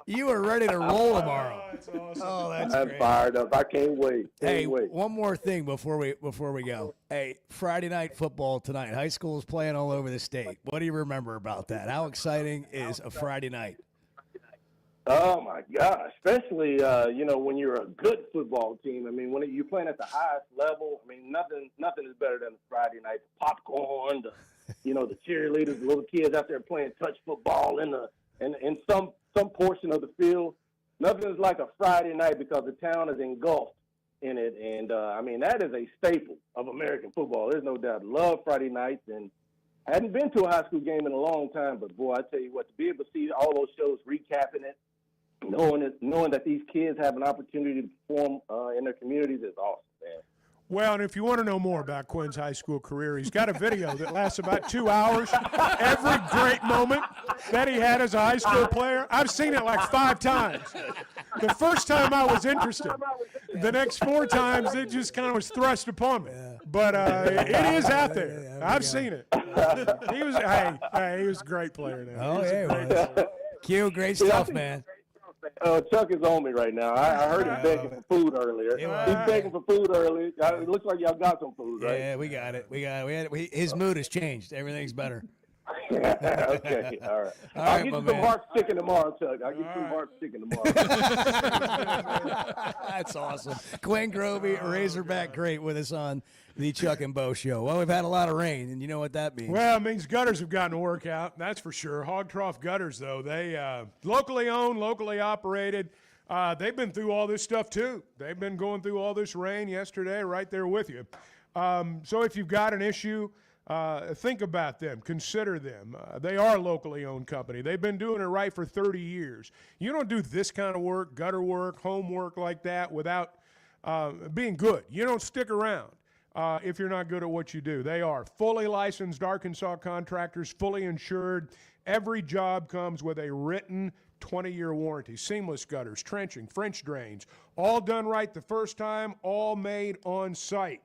You are ready to roll tomorrow. That's awesome. Oh, that's I'm great. fired up. I can't wait. Hey, one more thing before we go. Hey, Friday night football tonight. High school is playing all over the state. What do you remember about that? How exciting is a Friday night? Oh my gosh! Especially when you're a good football team. When you're playing at the highest level. Nothing is better than the Friday night popcorn. The cheerleaders, the little kids out there playing touch football in some portion of the field. Nothing is like a Friday night because the town is engulfed in it, and that is a staple of American football. There's no doubt. Love Friday nights, and I hadn't been to a high school game in a long time, but boy, I tell you what, to be able to see all those shows recapping it. Knowing that these kids have an opportunity to perform in their communities is awesome, man. Well, and if you want to know more about Quinn's high school career, he's got a video that lasts about 2 hours. Every great moment that he had as a high school player, I've seen it like 5 times. The first time I was interested. The next 4 times, it just kind of was thrust upon me. But it is out there. I've seen it. He was a great player now. Oh, yeah, Q, great stuff, man. Chuck is on me right now. I heard him begging for food earlier. He's begging for food earlier. It looks like y'all got some food, right? Yeah, we got it. His mood has changed. Everything's better. Okay, all right. I'll get you some Hart's chicken tomorrow, Chuck. I'll get you some Hart's chicken tomorrow. That's awesome. Quinn Grovey, Razorback Great, with us on the Chuck and Bo Show. Well, we've had a lot of rain, and you know what that means. Well, it means gutters have gotten to work out, that's for sure. Hog Trough Gutters, though, they locally owned, locally operated. They've been through all this stuff, too. They've been going through all this rain yesterday, right there with you. So if you've got an issue, think about them. Consider them. They are a locally owned company. They've been doing it right for 30 years. You don't do this kind of work, gutter work, home work like that without being good. You don't stick around if you're not good at what you do. They are fully licensed Arkansas contractors, fully insured. Every job comes with a written 20-year warranty. Seamless gutters, trenching, French drains, all done right the first time, all made on site.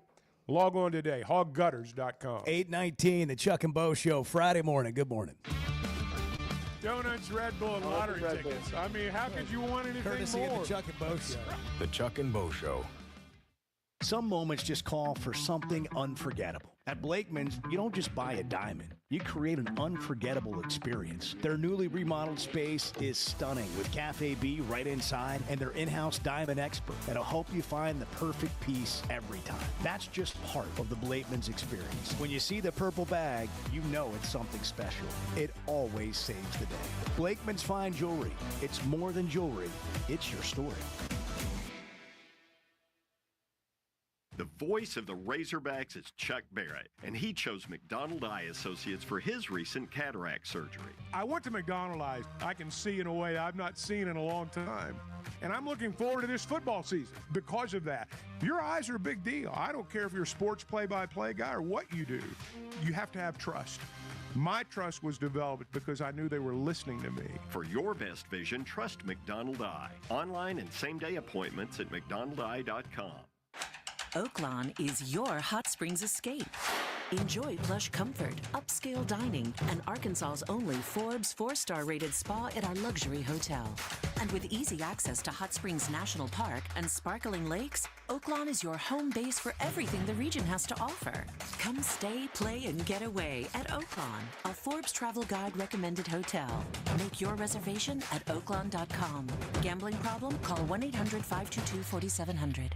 Log on today, hoggutters.com. 8:19, the Chuck and Bo Show, Friday morning. Good morning. Donuts, Red Bull, and lottery tickets. How could you want anything Courtesy more? of the Chuck and Bo Show. The Chuck and Bo Show. Some moments just call for something unforgettable. At Blakeman's, you don't just buy a diamond. You create an unforgettable experience. Their newly remodeled space is stunning with Cafe B right inside and their in-house diamond expert that'll help you find the perfect piece every time. That's just part of the Blakeman's experience. When you see the purple bag, you know it's something special. It always saves the day. Blakeman's Fine Jewelry. It's more than jewelry. It's your story. The voice of the Razorbacks is Chuck Barrett, and he chose McDonald Eye Associates for his recent cataract surgery. I went to McDonald Eye. I can see in a way I've not seen in a long time. And I'm looking forward to this football season because of that. Your eyes are a big deal. I don't care if you're a sports play-by-play guy or what you do. You have to have trust. My trust was developed because I knew they were listening to me. For your best vision, trust McDonald Eye. Online and same-day appointments at McDonaldEye.com. Oaklawn is your hot springs escape. Enjoy plush comfort, upscale dining, and Arkansas's only Forbes 4-star rated spa at our luxury hotel. And with easy access to Hot Springs National Park and sparkling lakes, Oaklawn is your home base for everything the region has to offer. Come stay, play, and get away at Oaklawn, a Forbes Travel Guide recommended hotel. Make your reservation at oaklawn.com. Gambling problem? Call 1-800-522-4700.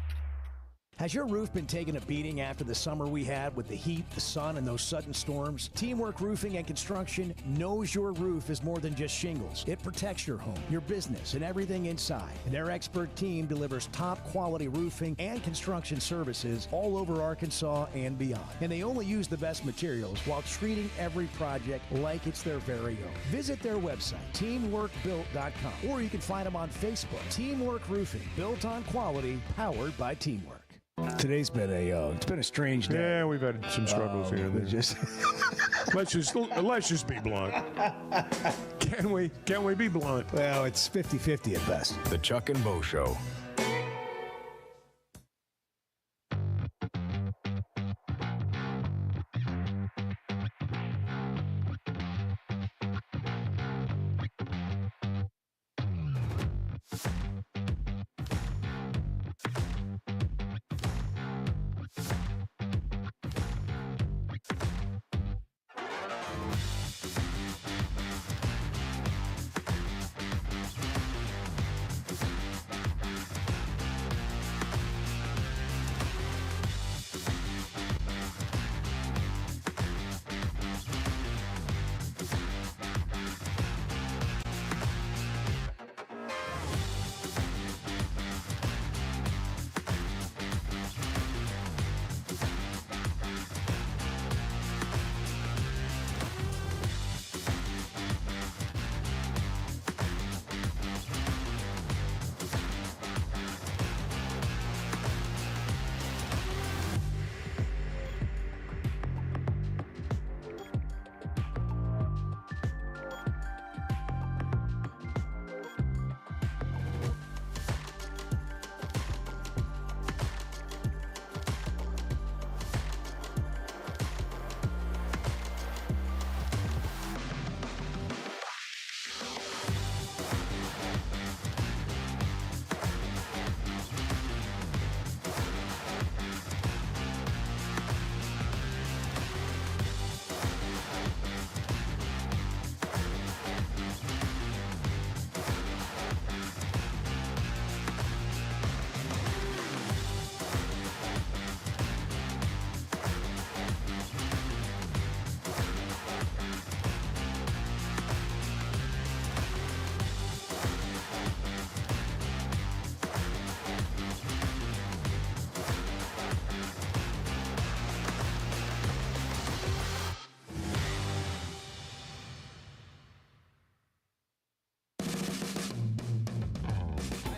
Has your roof been taking a beating after the summer we had with the heat, the sun, and those sudden storms? Teamwork Roofing and Construction knows your roof is more than just shingles. It protects your home, your business, and everything inside. And their expert team delivers top-quality roofing and construction services all over Arkansas and beyond. And they only use the best materials while treating every project like it's their very own. Visit their website, teamworkbuilt.com, or you can find them on Facebook. Teamwork Roofing, built on quality, powered by teamwork. Today's been it's been a strange day. Yeah, we've had some struggles here and there. Let's just be blunt. Can we be blunt? Well, it's 50-50 at best. The Chuck and Bo Show.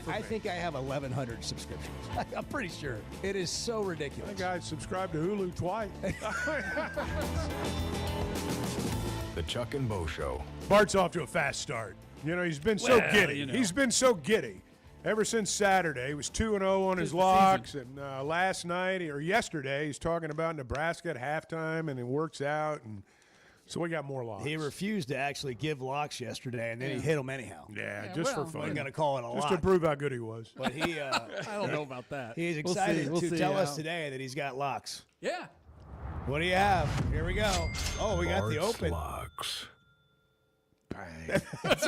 I think I have 1,100 subscriptions. I'm pretty sure. It is so ridiculous. I think I subscribed to Hulu twice. The Chuck and Bo Show. Bart's off to a fast start. You know, he's been so giddy. He's been so giddy ever since Saturday. He was 2-0 on his locks. And last night or yesterday, he's talking about Nebraska at halftime, and it works out. And so we got more locks. He refused to actually give locks yesterday, and then he hit them anyhow. Yeah, just for fun. We're going to call it a just lock. to prove how good he was. But he, I don't know about that. He's excited to tell us today that he's got locks. Yeah. What do you have? Here we go. Oh, we got the Bart's open. Locks. Bang. That's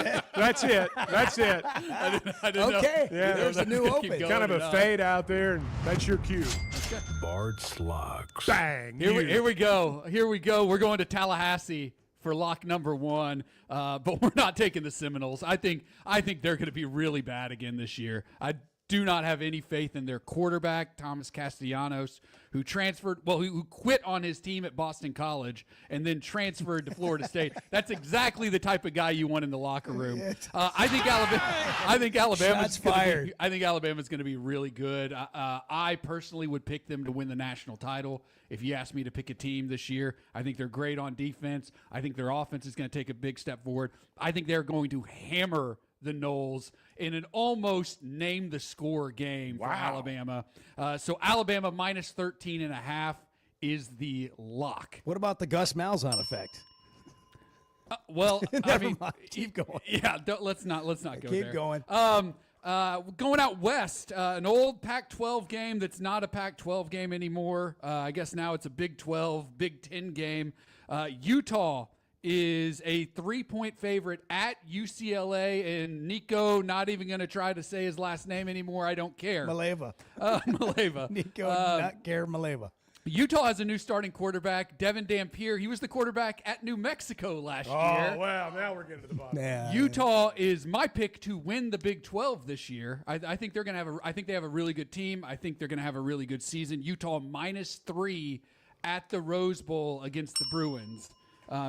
it. That's it. I didn't know. Okay. Yeah, there's the new open. Kind of a fade out there, and that's your cue. Bart's Locks. Bang. Here we go. Here we go. We're going to Tallahassee for lock number 1, but we're not taking the Seminoles. I think they're going to be really bad again this year. I do not have any faith in their quarterback, Thomas Castellanos, who quit on his team at Boston College and then transferred to Florida State. That's exactly the type of guy you want in the locker room. I think Alabama's going to be really good. I personally would pick them to win the national title. If you ask me to pick a team this year, I think they're great on defense. I think their offense is going to take a big step forward. I think they're going to hammer the Noles in an almost name the score game for Alabama. So Alabama minus 13.5 is the lock. What about the Gus Malzahn effect? Well, Never mind. Keep going. Yeah, let's not go there. Keep going. Going out west, an old Pac-12 game that's not a Pac-12 game anymore. I guess now it's a Big 12, Big 10 game. Utah is a 3-point favorite at UCLA, and Nico, not even going to try to say his last name anymore. I don't care. Maleva. Maleva. Nico, not care Maleva. Utah has a new starting quarterback, Devin Dampier. He was the quarterback at New Mexico last year. Oh, well, now we're getting to the bottom. Yeah. Utah is my pick to win the Big 12 this year. I think they're going to have I think they have a really good team. I think they're going to have a really good season. Utah -3 at the Rose Bowl against the Bruins.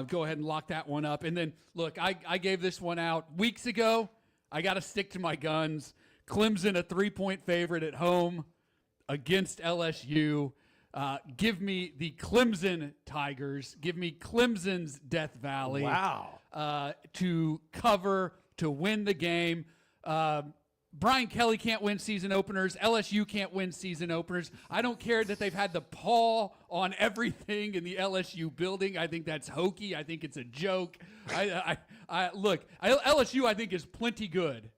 Go ahead and lock that one up. And then, look, I gave this one out weeks ago. I got to stick to my guns. Clemson, a 3-point favorite at home against LSU. Give me the Clemson Tigers. Give me Clemson's Death Valley. Wow. To cover, to win the game. Brian Kelly can't win season openers. LSU can't win season openers. I don't care that they've had the paw on everything in the LSU building. I think that's hokey. I think it's a joke. LSU I think is plenty good,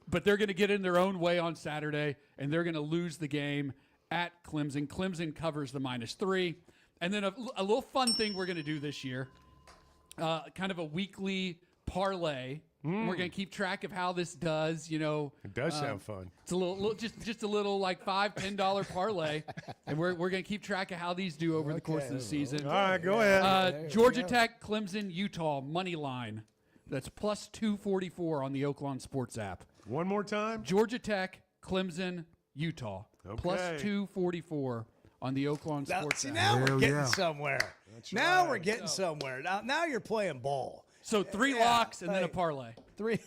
but they're going to get in their own way on Saturday, and they're going to lose the game at Clemson. Clemson covers the -3. And then a little fun thing we're going to do this year, kind of a weekly parlay. We're going to keep track of how this does. You know, it does sound fun. It's a little just a little like $5-10 parlay, and we're going to keep track of how these do over the course of the season. All right, go ahead. Georgia Tech, Clemson, Utah money line. That's +244 on the Oaklawn Sports app. One more time. Georgia Tech, Clemson, Utah. Okay. +244 on the Oaklawn Sports app. Now we're getting somewhere. Now we're getting somewhere. Now you're playing ball. So 3 locks and then a parlay. 3.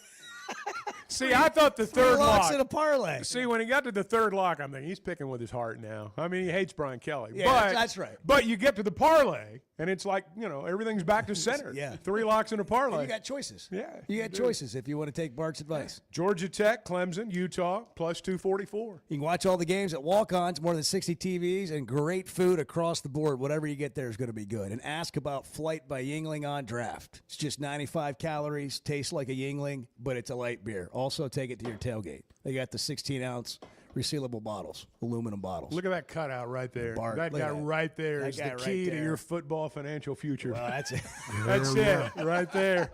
See, I thought the third locks lock. and a parlay. See, when he got to the third lock, I'm thinking he's picking with his heart now. I mean, he hates Brian Kelly. Yeah, but, that's right. But you get to the parlay, and it's like, everything's back to center. Yeah. 3 locks and a parlay. You got choices. Yeah. You got choices if you want to take Bart's advice. Georgia Tech, Clemson, Utah, +244. You can watch all the games at Walk-Ons, more than 60 TVs, and great food across the board. Whatever you get there is going to be good. And ask about Flight by Yuengling on draft. It's just 95 calories, tastes like a Yuengling, but it's a light beer. Also, take it to your tailgate. They got the 16-ounce resealable bottles, aluminum bottles. Look at that cutout right there. Bart, that look guy at that. right there That is the guy right key to there. your football financial future. Well, that's it. That's it right there.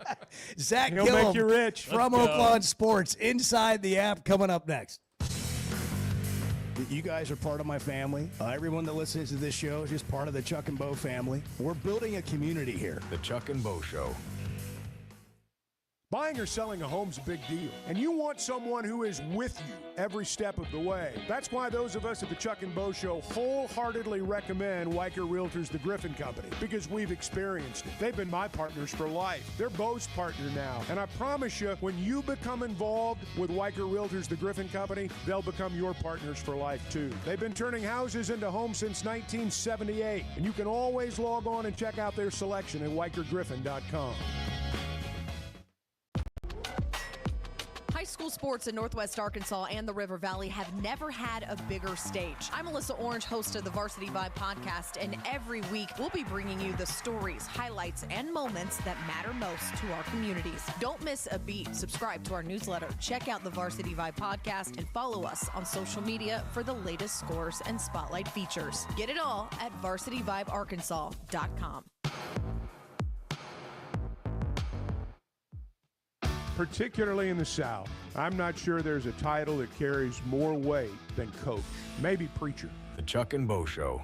Zach He'll Gillum make you rich. from Oaklawn Sports inside the app coming up next. You guys are part of my family. Everyone that listens to this show is just part of the Chuck and Bo family. We're building a community here. The Chuck and Bo Show. Buying or selling a home's a big deal, and you want someone who is with you every step of the way. That's why those of us at the Chuck and Bo Show wholeheartedly recommend Weicker Realtors, the Griffin Company, because we've experienced it. They've been my partners for life. They're Bo's partner now, and I promise you, when you become involved with Weicker Realtors, the Griffin Company, they'll become your partners for life too. They've been turning houses into homes since 1978, and you can always log on and check out their selection at WeicherGriffin.com. High school sports in Northwest Arkansas and the River Valley have never had a bigger stage. I'm Alyssa Orange, host of the Varsity Vibe podcast, and every week we'll be bringing you the stories, highlights, and moments that matter most to our communities. Don't miss a beat. Subscribe to our newsletter, check out the Varsity Vibe podcast, and follow us on social media for the latest scores and spotlight features. Get it all at varsityvibearkansas.com. Particularly in the South, I'm not sure there's a title that carries more weight than coach. Maybe preacher. The Chuck and Bo Show.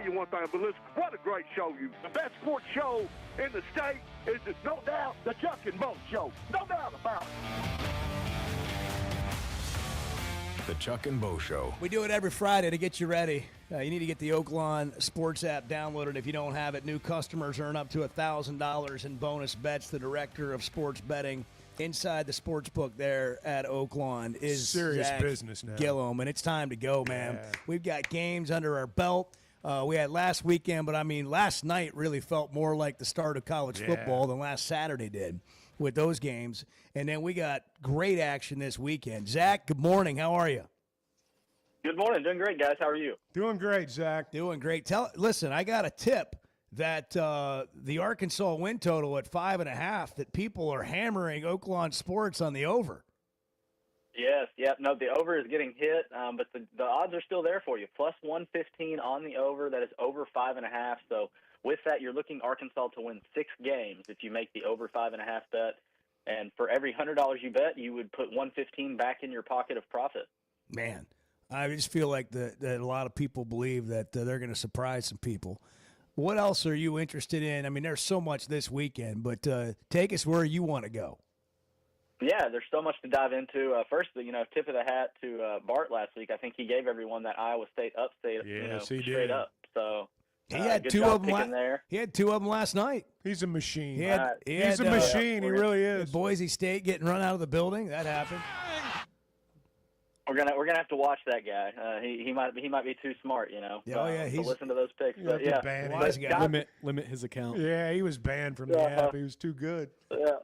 you one thing, but listen, what a great show you. The best sports show in the state is, no doubt, the Chuck and Bo Show. No doubt about it. The Chuck and Bo Show. We do it every Friday to get you ready. You need to get the Oaklawn Sports app downloaded if you don't have it. New customers earn up to $1,000 in bonus bets. The director of sports betting inside the sports book there at Oaklawn is serious Zach business now. Gillum, and it's time to go, man. Yeah. We've got games under our belt. We had last weekend, but I mean, last night really felt more like the start of college football than last Saturday did with those games. And then we got great action this weekend. Zach, good morning. How are you? Good morning. Doing great, guys. How are you? Doing great, Zach. Doing great. Listen, I got a tip that the Arkansas win total at 5.5, that people are hammering Oaklawn Sports on the over. Yes. Yep. No, the over is getting hit, but the odds are still there for you. Plus 115 on the over. That is over 5.5. So with that, you're looking Arkansas to win 6 games if you make the over 5.5 bet. And for every $100 you bet, you would put 115 back in your pocket of profit. Man, I just feel like that a lot of people believe that they're going to surprise some people. What else are you interested in? I mean, there's so much this weekend, but take us where you want to go. Yeah, there's so much to dive into. First, tip of the hat to Bart last week. I think he gave everyone that Iowa State upset, Yes, he straight did. up. So He had good two job of them. picking there. He had 2 of them last night. He's a machine. He's a machine. He really is. Boise State getting run out of the building. That happened. We're gonna have to watch that guy. He might be too smart, to listen to those picks. You But have to yeah, ban him. but guys- Limit his account. Yeah, he was banned from the app. He was too good. Yeah.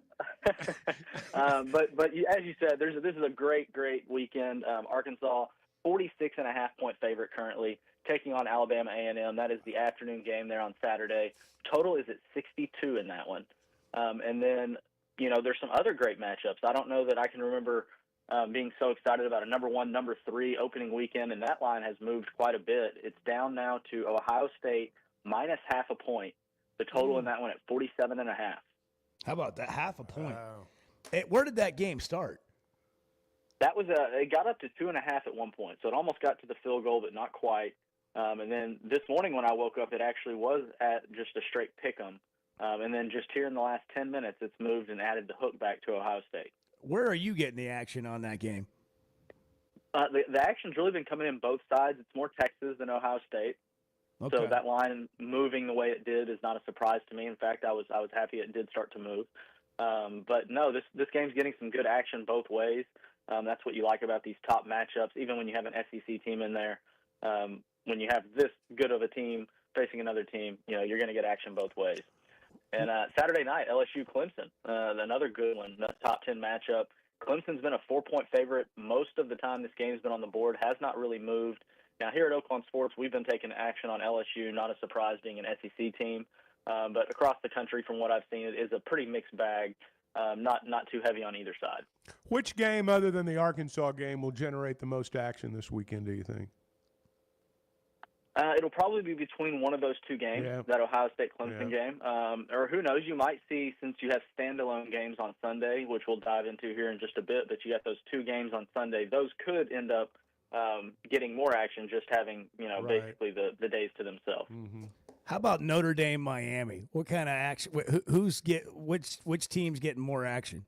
But as you said, this is a great weekend. Arkansas, 46.5-point favorite currently, taking on Alabama A&M. That is the afternoon game there on Saturday. Total is at 62 in that one. And then, there's some other great matchups. I don't know that I can remember being so excited about a number 1, number 3 opening weekend, and that line has moved quite a bit. It's down now to Ohio State minus half a point. The total in that one at 47.5. How about that? Half a point. Wow. Where did that game start? That was it got up to 2.5 at one point, so it almost got to the field goal, but not quite. And then this morning when I woke up, it actually was at just a straight pick'em. And then just here in the last 10 minutes, it's moved and added the hook back to Ohio State. Where are you getting the action on that game? The action's really been coming in both sides. It's more Texas than Ohio State. Okay. So that line moving the way it did is not a surprise to me. In fact, I was happy it did start to move. But no, this game's getting some good action both ways. That's what you like about these top matchups, even when you have an SEC team in there. When you have this good of a team facing another team, you're going to get action both ways. And Saturday night, LSU-Clemson, another good one, the top 10 matchup. Clemson's been a 4-point favorite most of the time this game's been on the board, has not really moved. Now, here at Oaklawn Sports, we've been taking action on LSU, not a surprise being an SEC team. But across the country, from what I've seen, it is a pretty mixed bag, not too heavy on either side. Which game other than the Arkansas game will generate the most action this weekend, do you think? It'll probably be between one of those two games, that Ohio State-Clemson game. Or who knows, you might see, since you have standalone games on Sunday, which we'll dive into here in just a bit, but you got those 2 games on Sunday. Those could end up getting more action, just having, basically the days to themselves. Mm-hmm. How about Notre Dame, Miami? What kind of action? Which team's getting more action?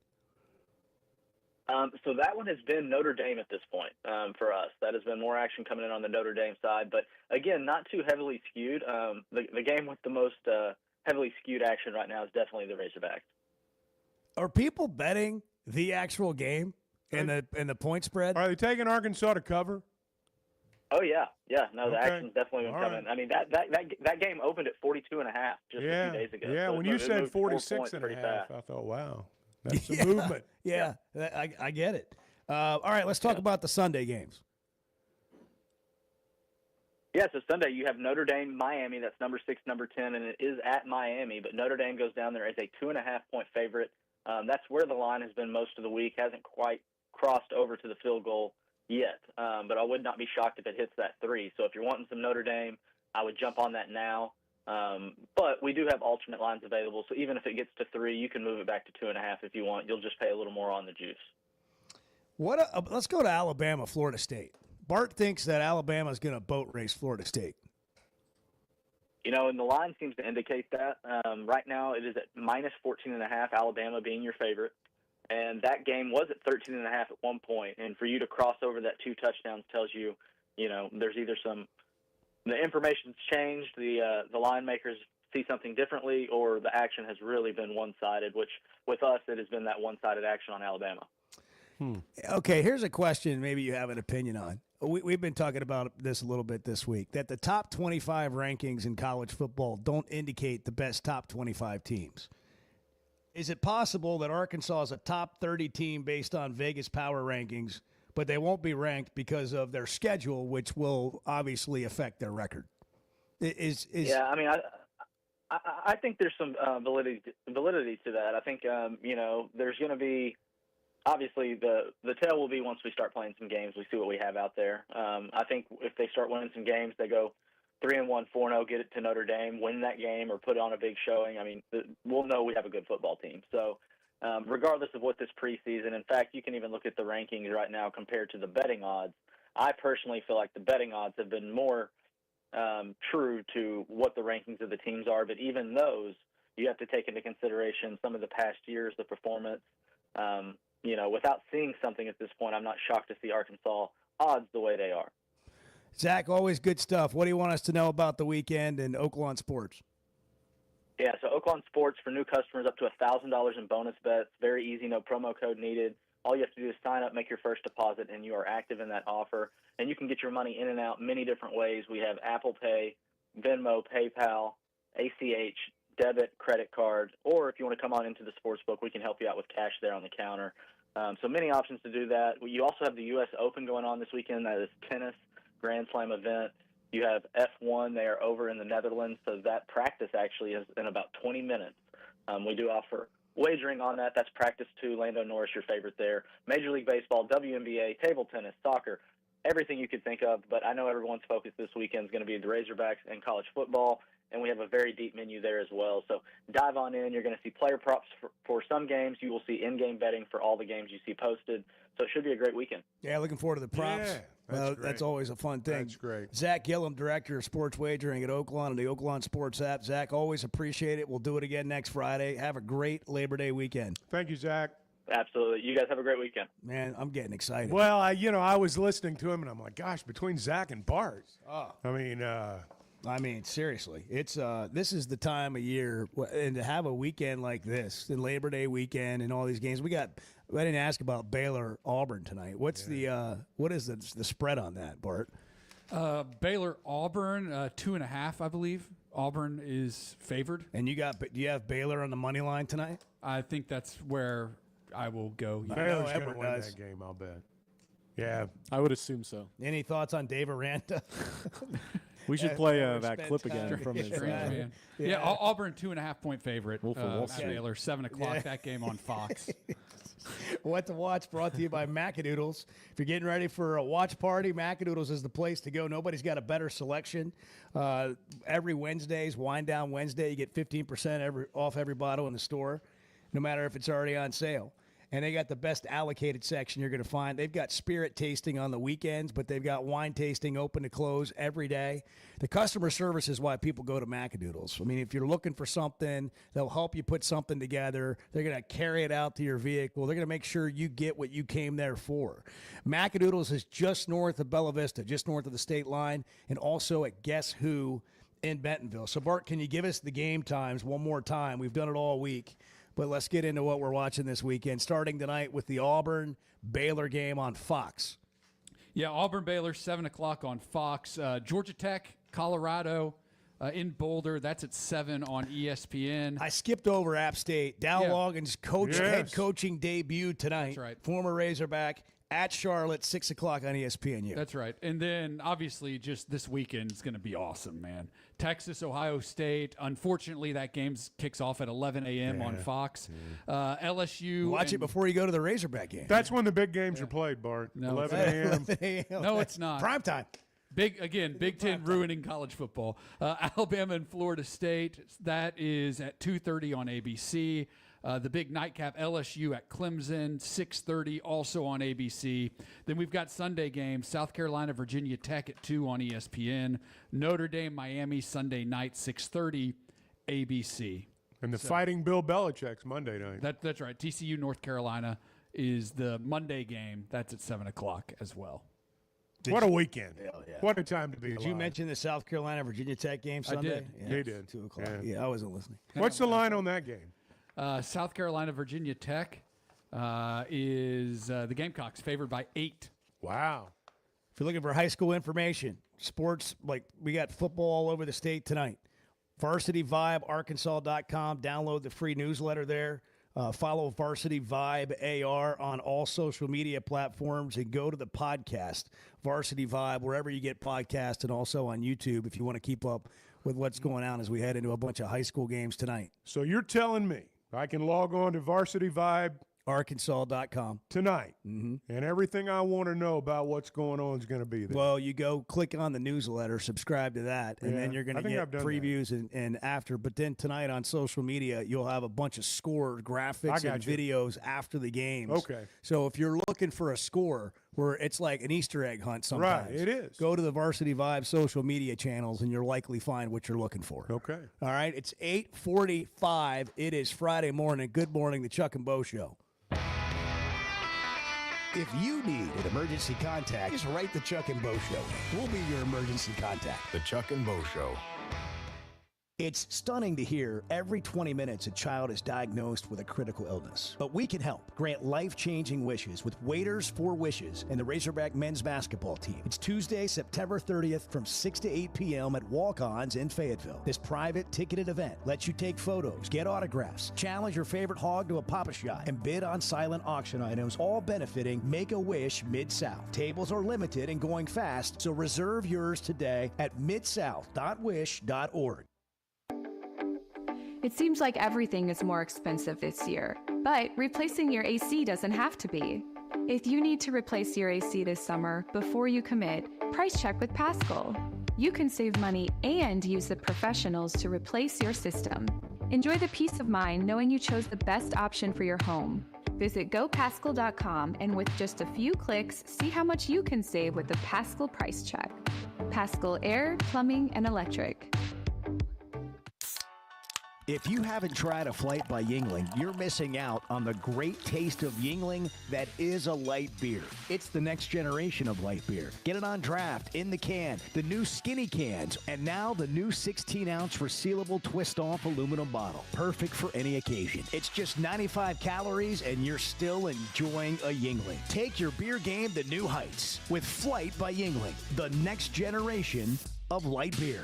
So that one has been Notre Dame at this point for us. That has been more action coming in on the Notre Dame side, but again, not too heavily skewed. The game with the most heavily skewed action right now is definitely the Razorbacks. Are people betting the actual game and the point spread? Are they taking Arkansas to cover? Oh yeah. No, the Okay. action's definitely been All coming. right. I mean, that game opened at 42.5 just a few days ago. Yeah, So when it you moved said 4 46 points and pretty a half, fast. I thought, wow, that's a movement. Yeah, I get it. All right, let's talk about the Sunday games. Yeah, so Sunday you have Notre Dame, Miami. That's number 6, number 10, and it is at Miami. But Notre Dame goes down there as a 2.5-point favorite. That's where the line has been most of the week. Hasn't quite crossed over to the field goal yet. But I would not be shocked if it hits that 3. So if you're wanting some Notre Dame, I would jump on that now. But we do have alternate lines available. So even if it gets to 3, you can move it back to 2.5 if you want. You'll just pay a little more on the juice. Let's go to Alabama, Florida State. Bart thinks that Alabama is going to boat race Florida State. And the line seems to indicate that. Right now it is at minus 14.5, Alabama being your favorite. And that game was at 13.5 at one point. And for you to cross over that 2 touchdowns tells you, there's either the information's changed, the line makers see something differently, or the action has really been one-sided, which with us, it has been that one-sided action on Alabama. Okay, here's a question maybe you have an opinion on. We've been talking about this a little bit this week, that the top 25 rankings in college football don't indicate the best top 25 teams. Is it possible that Arkansas is a top 30 team based on Vegas power rankings, but they won't be ranked because of their schedule, which will obviously affect their record? Yeah, I mean, I think there's some validity to that. I think, there's going to be, obviously, the tail will be once we start playing some games, we see what we have out there. I think if they start winning some games, they go 3-1, 4-0, get it to Notre Dame, win that game, or put on a big showing. I mean, we'll know we have a good football team. So regardless of what this preseason, in fact, you can even look at the rankings right now compared to the betting odds. I personally feel like the betting odds have been more true to what the rankings of the teams are. But even those, you have to take into consideration some of the past years, the performance. Without seeing something at this point, I'm not shocked to see Arkansas odds the way they are. Zach, always good stuff. What do you want us to know about the weekend in Oaklawn Sports? Yeah, so Oaklawn Sports, for new customers, up to $1,000 in bonus bets. Very easy, no promo code needed. All you have to do is sign up, make your first deposit, and you are active in that offer. And you can get your money in and out many different ways. We have Apple Pay, Venmo, PayPal, ACH, debit, credit card, or if you want to come on into the sportsbook, we can help you out with cash there on the counter. So many options to do that. You also have the U.S. Open going on this weekend. That is tennis, Grand Slam event. You have F1. They are over in the Netherlands, so that practice actually is in about 20 minutes. We do offer wagering on that. That's practice 2. Lando Norris, your favorite there. Major League Baseball, WNBA, table tennis, soccer, everything you could think of. But I know everyone's focus this weekend is going to be the Razorbacks and college football, and we have a very deep menu there as well. So dive on in. You're going to see player props for some games. You will see in-game betting for all the games you see posted. So it should be a great weekend. Yeah, looking forward to the props. Yeah, that's always a fun thing. That's great. Zach Gillum, Director of Sports Wagering at Oaklawn and the Oaklawn Sports app. Zach, always appreciate it. We'll do it again next Friday. Have a great Labor Day weekend. Thank you, Zach. Absolutely. You guys have a great weekend. Man, I'm getting excited. Well, I was listening to him, and I'm like, gosh, between Zach and Bart. I mean, seriously, it's this is the time of year, and to have a weekend like this, the Labor Day weekend, and all these games. I didn't ask about Baylor Auburn tonight. What is the spread on that, Bart? Baylor Auburn 2.5, I believe. Auburn is favored. And do you have Baylor on the money line tonight? I think that's where I will go. Yeah. Baylor's going to win that game, I'll bet. Yeah, I would assume so. Any thoughts on Dave Aranda? We should play that clip again from his man. Yeah, Auburn 2.5-point favorite. Wall Street. Baylor 7 o'clock. That game on Fox. What to watch brought to you by Macadoodles. If you're getting ready for a watch party, Macadoodles is the place to go. Nobody's got a better selection. Every Wednesday's Wind Down Wednesday, you get 15% off every bottle in the store, no matter if it's already on sale. And they got the best allocated section you're going to find. They've got spirit tasting on the weekends, but they've got wine tasting open to close every day. The customer service is why people go to Macadoodles. I mean, if you're looking for something, they'll help you put something together. They're going to carry it out to your vehicle. They're going to make sure you get what you came there for. Macadoodles is just north of Bella Vista, just north of the state line, and also at Guess Who in Bentonville. So, Bart, can you give us the game times one more time? We've done it all week. But let's get into what we're watching this weekend, starting tonight with the Auburn-Baylor game on Fox. Yeah, Auburn-Baylor, 7 o'clock on Fox. Georgia Tech, Colorado in Boulder. That's at 7 on ESPN. I skipped over App State. Dow Loggins' head coaching debut tonight. That's right. Former Razorback. At Charlotte, 6 o'clock on ESPN. That's right. And then, obviously, just this weekend is going to be awesome, man. Texas, Ohio State. Unfortunately, that game kicks off at 11 a.m. on Fox. LSU. Watch it before you go to the Razorback game. That's when the big games are played, Bart. No, 11 a.m. No, it's not. Prime time. Big Ten ruining college football. Alabama and Florida State. That is at 2:30 on ABC. The big nightcap, LSU at Clemson, 6:30, also on ABC. Then we've got Sunday games, South Carolina, Virginia Tech at 2 on ESPN. Notre Dame, Miami, Sunday night, 6:30, ABC. And the Fighting Bill Belichick's Monday night. That's right. TCU, North Carolina is the Monday game. That's at 7 o'clock as well. What a weekend. Hell yeah. What a time to be Did alive. you mention the South Carolina Virginia Tech game I Sunday? did. Yeah, He did. 2 o'clock. Yeah. Yeah, I wasn't listening. What's the line on that game? South Carolina, Virginia Tech is the Gamecocks favored by 8. Wow. If you're looking for high school information, sports, like we got football all over the state tonight. Varsity Vibe, Arkansas.com. Download the free newsletter there. Follow Varsity Vibe AR on all social media platforms and go to the podcast, Varsity Vibe, wherever you get podcasts, and also on YouTube if you want to keep up with what's going on as we head into a bunch of high school games tonight. So you're telling me I can log on to Varsity Vibe Arkansas.com tonight, and everything I want to know about what's going on is going to be there. Well, you go click on the newsletter, subscribe to that, and then you're going to get previews and after. But then tonight on social media, you'll have a bunch of score graphics and videos after the games. Okay. So if you're looking for a score where it's like an Easter egg hunt sometimes. Right, it is. Go to the Varsity Vibe social media channels, and you'll likely find what you're looking for. Okay. All right, it's 8:45. It is Friday morning. Good morning, the Chuck and Bo Show. If you need an emergency contact, just write the Chuck and Bo Show. We'll be your emergency contact. The Chuck and Bo Show. It's stunning to hear every 20 minutes a child is diagnosed with a critical illness. But we can help. Grant life-changing wishes with Waiters for Wishes and the Razorback men's basketball team. It's Tuesday, September 30th from 6 to 8 p.m. at Walk-Ons in Fayetteville. This private ticketed event lets you take photos, get autographs, challenge your favorite hog to a Pop-A-Shot, and bid on silent auction items, all benefiting Make-A-Wish Mid-South. Tables are limited and going fast, so reserve yours today at midsouth.wish.org. It seems like everything is more expensive this year, but replacing your AC doesn't have to be. If you need to replace your AC this summer, before you commit, price check with Paschal. You can save money and use the professionals to replace your system. Enjoy the peace of mind knowing you chose the best option for your home. Visit gopaschal.com and with just a few clicks, see how much you can save with the Paschal price check. Paschal Air, Plumbing, and Electric. If you haven't tried a flight by Yuengling, you're missing out on the great taste of Yuengling that is a light beer. It's the next generation of light beer. Get it on draft, in the can, the new skinny cans, and now the new 16-ounce resealable twist-off aluminum bottle. Perfect for any occasion. It's just 95 calories, and you're still enjoying a Yuengling. Take your beer game to new heights with Flight by Yuengling, the next generation of light beer.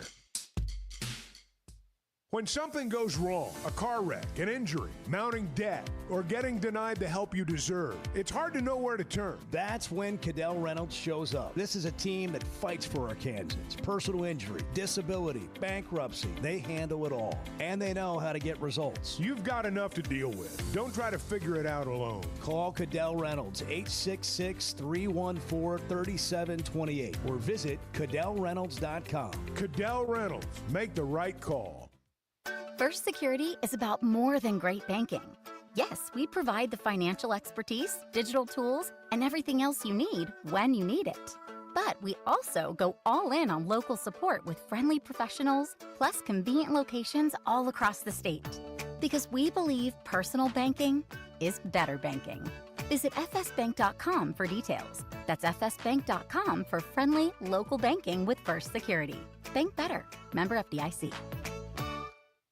When something goes wrong, a car wreck, an injury, mounting debt, or getting denied the help you deserve, it's hard to know where to turn. That's when Cadell Reynolds shows up. This is a team that fights for Arkansans. Personal injury, disability, bankruptcy, they handle it all. And they know how to get results. You've got enough to deal with. Don't try to figure it out alone. Call Cadell Reynolds, 866-314-3728, or visit CadellReynolds.com. Cadell Reynolds, make the right call. First Security is about more than great banking. Yes, we provide the financial expertise, digital tools, and everything else you need when you need it. But we also go all in on local support with friendly professionals, plus convenient locations all across the state. Because we believe personal banking is better banking. Visit fsbank.com for details. That's fsbank.com for friendly, local banking with First Security. Bank better. Member FDIC.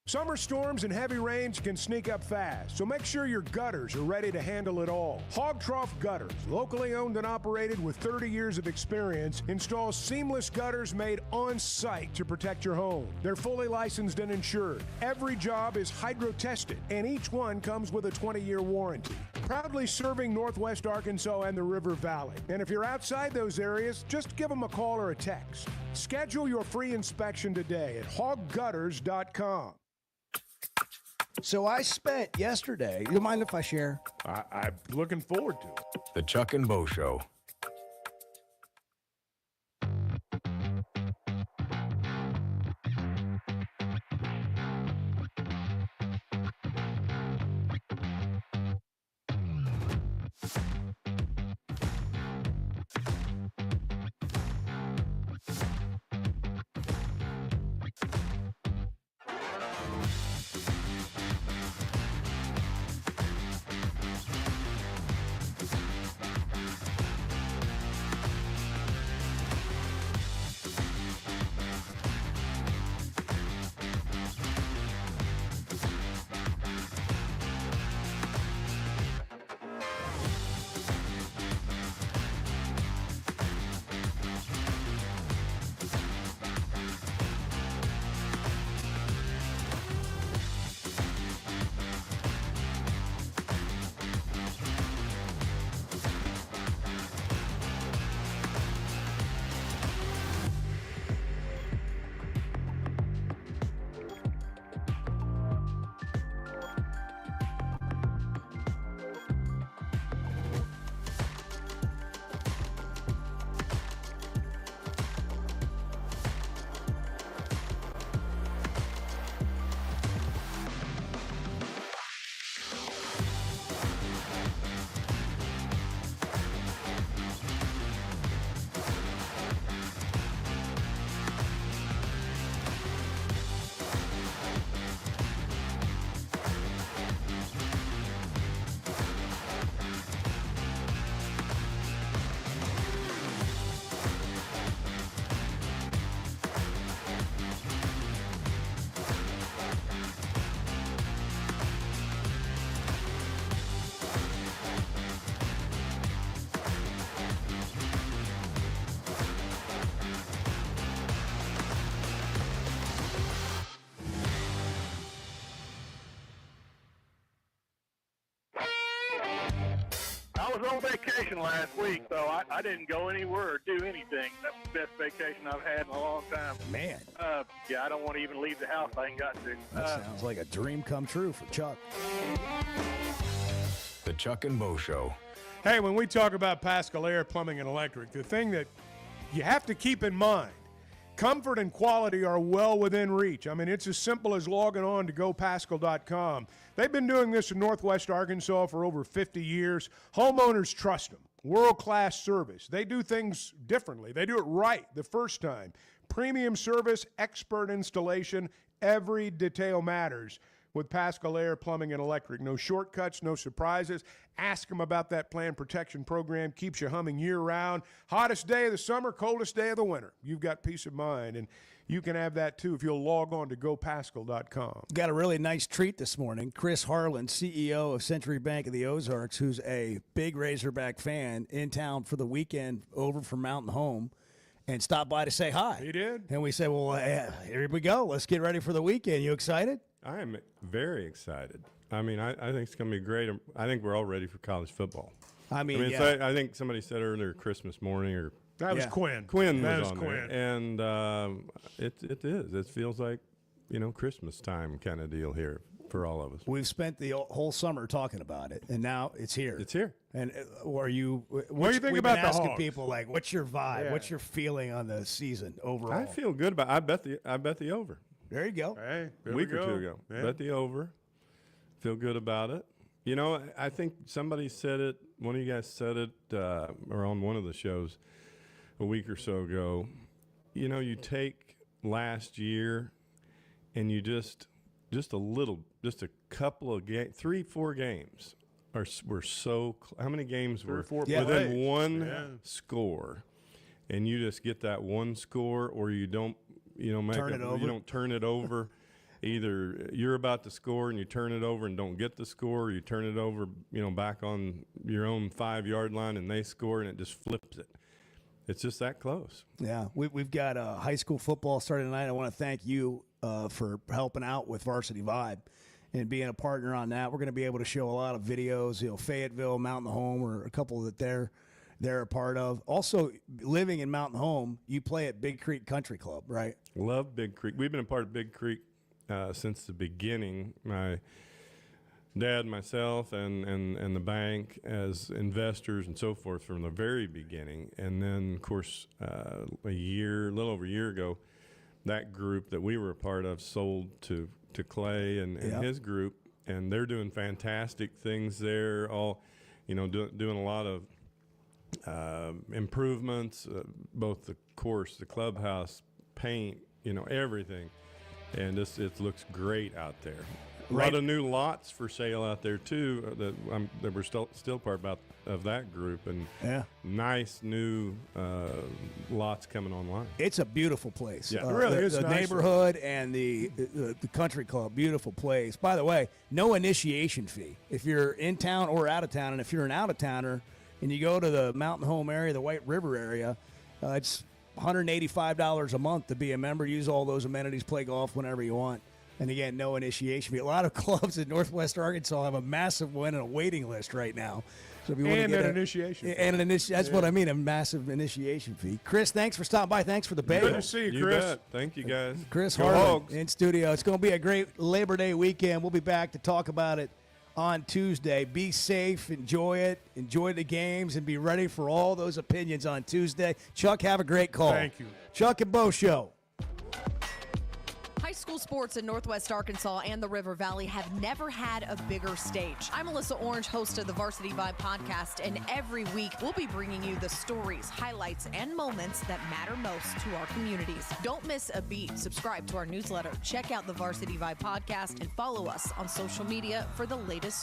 Summer storms and heavy rains can sneak up fast, so make sure your gutters are ready to handle it all. Hog Trough Gutters, locally owned and operated with 30 years of experience, installs seamless gutters made on site to protect your home. They're fully licensed and insured. Every job is hydro tested, and each one comes with a 20-year warranty. Proudly serving Northwest Arkansas and the River Valley. And if you're outside those areas, just give them a call or a text. Schedule your free inspection today at hoggutters.com. So I spent yesterday, you mind if I share? I'm looking forward to it. The Chuck and Bo Show. was on vacation last week, so I didn't go anywhere or do anything. That's the best vacation I've had in a long time. Man. Yeah, I don't want to even leave the house. I ain't got to. That sounds like a dream come true for Chuck. The Chuck and Bo Show. Hey, when we talk about Pascal Air Plumbing and Electric, the thing that you have to keep in mind, comfort and quality are well within reach. I mean, it's as simple as logging on to gopascal.com. They've been doing this in Northwest Arkansas for over 50 years. Homeowners trust them. World-class service. They do things differently. They do it right the first time. Premium service, expert installation, every detail matters with Pascal Air Plumbing and Electric. No shortcuts, no surprises. Ask them about that plant protection program. Keeps you humming year-round. Hottest day of the summer, coldest day of the winter. You've got peace of mind, and you can have that too if you'll log on to gopascal.com. Got a really nice treat this morning. Chris Harlan, CEO of Century Bank of the Ozarks, who's a big Razorback fan, in town for the weekend over from Mountain Home, and stopped by to say hi. He did. And we said, well, here we go. Let's get ready for the weekend. You excited? I am very excited. I mean, I think it's going to be great. I think we're all ready for college football. I mean, yeah. So I think somebody said earlier Christmas morning or that was Quinn. Quinn that was was on Quinn. there. And it is. It feels like, Christmas time kind of deal here for all of us. We've spent the whole summer talking about it, and now it's here. It's here. And what do you think about the asking Hogs? people, like, what's your vibe? Yeah. What's your feeling on the season overall? I feel good about it. I bet the over. There you go. Hey, A week or two ago. Yeah. Bet the over. Feel good about it. I think somebody said it, one of you guys said it, or on one of the shows a week or so ago. You take last year and you just a couple of games, 3-4 games were so, how many games were within one score? And you just get that one score, or you don't, you don't turn it over. Either you're about to score and you turn it over and don't get the score, or you turn it over, back on your own 5-yard line and they score and it just flips it. It's just that close. Yeah, we've got high school football starting tonight. I want to thank you for helping out with Varsity Vibe and being a partner on that. We're going to be able to show a lot of videos. Fayetteville, Mountain Home, or a couple that they're a part of. Also, living in Mountain Home, you play at Big Creek Country Club, right? Love Big Creek. We've been a part of Big Creek since the beginning. My dad, myself, and the bank as investors and so forth from the very beginning. And then, of course, a little over a year ago, that group that we were a part of sold to Clay and his group, and they're doing fantastic things there. All, doing a lot of improvements, both the course, the clubhouse, paint, everything. And it looks great out there. A lot of new lots for sale out there too. That we're still part of that group, and nice new lots coming online. It's a beautiful place. Yeah, it really is. The nice neighborhood and the country club, beautiful place. By the way, no initiation fee if you're in town or out of town, and if you're an out of towner and you go to the Mountain Home area, the White River area, it's $185 a month to be a member. Use all those amenities, play golf whenever you want. And again, no initiation fee. A lot of clubs in Northwest Arkansas have a massive one and a waiting list right now. So if you want to get an initiation fee. That's what I mean, a massive initiation fee. Chris, thanks for stopping by. Thanks for the bagel. Good to see you, You Chris. bet. Thank you, guys. Chris Go Harlan Hogs. in studio. It's going to be a great Labor Day weekend. We'll be back to talk about it on Tuesday. Be safe, enjoy it, enjoy the games, and be ready for all those opinions on Tuesday. Chuck, have a great call. Thank you. Chuck and Bo Show. High school sports in Northwest Arkansas and the River Valley have never had a bigger stage. I'm Melissa Orange, host of the Varsity Vibe podcast, and every week we'll be bringing you the stories, highlights, and moments that matter most to our communities. Don't miss a beat. Subscribe to our newsletter, check out the Varsity Vibe podcast, and follow us on social media for the latest